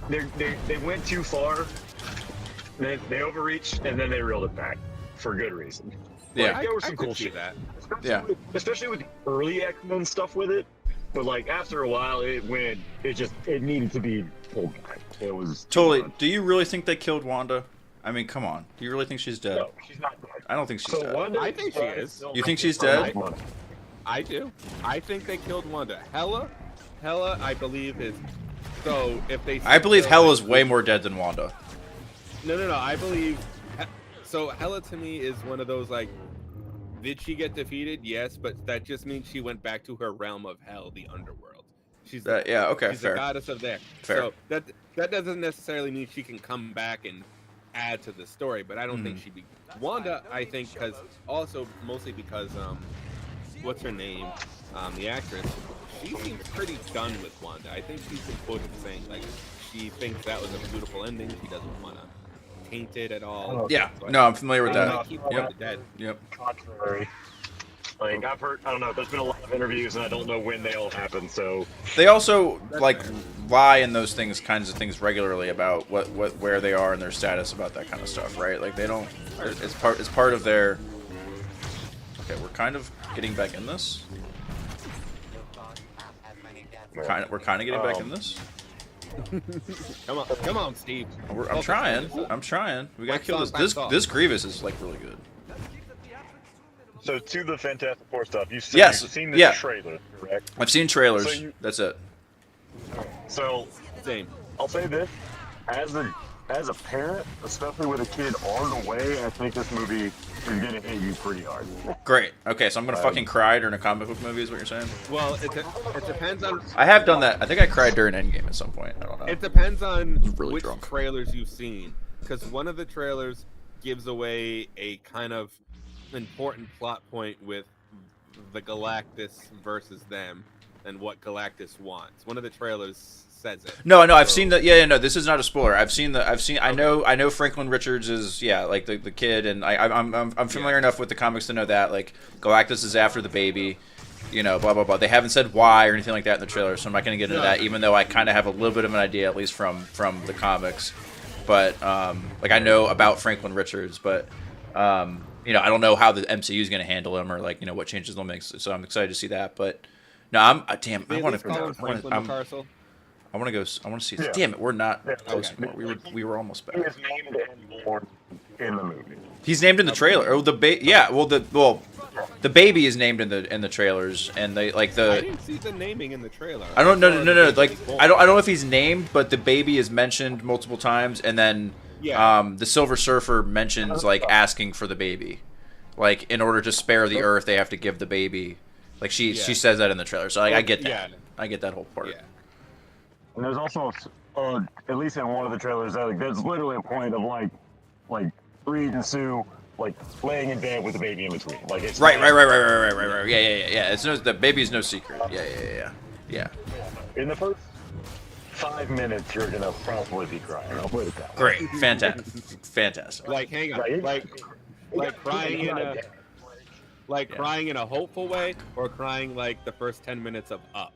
they went too far, they overreached, and then they reeled it back for good reason. Yeah, like, there was some cool shit. Especially with the early X-Men stuff with it. But, like, after a while, it needed to be pulled back. It was totally. Do you really think they killed Wanda? I mean, come on. Do you really think she's dead? No, she's not dead. I don't think she's dead. Wanda, I think she is. You think she's dead? I do. I think they killed Wanda. Hela, I believe is. So if they. I believe Hela's way more dead than Wanda. No. I believe. So Hela to me is one of those, like, did she get defeated? Yes, but that just means she went back to her realm of hell, the underworld. She's fair. She's the goddess of there. Fair. So that doesn't necessarily mean she can come back and add to the story, but I don't think she'd be. Wanda, I think, mostly because what's her name? The actress. She seems pretty done with Wanda. I think she's been quoted saying, like, she thinks that was a beautiful ending. She doesn't want to taint it at all. Yeah. No, I'm familiar with that. Yep. Contrary. Like, I've heard, I don't know, there's been a lot of interviews and I don't know when they all happen, so. They also, like, lie in those kinds of things regularly about where they are and their status about that kind of stuff, right? Like, they don't, it's part of their, okay, we're kind of getting back in this. We're kind of getting back in this. Come on, Steve. I'm trying. We gotta kill this. This Grievous is, like, really good. So to the Fantastic Four stuff, you've seen the trailer, correct? I've seen trailers. That's it. So same. I'll say this: as a as a parent, especially with a kid on the way, I think this movie is gonna hit you pretty hard. Great. Okay, so I'm gonna fucking cry during a comic book movie, is what you're saying? Well, it depends on. I have done that. I think I cried during Endgame at some point. I don't know. It depends on really which drunk. trailers you've seen, because one of the trailers gives away a kind of important plot point with the Galactus versus them and what Galactus wants. One of the trailers says it. No, I've seen the no. This is not a spoiler. I know Franklin Richards is like the kid, and I'm familiar enough with the comics to know that like Galactus is after the baby, blah blah blah. They haven't said why or anything like that in the trailer, so I'm not going to get into that. Even though I kind of have a little bit of an idea, at least from the comics, but like I know about Franklin Richards, but I don't know how the MCU is going to handle him or like what changes they'll make. So I'm excited to see that, but no, I want to go. I want to see. Yeah. Damn it, we're not close. Okay. We were almost back. He is named and born in the movie. He's named in the trailer. Oh, the baby is named in the trailers, and they like the. I didn't see the naming in the trailer. I don't no. Like I don't know if he's named, but the baby is mentioned multiple times, and then the Silver Surfer mentions like asking for the baby, like in order to spare the Earth, they have to give the baby. Like she says that in the trailer, so I get that. Yeah. I get that whole part. Yeah. And there's also, at least in one of the trailers, there's literally a point of like Reed and Sue like laying in bed with the baby in between. Like it's Right. Yeah. It's the baby's no secret. Yeah. In the first 5 minutes, you're gonna probably be crying. I'll put it that way. Great, fantastic. Like hang on, like crying in a crying in a hopeful way, or crying like the first 10 minutes of Up.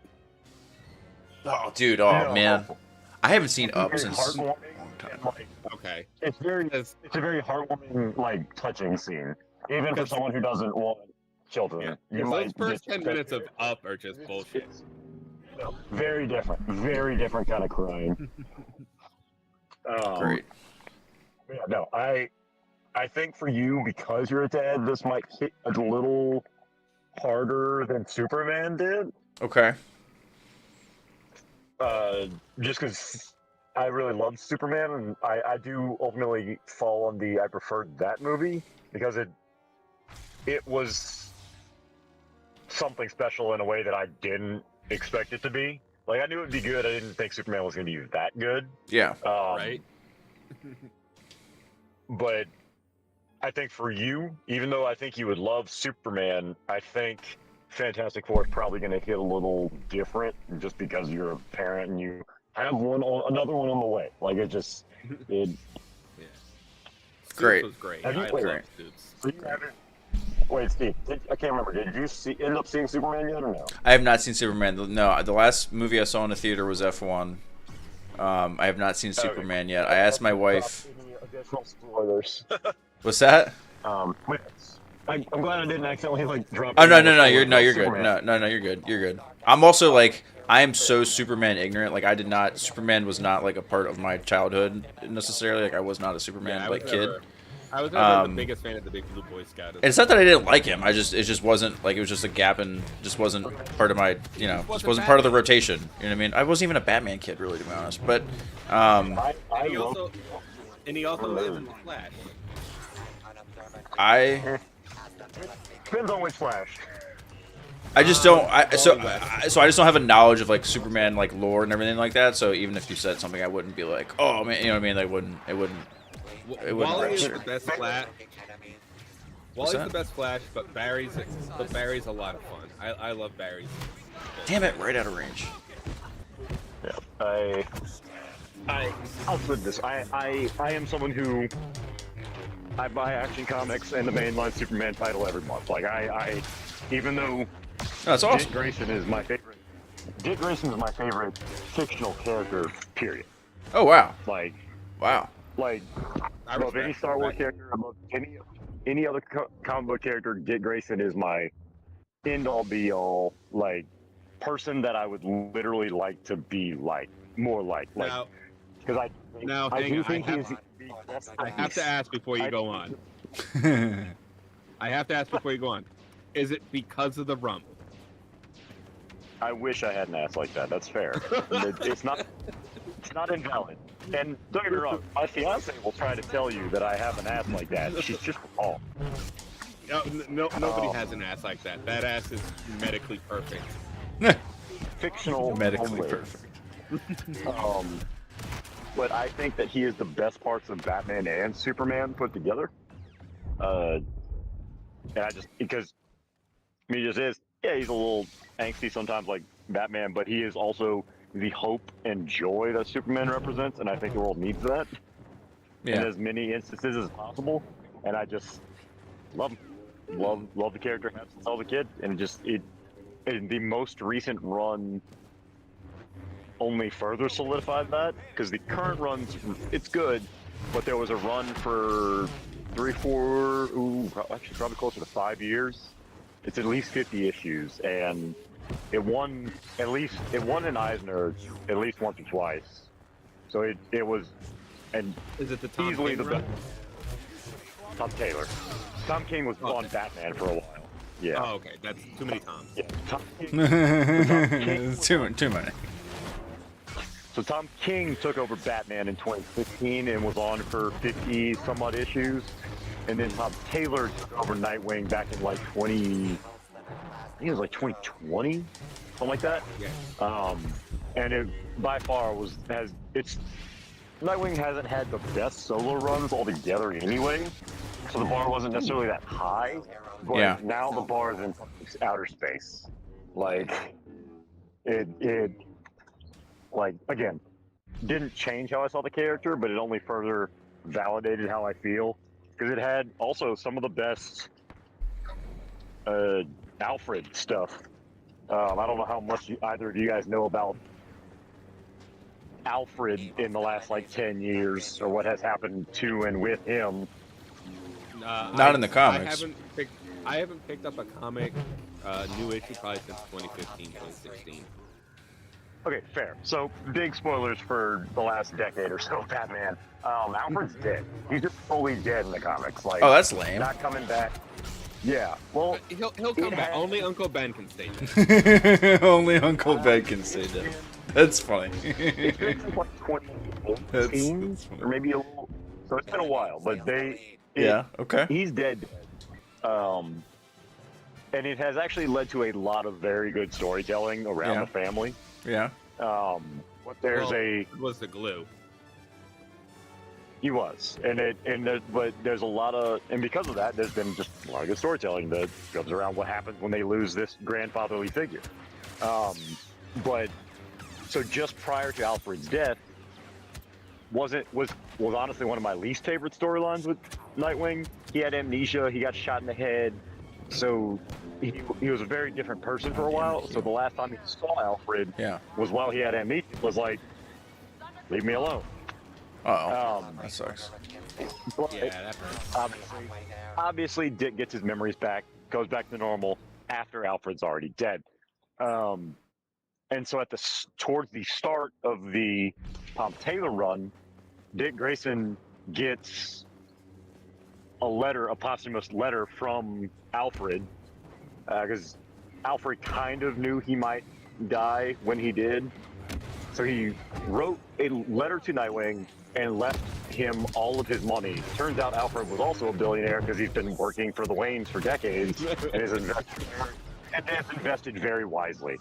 Oh, dude. Oh, man. I haven't seen Up since a long time. Okay. It's a very heartwarming, like touching scene, even for someone who doesn't want children. Yeah. Those first 10 minutes of Up are just bullshit. Very different kind of crying. Great. Yeah, no, I think for you, because you're a dad, this might hit a little harder than Superman did. Okay. Just because I really loved Superman, and I do ultimately fall on I preferred that movie because it was something special in a way that I didn't expect it to be. Like, I knew it'd be good. I didn't think Superman was going to be that good. Yeah. Right. But I think for you, even though I think you would love Superman, I think Fantastic Four is probably going to hit a little different just because you're a parent and you have another one on the way. Like it. Yeah. Great. Was great. Have you, I wait, love Suits. So you haven't. Wait, Steve. I can't remember. Did you end up seeing Superman yet or no? I have not seen Superman. No, the last movie I saw in the theater was F1. I have not seen Superman yet. I asked my wife. Any additional spoilers? What's that? Wait, I'm glad I didn't accidentally drop. Oh no, you're good. No, you're good. You're good. I'm also like I am so Superman ignorant. Like Superman was not like a part of my childhood necessarily. Like I was not a Superman kid. I was never the biggest fan of the Big Blue Boy Scout. It's not that I didn't like him. It just wasn't like it was just a gap and just wasn't part of my just wasn't part of the rotation. You know what I mean? I wasn't even a Batman kid really, to be honest. But he also lives in the Flash. Depends on which Flash. I just don't. So I just don't have a knowledge of like Superman like lore and everything like that. So even if you said something, I wouldn't be like, oh man, you know what I mean? It wouldn't. Wally is the best Flash. Wally's the best Flash, but Barry's a lot of fun. I love Barry's. Damn it! Right out of range. Yeah, I'll put this. I am someone who I buy Action Comics and the mainline Superman title every month. Like I even though that's awesome. Dick Grayson is my favorite. Dick Grayson is my favorite fictional character. Period. Oh wow. Wow. Like I love any Star Wars character. I love any other comic book character. Dick Grayson is my end all be all person that I would literally like to be more like. Because I do think he's. I have to ask before you go on. I have to ask before you go on. Is it because of the rump? I wish I had an ass like that. That's fair. It's not invalid. And don't get me wrong, my fiance will try to tell you that I have an ass like that. She's just wrong. Nobody has an ass like that. That ass is medically perfect. Fictional. Medically only. perfect. But I think that he is the best parts of Batman and Superman put together. And I just, because he just is, yeah, he's a little angsty sometimes like Batman, but he is also the hope and joy that Superman represents, and I think the world needs that in Yeah. as many instances as possible. And I just love him. Love the character since I was a kid, and just in the most recent run only further solidified that, because the current run's it's good, but there was a run for 3, 4, actually probably closer to 5 years. It's at least 50 issues, and it won an Eisner at least once or twice. So it was, and Is it the Tom easily King the run? best. Tom Taylor. Tom King was on Batman for a while. Yeah. Oh, okay. That's too many Toms. Yeah. Tom King, It's too many. So Tom King took over Batman in 2015 and was on for 50 some odd issues, and then Tom Taylor took over Nightwing back in like 20. I think it was like 2020, something like that. Yeah. And it by far Nightwing hasn't had the best solo runs altogether anyway, so the bar wasn't necessarily that high. But Yeah. now the bar is in outer space. Like it like again didn't change how I saw the character, but it only further validated how I feel, because it had also some of the best Alfred stuff. I don't know how much either of you guys know about Alfred in the last like 10 years, or what has happened to and with him. Not in the comics. I haven't picked up a comic new issue probably since 2015, 2016. Okay, fair. So, big spoilers for the last decade or so, Batman. Alfred's dead. He's just fully dead in the comics. Like, Oh, that's lame. not coming back. Yeah, well, He'll come back. Only Uncle Ben can stay dead. Only Uncle Ben can say that. That's funny. it's been since like 2018, That's funny. or maybe a little. So it's been a while, but Yeah, okay. he's dead. And it has actually led to a lot of very good storytelling around Yeah. the family. Yeah. But there's It was the glue. He was, but there's a lot of, and because of that, there's been just a lot of good storytelling that goes around what happens when they lose this grandfatherly figure. But so just prior to Alfred's death, was honestly one of my least favorite storylines with Nightwing. He had amnesia. He got shot in the head, so he was a very different person for a while. So the last time he saw Alfred was while he had amnesia. Was like, leave me alone. Uh-oh. That sucks. But Yeah, that hurts. obviously, Dick gets his memories back, goes back to normal after Alfred's already dead. And so towards the start of the Tom Taylor run, Dick Grayson gets a posthumous letter from Alfred, because Alfred kind of knew he might die when he did. So he wrote a letter to Nightwing and left him all of his money. Turns out Alfred was also a billionaire because he's been working for the Waynes for decades and has invested very wisely.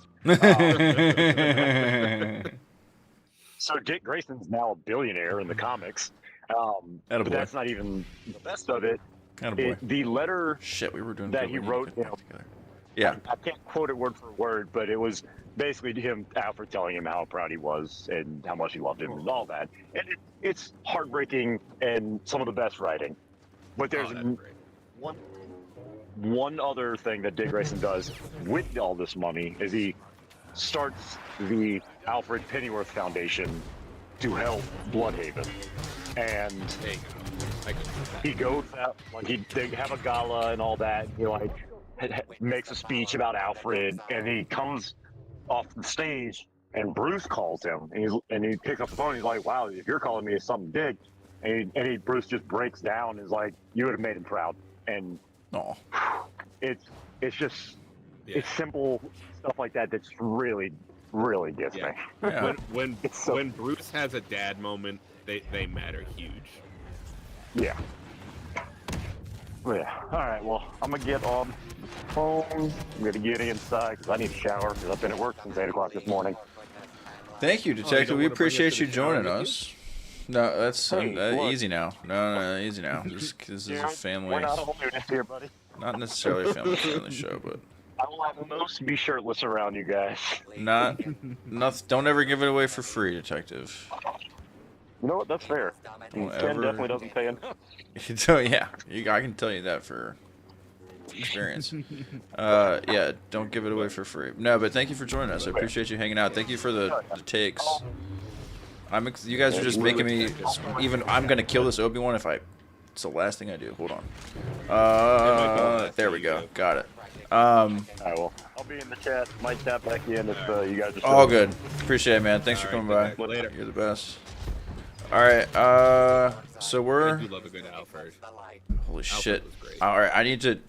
So Dick Grayson's now a billionaire in the comics. But that's not even the best of it. The letter we were doing that he wrote, yeah. I can't quote it word for word, but it was basically Alfred telling him how proud he was and how much he loved him and all that. And it's heartbreaking and some of the best writing. But there's one other thing that Dick Grayson does with all this money is he starts the Alfred Pennyworth Foundation to help Bloodhaven. And he goes out, they have a gala and all that. He makes a speech about Alfred, and he comes off the stage, and Bruce calls him, and he picks up the phone. And he's like, "Wow, if you're calling me something big," and Bruce just breaks down and is like, "You would have made him proud." And it's just it's simple stuff like that that's really really gets Yeah. me. Yeah. When Bruce has a dad moment, they matter huge. Yeah. Yeah. All right. Well, I'm gonna get on the phone. I'm gonna get inside because I need a shower because I've been at work since 8 o'clock this morning. Thank you, Detective. We wanna bring us to appreciate the you shower joining with you? us. No, that's Hey, look. easy now. No, easy now. This is a family, We're not a holiness here, buddy. not necessarily a family-friendly show, but I will at most be shirtless around you guys. not. Don't ever give it away for free, Detective. You know what? That's fair. Don't Ken ever- definitely doesn't pay enough. So yeah, I can tell you that for experience. Yeah, don't give it away for free. No, but thank you for joining us. I appreciate you hanging out. Thank you for the takes. You guys are just making me even. I'm gonna kill this Obi-Wan if I. It's the last thing I do. Hold on. There we go. Got it. All right, well, I'll be in the chat. Might tap back in if you guys are All good. Appreciate it, man. Thanks for coming by. Later. You're the best. All right. So I we're. do love a good Alfred. Holy Alfred shit. was great. All right. I need to.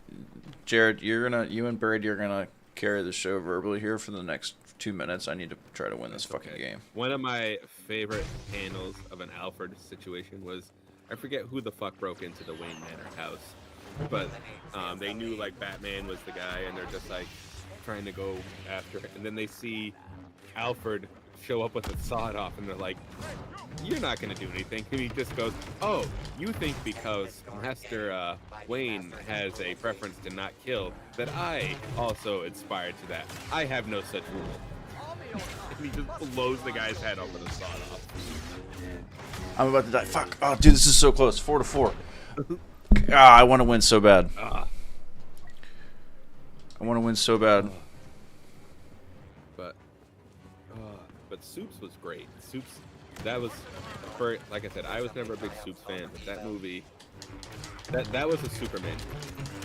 Jared, you and Bird, you're gonna carry the show verbally here for the next 2 minutes. I need to try to win this fucking game. One of my favorite panels of an Alfred situation was, I forget who the fuck broke into the Wayne Manor house, but they knew like Batman was the guy, and they're just like trying to go after it, and then they see Alfred show up with a sawed off, and they're like, "You're not gonna do anything." And he just goes, "Oh, you think because Master Wayne has a preference to not kill that I also aspire to that? I have no such rule." And he just blows the guy's head off with a sawed off. I'm about to die. Fuck. Oh, dude, this is so close. 4-4. I want to win so bad. I want to win so bad. But Soups was great. Soups, that was, for like I said, I was never a big Soups fan, but that movie, that was a Superman.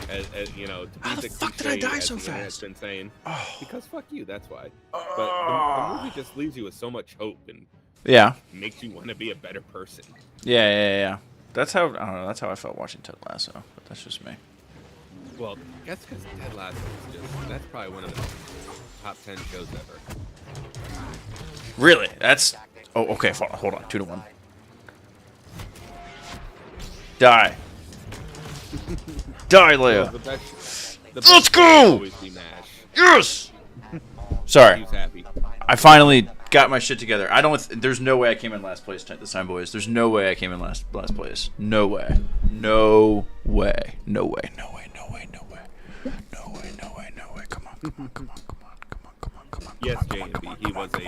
As you know, to be How the fuck did I die so fast? Been saying, Oh. because fuck you, that's why. But the movie just leaves you with so much hope and Yeah. makes you want to be a better person. Yeah. That's how. I don't know. That's how I felt watching Ted Lasso. But that's just me. Well, that's because Ted Lasso is just, that's probably one of the top 10 shows ever. Really? That's. Oh, okay. Hold on. 2-1. Die. Die, Leia. The best Let's show will go! always be MASH. Yes. Sorry. He was happy. I finally got my shit together. I don't. There's no way I came in last place this time, boys. There's no way I came in last place. No way. No way. No way. No way. No way. No way. No way. No way. No way. Come on. Come on. Come on. Come on. Come on. Come on. Come on. Yes, JMB, he was a.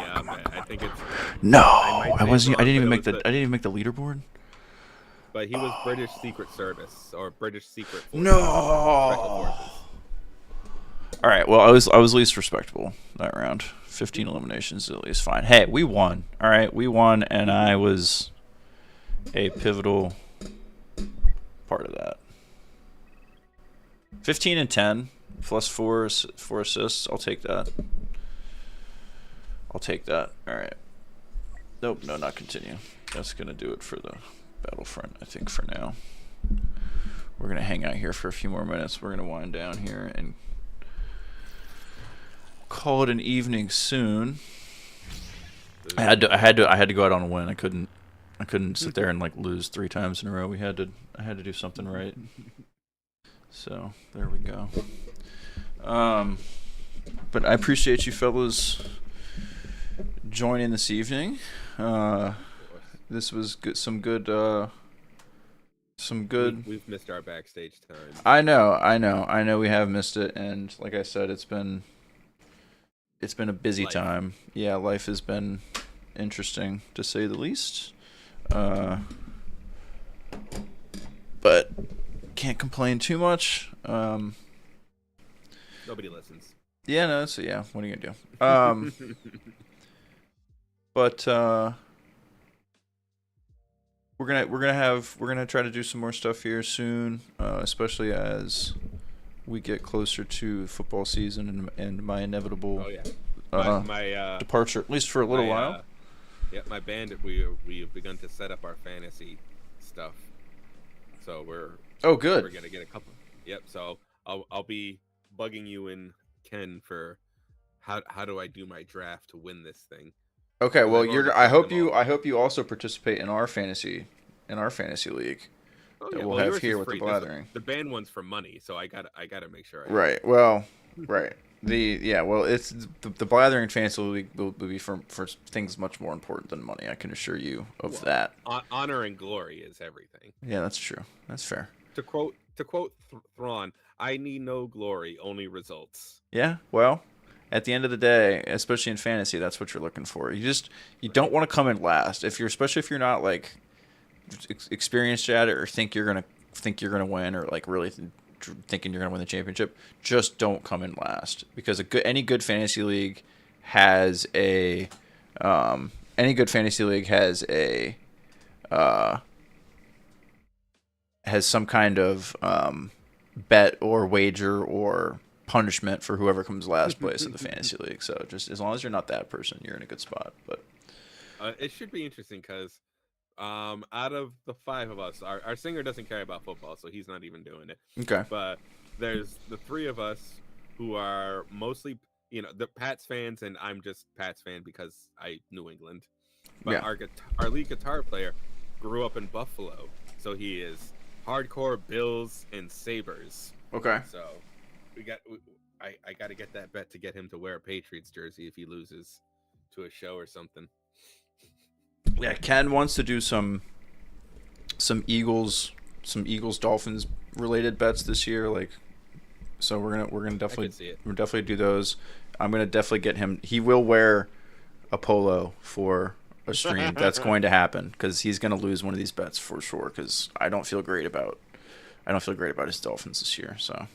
I think it's. No, might I say wasn't. wrong, I didn't even but make it the. was I didn't even make the leaderboard. But he was British Secret Service or British Secret Forces. No. Special Forces. All right. Well, I was least respectable that round. 15 eliminations at least. Fine. Hey, we won. All right, we won, and I was a pivotal part of that. 15 and 10 plus 4 assists. I'll take that. I'll take that. All right. Nope. No, not continue. That's gonna do it for the Battlefront, I think, for now. We're gonna hang out here for a few more minutes. We're gonna wind down here and call it an evening soon. I had to go out on a win. I couldn't sit there and like lose 3 times in a row. I had to do something right. So there we go. But I appreciate you fellas joining this evening. This was good. Some good. We've missed our backstage time. I know. We have missed it, and like I said, it's been a busy time. Yeah, life has been interesting to say the least. But can't complain too much. Nobody listens. Yeah, no. So yeah, what are you gonna do? But we're gonna try to do some more stuff here soon, especially as we get closer to football season and my inevitable my departure, at least for a little while. Yeah, my band, we have begun to set up our fantasy stuff, so we're good. We're gonna get a couple. Yep. So I'll be bugging you and Ken for how do I do my draft to win this thing? Okay, well, I've already I picked hope them all. I hope you also participate in our fantasy league Oh that yeah, we'll well have yours here is with the free. Blathering. The band one's for money, so I gotta make sure. Right. Well, right. Well, it's the Blathering fantasy league will be for things much more important than money. I can assure you of that. Honor and glory is everything. Yeah, that's true. That's fair. To quote Thrawn, I need no glory, only results. Yeah. Well, at the end of the day, especially in fantasy, that's what you're looking for. You don't want to come in last especially if you're not like experienced at it or think you're gonna win or like really thinking you're gonna win the championship. Just don't come in last because any good fantasy league has a has some kind of bet or wager or punishment for whoever comes last place in the fantasy league. So just as long as you're not that person, you're in a good spot. But it should be interesting because out of the 5 of us, our singer doesn't care about football, so he's not even doing it. okay, But there's the 3 of us who are mostly, the Pats fans, and I'm just Pats fan because I New England. But Yeah. our lead guitar player grew up in Buffalo, so he is hardcore Bills and Sabres. okay. So I got to get that bet to get him to wear a Patriots jersey if he loses to a show or something. Yeah, Ken wants to do some Eagles Dolphins related bets this year, like. So we're gonna definitely do those. I'm gonna definitely get him. He will wear a polo for a stream. That's going to happen because he's gonna lose one of these bets for sure. Because I don't feel great about his Dolphins this year. So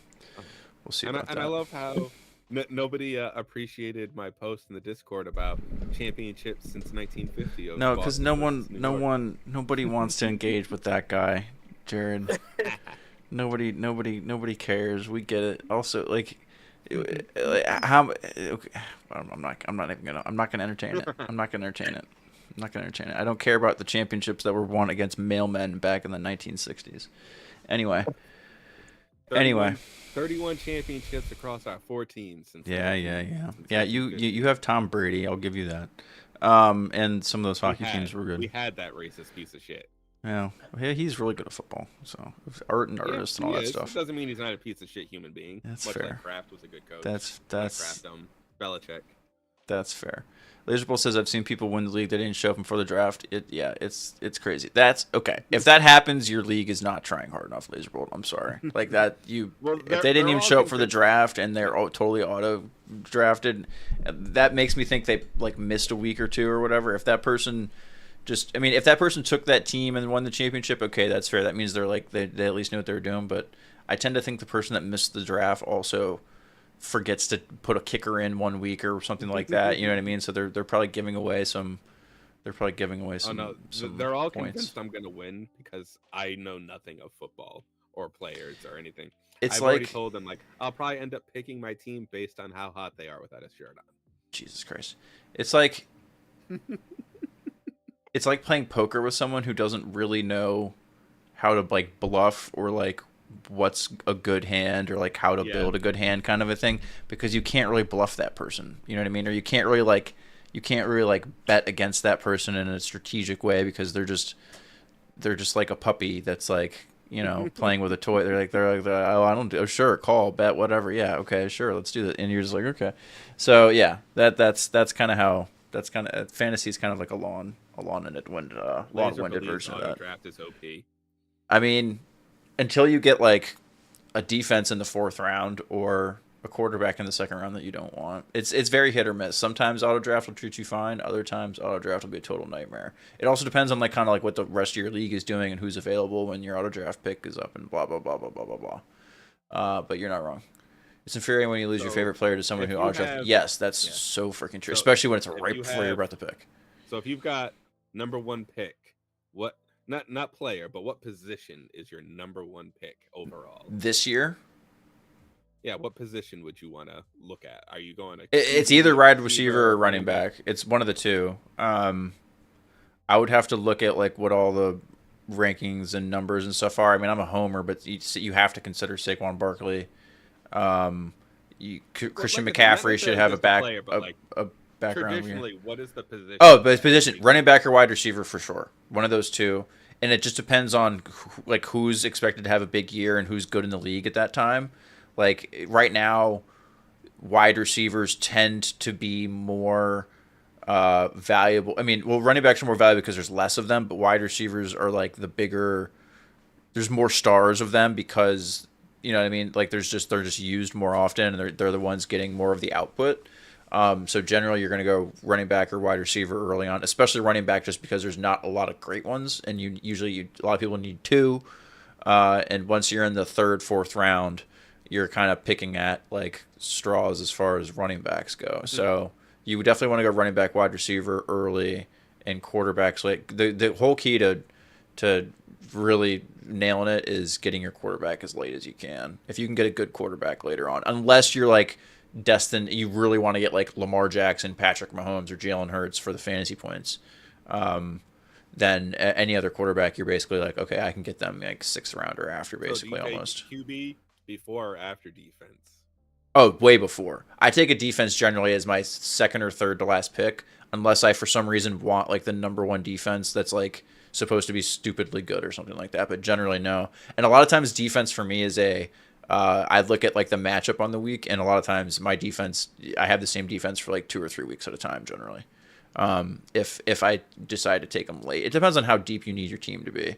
we'll see about that. And I love how nobody appreciated my post in the Discord about championships since 1950. of No, because Boston versus New York. nobody wants to engage with that guy, Jared. Nobody cares. We get it. Also, like, how? Okay, I'm not gonna entertain it. I'm not gonna entertain it. I don't care about the championships that were won against mailmen back in the 1960s. Anyway. 31 championships across our 4 teams. Yeah. You have Tom Brady. I'll give you that. And some of those hockey teams were good. We had that racist piece of shit. Yeah, he's really good at football. So art and artist and all that stuff. Doesn't mean he's not a piece of shit human being. That's much fair. Like Kraft was a good coach. That's Kraft, Belichick. That's fair. Laserbolt says I've seen people win the league that didn't show up before the draft. It's crazy. That's okay. If that happens, your league is not trying hard enough, Laserbolt. I'm sorry. Like that if they didn't even show up for the draft and they're totally auto drafted, that makes me think they like missed a week or two or whatever. If that person if that person took that team and won the championship, okay, that's fair. That means they're like they at least knew what they were doing. But I tend to think the person that missed the draft also forgets to put a kicker in 1 week or something like that. You know what I mean? So they're probably giving away some. They're probably giving away some. Oh no, some they're all points. convinced I'm gonna win because I know nothing of football or players or anything. It's I've already told them I'll probably end up picking my team based on how hot they are without a shirt on. Jesus Christ! It's like it's like playing poker with someone who doesn't really know how to like bluff or like what's a good hand or like how to build a good hand kind of a thing, because you can't really bluff that person. You know what I mean? Or you can't really bet against that person in a strategic way because they're just like a puppy that's like, playing with a toy. They're like oh, I don't do, sure, call, bet, whatever. Yeah, okay, sure, let's do that. And you're just like, okay. So yeah, that's kind of fantasy is kind of like a long-winded version of that. Draft is OP. I mean, until you get like a defense in the 4th round or a quarterback in the 2nd round that you don't want, it's very hit or miss. Sometimes auto draft will treat you fine. Other times auto draft will be a total nightmare. It also depends on like kind of like what the rest of your league is doing and who's available when your auto draft pick is up and blah blah blah blah blah blah blah. But you're not wrong. It's infuriating when you lose your favorite player to someone who auto draft. Yes, that's so freaking true. Especially when it's right before you're about to pick. So if you've got number 1 pick, what? Not player, but what position is your number 1 pick overall this year? Yeah, what position would you want to look at? Are you going to? It's either wide receiver or running back. It's one of the two. I would have to look at like what all the rankings and numbers and stuff are. I mean, I'm a homer, but you have to consider Saquon Barkley. Christian like I said, not McCaffrey should necessarily have a just the back player, but, like, a background. Traditionally, what is the position? Oh, but it's that position makes running back or wide receiver for sure. One of those two, and it just depends on like who's expected to have a big year and who's good in the league at that time. Like right now, wide receivers tend to be more valuable. I mean, well, running backs are more valuable because there's less of them, but wide receivers are like the bigger. There's more stars of them because you know what I mean. Like they're just used more often, and they're the ones getting more of the output. So generally, you're going to go running back or wide receiver early on, especially running back, just because there's not a lot of great ones, and a lot of people need two. And once you're in the third, fourth round, you're kind of picking at like straws as far as running backs go. So you would definitely want to go running back, wide receiver early, and quarterbacks late. The whole key to really nailing it is getting your quarterback as late as you can. If you can get a good quarterback later on, unless you're like destined, you really want to get like Lamar Jackson, Patrick Mahomes, or Jalen Hurts for the fantasy points. Then any other quarterback, you're basically like, okay, I can get them like sixth round or after, basically. So do you almost. take QB before or after defense? Oh, way before. I take a defense generally as my second or third to last pick, unless I for some reason want like the number one defense that's like supposed to be stupidly good or something like that. But generally, no. And a lot of times, defense for me is I look at like the matchup on the week, and a lot of times my defense, I have the same defense for like 2 or 3 weeks at a time generally. If I decide to take them late, it depends on how deep you need your team to be,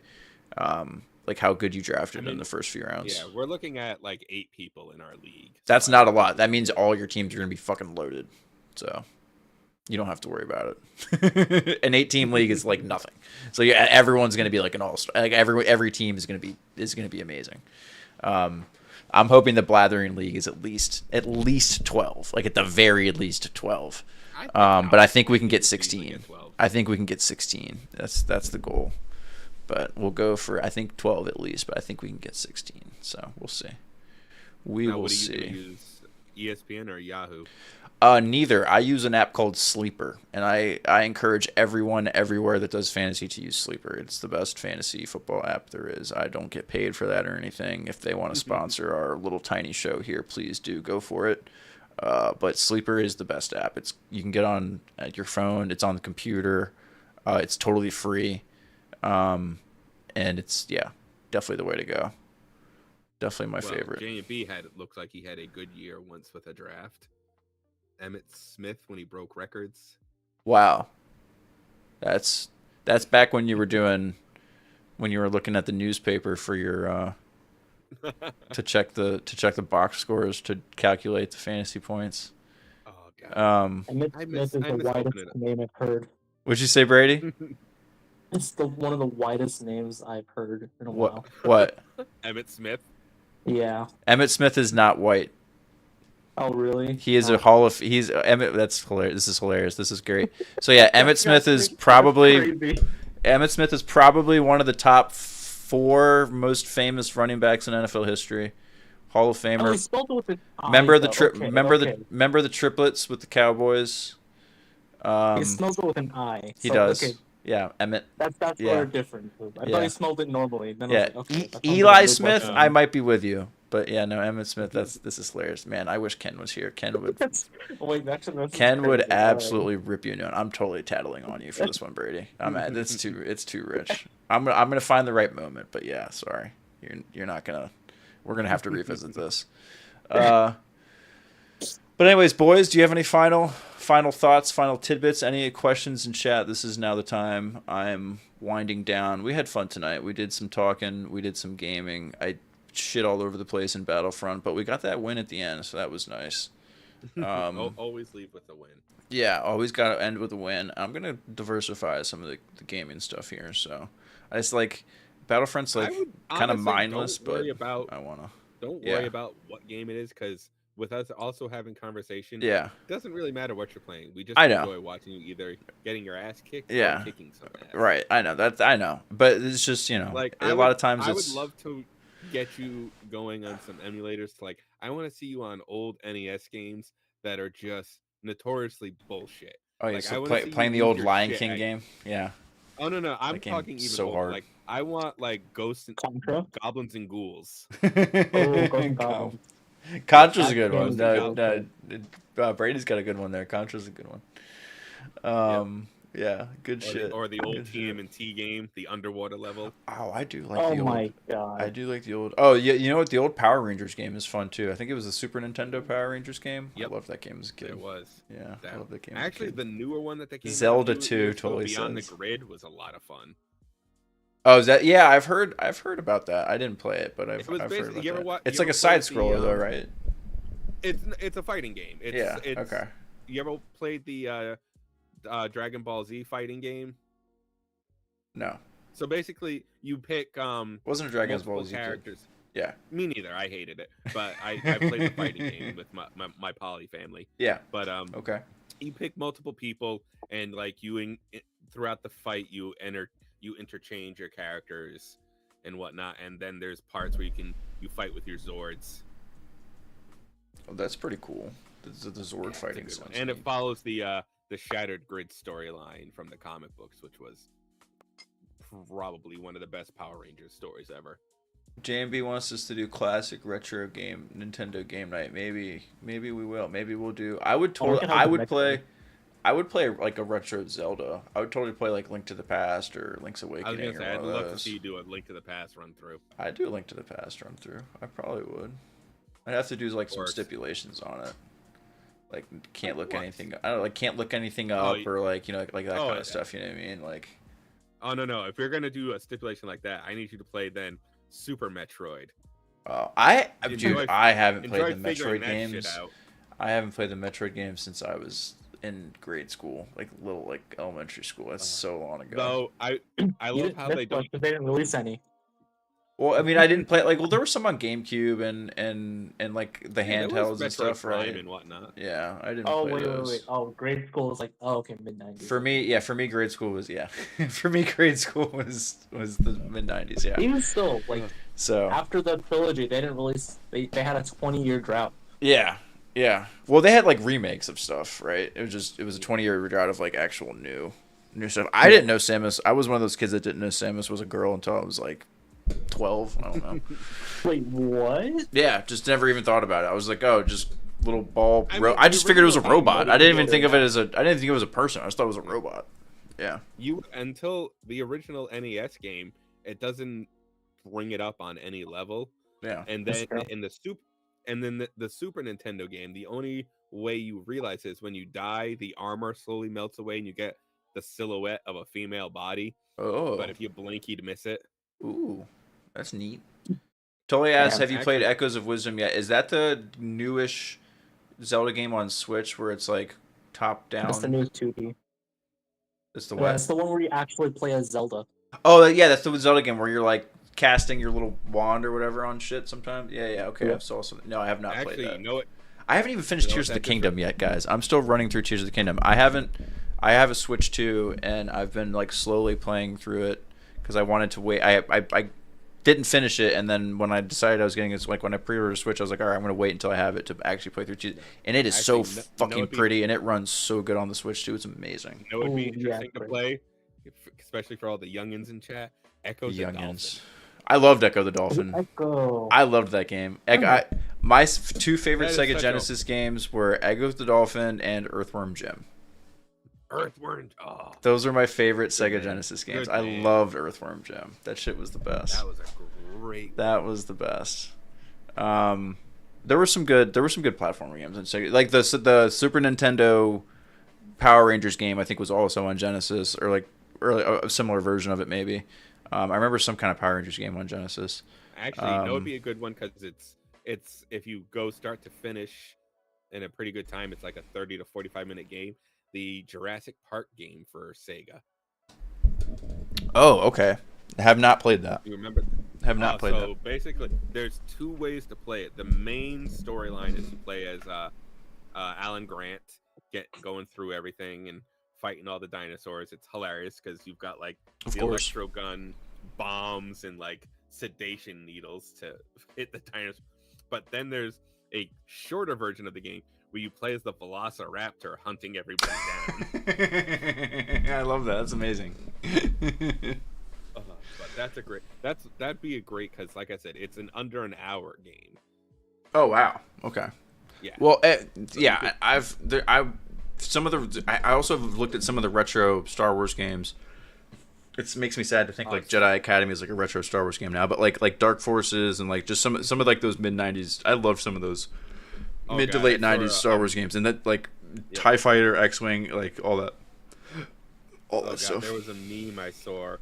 like how good you drafted in the first few rounds. Yeah, we're looking at like 8 people in our league. That's not a lot. That means all your teams are going to be fucking loaded, so you don't have to worry about it. An 8-team league is like nothing. So yeah, everyone's going to be like an all-star. Like every team is going to be amazing. I'm hoping the Blathering League is at least 12, like at the very least 12. But I think we can get 16. I think we can get 16. That's the goal. But we'll go for I think 12 at least. But I think we can get 16. So we'll see. We will see. Use ESPN or Yahoo? Neither. I use an app called Sleeper, and I encourage everyone everywhere that does fantasy to use Sleeper. It's the best fantasy football app there is. I don't get paid for that or anything. If they want to sponsor our little tiny show here, please do go for it. But Sleeper is the best app. You can get on at your phone. It's on the computer. It's totally free, and it's definitely the way to go. Definitely my favorite. J&B looked like he had a good year once with a draft. Emmitt Smith when he broke records. Wow, that's back when you were looking at the newspaper for your to check the box scores to calculate the fantasy points. Oh god. Emmitt Smith is the widest name I've heard. What'd you say, Brady? It's one of the widest names I've heard in a while. What? Emmitt Smith? Yeah. Emmitt Smith is not white. Oh really? He is Emmitt. That's hilarious. This is hilarious. This is great. So yeah, Emmitt Smith is probably one of the top 4 most famous running backs in NFL history. Hall of Famer. Oh, he spelled it with an I, remember the triplets with the Cowboys. He spells it with an I. He does. Okay. Yeah, Emmitt. That's where we're different. I thought he spelled it normally. Then yeah. I was like, okay, Eli Smith, I might be with you. But yeah, no, Emmitt Smith. This is hilarious, man. I wish Ken was here. Ken would. Ken would absolutely rip you a new one. I'm totally tattling on you for this one, Brady. It's too rich. I'm gonna find the right moment. But yeah, sorry, you're not gonna. We're gonna have to revisit this. But anyways, boys, do you have any final thoughts, final tidbits, any questions in chat? This is now the time. I'm winding down. We had fun tonight. We did some talking. We did some gaming. I shit all over the place in Battlefront, but we got that win at the end, so that was nice. Always leave with a win. Yeah, always got to end with a win. I'm gonna diversify some of the gaming stuff here, so I just like Battlefront's like kind of mindless, but I wanna. Don't worry about what game it is, because with us also having conversation, it doesn't really matter what you're playing. We just enjoy watching you either getting your ass kicked or kicking some ass. Right, I know that. I know, but it's just like a lot of times I would love to get you going on some emulators. Like I want to see you on old NES games that are just notoriously bullshit. Oh yeah, like, so playing the old Lion King game. Yeah. Oh no, I'm talking even so old. Hard. Like I want like ghosts and goblins and ghouls. Oh, Ghosts and Goblins. Contra's a good one. That Brady's got a good one there. Contra's a good one. Yeah, good shit. Or the old Good shit. TMNT game, the underwater level. Oh, I do like Oh the old. my god. I do like the old. Oh yeah, you know what? The old Power Rangers game is fun too. I think it was the Super Nintendo Power Rangers game. Yep. I loved that game as a kid. It was. Yeah, I love that game. Actually, the newer one that they came Zelda out 2 years ago, totally Beyond says. the Grid was a lot of fun. Oh, is that? Yeah, I've heard about that. I didn't play it, but I've was heard basically- about that. It's you like a ever side played the, scroller though, right? It's a fighting game. It's, Okay. You ever played the Dragon Ball Z fighting game? No, So basically, you pick wasn't a Dragon Ball multiple Z kid. characters. Yeah. Me neither. I hated it, but I played the fighting game with my poly family. Yeah. But Okay. you pick multiple people, and like throughout the fight, you interchange your characters and whatnot, and then there's parts where you fight with your Zords. Oh, that's pretty cool. The Zord It's a fighting good one. sounds And neat. it follows the Shattered Grid storyline from the comic books, which was probably one of the best Power Rangers stories ever. JMB wants us to do classic retro game Nintendo game night. Maybe we will. Maybe we'll do. I would play like a retro Zelda. I would totally play like Link to the Past or Link's I was Awakening gonna say, or I'd one of love to those. see you do a Link to the Past run through. I do Link to the Past run through. I probably would. I'd have to do like some Or- stipulations on it. Like can't look what? anything. I don't know, like can't look anything up Oh, or like like that oh, kind yeah. of stuff. You know what I mean? Like Oh no! If you're gonna do a stipulation like that, I need you to play then Super Metroid. dude, I haven't Enjoy played the figuring Metroid that shit games. out. I haven't played the Metroid games since I was in grade school, like elementary school. That's so long ago. Though I love how they don't. They didn't release any. Well, I mean, I didn't play there were some on GameCube and like the Yeah, there was handhelds and Metroid stuff, Prime right? and whatnot. Yeah, I didn't Oh play wait. those. Oh, grade school is like okay, mid-90s. For me, grade school was for me, grade school was the mid-90s. Yeah. Even still, like So after the trilogy, they didn't release. They had a 20-year drought. yeah. Well, they had like remakes of stuff, right? It was a 20-year drought of like actual new stuff. I didn't know Samus. I was one of those kids that didn't know Samus was a girl until I was like 12. I don't know. Wait, what? Yeah, just never even thought about it. I was like, oh, just little ball. I mean, I just figured it was a original robot. Game I didn't Boy even think of it as I didn't think it was a person. I just thought it was a robot. Yeah. Until the original NES game, it doesn't bring it up on any level. Yeah. And That's then true. in the Super Nintendo game, the only way you realize is when you die, the armor slowly melts away and you get the silhouette of a female body. Oh. But if you blink, you'd miss it. Ooh, that's neat. Totally asks, Yeah, have you played actually- Echoes of Wisdom yet? Is that the newish Zelda game on Switch where it's like top down? That's the new 2D. It's the Yeah, what? it's the one where you actually play as Zelda. Oh yeah, that's the Zelda game where you're like casting your little wand or whatever on shit sometimes. Yeah. Okay, Yeah. I've saw some. No, I have not Actually, played that. you know it. I haven't even finished You know Tears of the what that Kingdom yet, guys. I'm still running through Tears of the Kingdom. I have a Switch 2, and I've been like slowly playing through it because I wanted to wait. I didn't finish it, and then when I decided I was getting it, like when I pre-ordered a Switch, I was like, all right, I'm gonna wait until I have it to actually play through Tears. And it is so Actually, fucking it'd be- pretty, and it runs so good on the Switch too. It's amazing. You know, it'd be Ooh, yeah, interesting to great. play, especially for all the youngins in chat. Echoes of Dolphin. Youngins. I loved Echo the Dolphin. Echo. I loved that game. My two favorite That is Sega such a- Genesis games were Echo the Dolphin and Earthworm Jim. Earthworm. Oh, Those are my favorite Sega man. Genesis games. Good I man. loved Earthworm Jim. That shit was the best. that was a great. That was the best. There were some good platformer games in Sega. Like the Super Nintendo Power Rangers game, I think was also on Genesis, or like a similar version of it maybe. I remember some kind of Power Rangers game on Genesis. Actually, you know, it'd be a good one because it's if you go start to finish in a pretty good time, it's like a 30 to 45-minute game. The Jurassic Park game for Sega. Oh, okay. Have not played that. You remember? Have not played So basically, there's two ways to play it. The main storyline is to play as Alan Grant, going through everything and fighting all the dinosaurs. It's hilarious because you've got like Of the course. electro gun, bombs, and like sedation needles to hit the dinosaurs. But then there's a shorter version of the game where you play as the Velociraptor hunting everybody down. I love that. That's amazing. But that'd be a great because, like I said, it's an under an hour game. Oh wow. Okay. Yeah. Well, yeah, I also have looked at some of the retro Star Wars games. It makes me sad to think like Jedi Academy is like a retro Star Wars game now, but like Dark Forces and like just some of like those mid '90s. I love some of those mid to late '90s Star Wars games, and that like TIE Fighter, X-wing, like all that stuff. There was a meme I saw.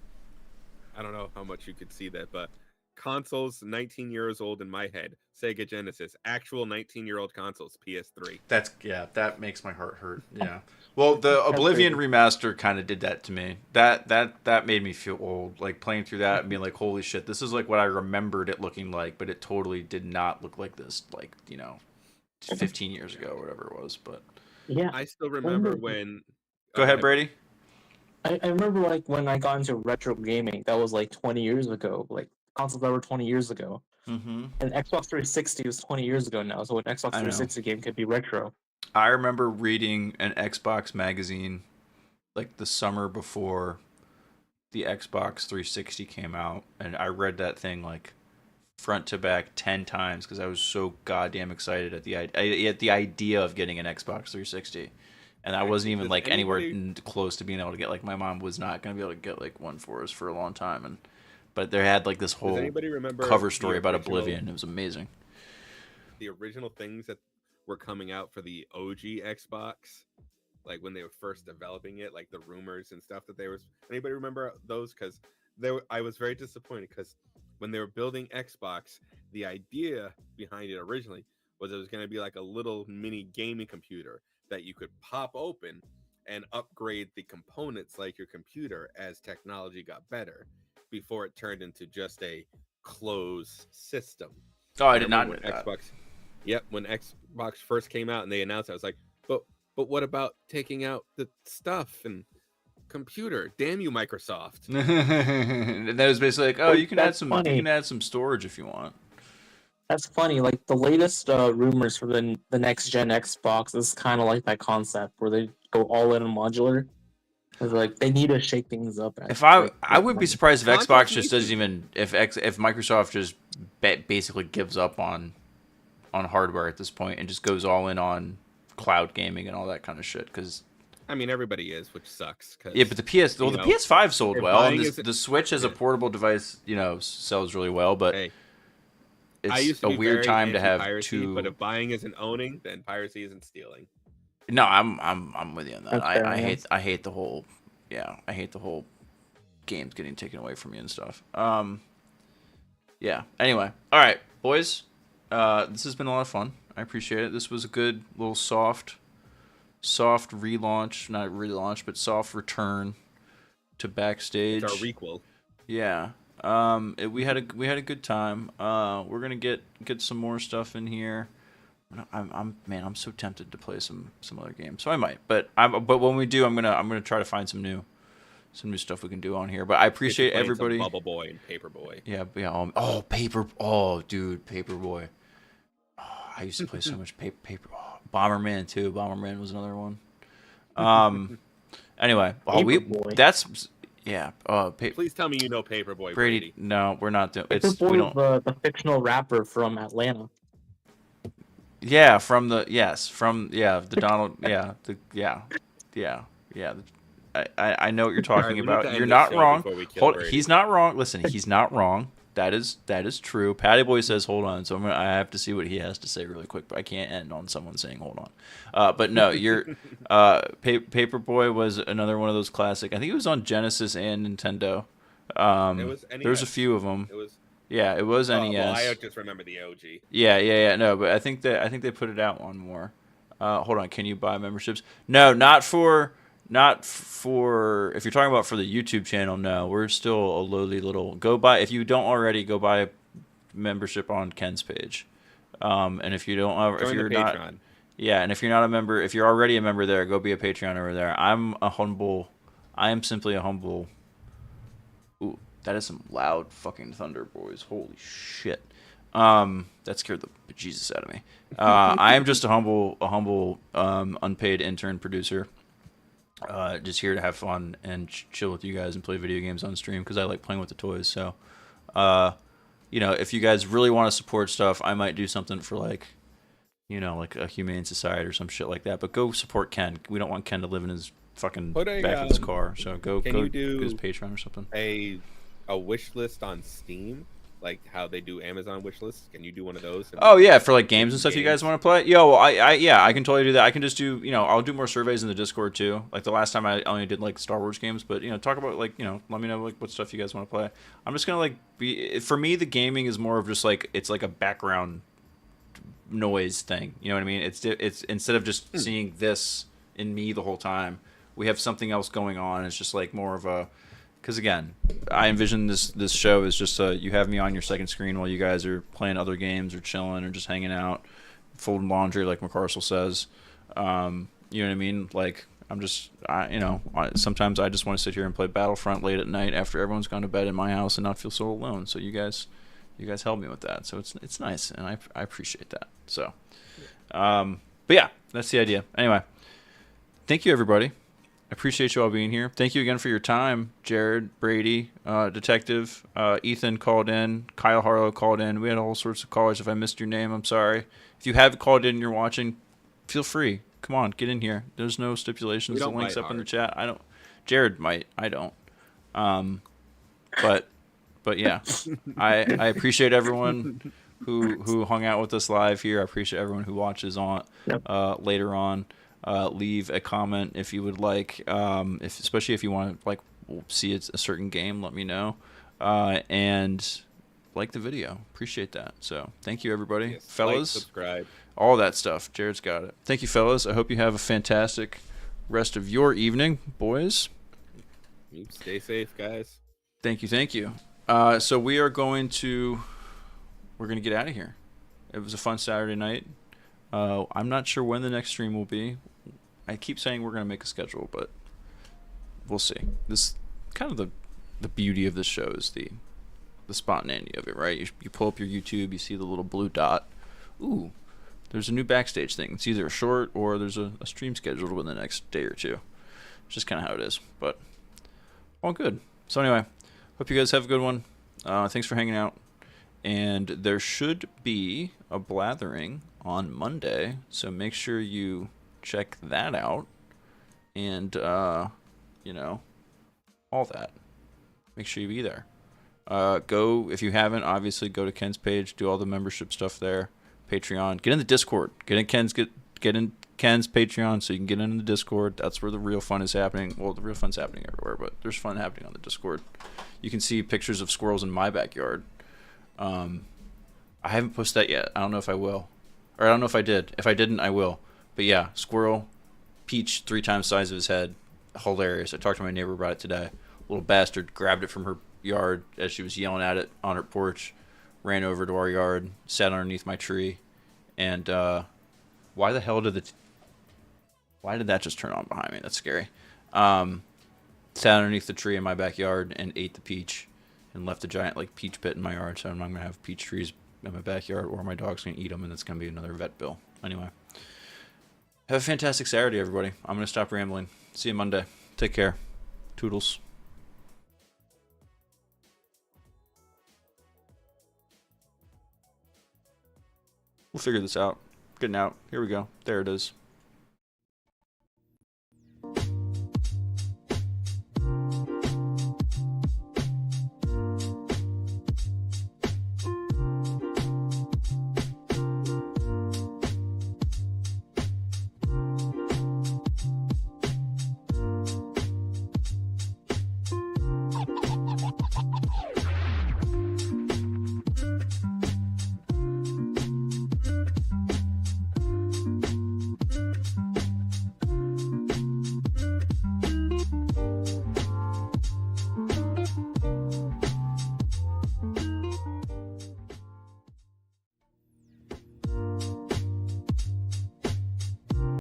I don't know how much you could see that, but consoles 19 years old in my head. Sega Genesis, actual 19-year-old consoles, PS3. That makes my heart hurt. Yeah. Well, the Oblivion remaster kind of did that to me. That made me feel old. Like playing through that and being like, holy shit, this is like what I remembered it looking like, but it totally did not look like this. Like 15 years ago or whatever it was. But Yeah, I still remember when. Go ahead, Brady. I remember like when I got into retro gaming, that was like 20 years ago. Like consoles that were 20 years ago. Mm-hmm. And Xbox 360 was 20 years ago now, so an Xbox 360 game could be retro. I remember reading an Xbox magazine like the summer before the Xbox 360 came out, and I read that thing like front to back 10 times because I was so goddamn excited at the idea of getting an Xbox 360. And I wasn't even like anywhere close to being able to get, like, my mom was not going to be able to get like one for us for a long time, but they had like this whole cover story about Oblivion. It was amazing. The original things that were coming out for the OG Xbox, like when they were first developing it, like the rumors and stuff that they were. Anybody remember those? Because I was very disappointed because when they were building Xbox, the idea behind it originally was it was going to be like a little mini gaming computer that you could pop open and upgrade the components like your computer as technology got better before it turned into just a closed system. Oh, I did not know that. Yep, when Xbox first came out and they announced it, I was like, but what about taking out the stuff and computer? Damn you, Microsoft. And that was basically like, oh, you can add some storage if you want. That's funny. Like the latest rumors for the next gen Xbox is kind of like that concept where they go all in on modular. Like they need to shake things up. I wouldn't be surprised if Xbox just doesn't even if Microsoft just basically gives up on hardware at this point and just goes all in on cloud gaming and all that kind of shit. Because I mean, everybody is, which sucks. Yeah, but the PS5 sold well, and the Switch as a portable device, sells really well. But it's a weird time to have two. But if buying isn't owning, then piracy isn't stealing. No, I'm with you on that. I hate the whole games getting taken away from you and stuff. Yeah. Anyway, all right, boys. This has been a lot of fun. I appreciate it. This was a good little soft relaunch, not relaunch, but soft return to Backstage. It's our requel. Yeah. We had a good time. We're gonna get some more stuff in here. I'm so tempted to play some other games, so I might. But when we do, I'm gonna try to find some new stuff we can do on here. But I appreciate everybody. Bubble Boy and Paperboy. Yeah. Dude, Paperboy. Oh, I used to play so much Paper. Oh, Bomberman too. Bomberman was another one. Anyway, Please tell me you know Paperboy, Brady. No, we're not doing. Paperboy, the fictional rapper from Atlanta. Yeah, from the Donald. I know what you're talking about. You're not wrong. He's not wrong. Listen, he's not wrong. That is true. Patty Boy says hold on, so I have to see what he has to say really quick, but I can't end on someone saying hold on. But no, Paperboy was another one of those classic. I think it was on Genesis and Nintendo. There was a few of them. It was NES. Well, I just remember the OG. Yeah. No, but I think they put it out one more. Hold on, can you buy memberships? No, not for. If you're talking about for the YouTube channel, no, we're still a lowly little. If you don't already, go buy a membership on Ken's page. And if you don't, if you're not, Patreon. And if you're not a member, if you're already a member there, go be a Patreon over there. I am simply a humble. Ooh, that is some loud fucking thunder, boys. Holy shit. That scared the bejesus out of me. I am just a humble, unpaid intern producer. Just here to have fun and chill with you guys and play video games on stream because I like playing with the toys. So, you know, if you guys really want to support stuff, I might do something for like, you know, like a humane society or some shit like that. But go support Ken. We don't want Ken to live in his fucking Put a, back of his car. So go can go you do his Patreon or something. a wish list on Steam, like how they do Amazon wish lists? Can you do one of those? Oh yeah, for like games and stuff you guys games? want to play. Yo, yeah, I can totally do that. I can just do, you know, I'll do more surveys in the Discord too. Like the last time I only did like Star Wars games, but you know, talk about like, you know, let me know like what stuff you guys want to play. I'm just gonna like be, for me the gaming is more of just like, it's like a background noise thing. You know what I mean? It's instead of just seeing this in me the whole time, we have something else going on. It's just like more of a, because again, I envision this show as just you have me on your second screen while you guys are playing other games or chilling or just hanging out, folding laundry like McCarcel says. You know what I mean? Like sometimes I just want to sit here and play Battlefront late at night after everyone's gone to bed in my house and not feel so alone. So you guys help me with that. So it's nice and I appreciate that. So, but yeah, that's the idea. Anyway, thank you everybody. I appreciate you all being here. Thank you again for your time, Jared, Brady, Detective, Ethan called in, Kyle Harlow called in. We had all sorts of callers. If I missed your name, I'm sorry. If you have called in and you're watching, feel free. Come on, get in here. There's no stipulations. The link's up in the chat. I don't. Jared might. I don't. But yeah, I appreciate everyone who hung out with us live here. I appreciate everyone who watches on later on. Leave a comment if you would like, especially if you want to like see a certain game. Let me know, and like the video. Appreciate that. So thank you everybody, Yes, fellas. like, subscribe, all that stuff. Jared's got it. Thank you, fellas. I hope you have a fantastic rest of your evening, boys. You stay safe, guys. Thank you. So we're going to get out of here. It was a fun Saturday night. I'm not sure when the next stream will be. I keep saying we're going to make a schedule, but we'll see. This kind of the beauty of this show is the spontaneity of it, right? You pull up your YouTube, you see the little blue dot. Ooh, there's a new Backstage thing. It's either a short or there's a stream scheduled within the next day or two. It's just kind of how it is, but all good. So anyway, hope you guys have a good one. Thanks for hanging out. And there should be a Blathering on Monday, so make sure you check that out. And, you know, all that. Make sure you be there. Go, if you haven't, obviously go to Ken's page, do all the membership stuff there. Patreon. Get in the Discord. Get in Ken's Patreon so you can get in the Discord. That's where the real fun is happening. Well, the real fun's happening everywhere, but there's fun happening on the Discord. You can see pictures of squirrels in my backyard. I haven't posted that yet. I don't know if I will. Or I don't know if I did. If I didn't, I will. But yeah, squirrel, peach 3 times the size of his head. Hilarious. I talked to my neighbor about it today. Little bastard grabbed it from her yard as she was yelling at it on her porch, ran over to our yard, sat underneath my tree, and why the hell did why did that just turn on behind me? That's scary. Sat underneath the tree in my backyard and ate the peach and left a giant like peach pit in my yard, so I'm not going to have peach trees in my backyard or my dog's going to eat them, and it's going to be another vet bill. Anyway, have a fantastic Saturday, everybody. I'm going to stop rambling. See you Monday. Take care. Toodles. We'll figure this out. Getting out. Here we go. There it is.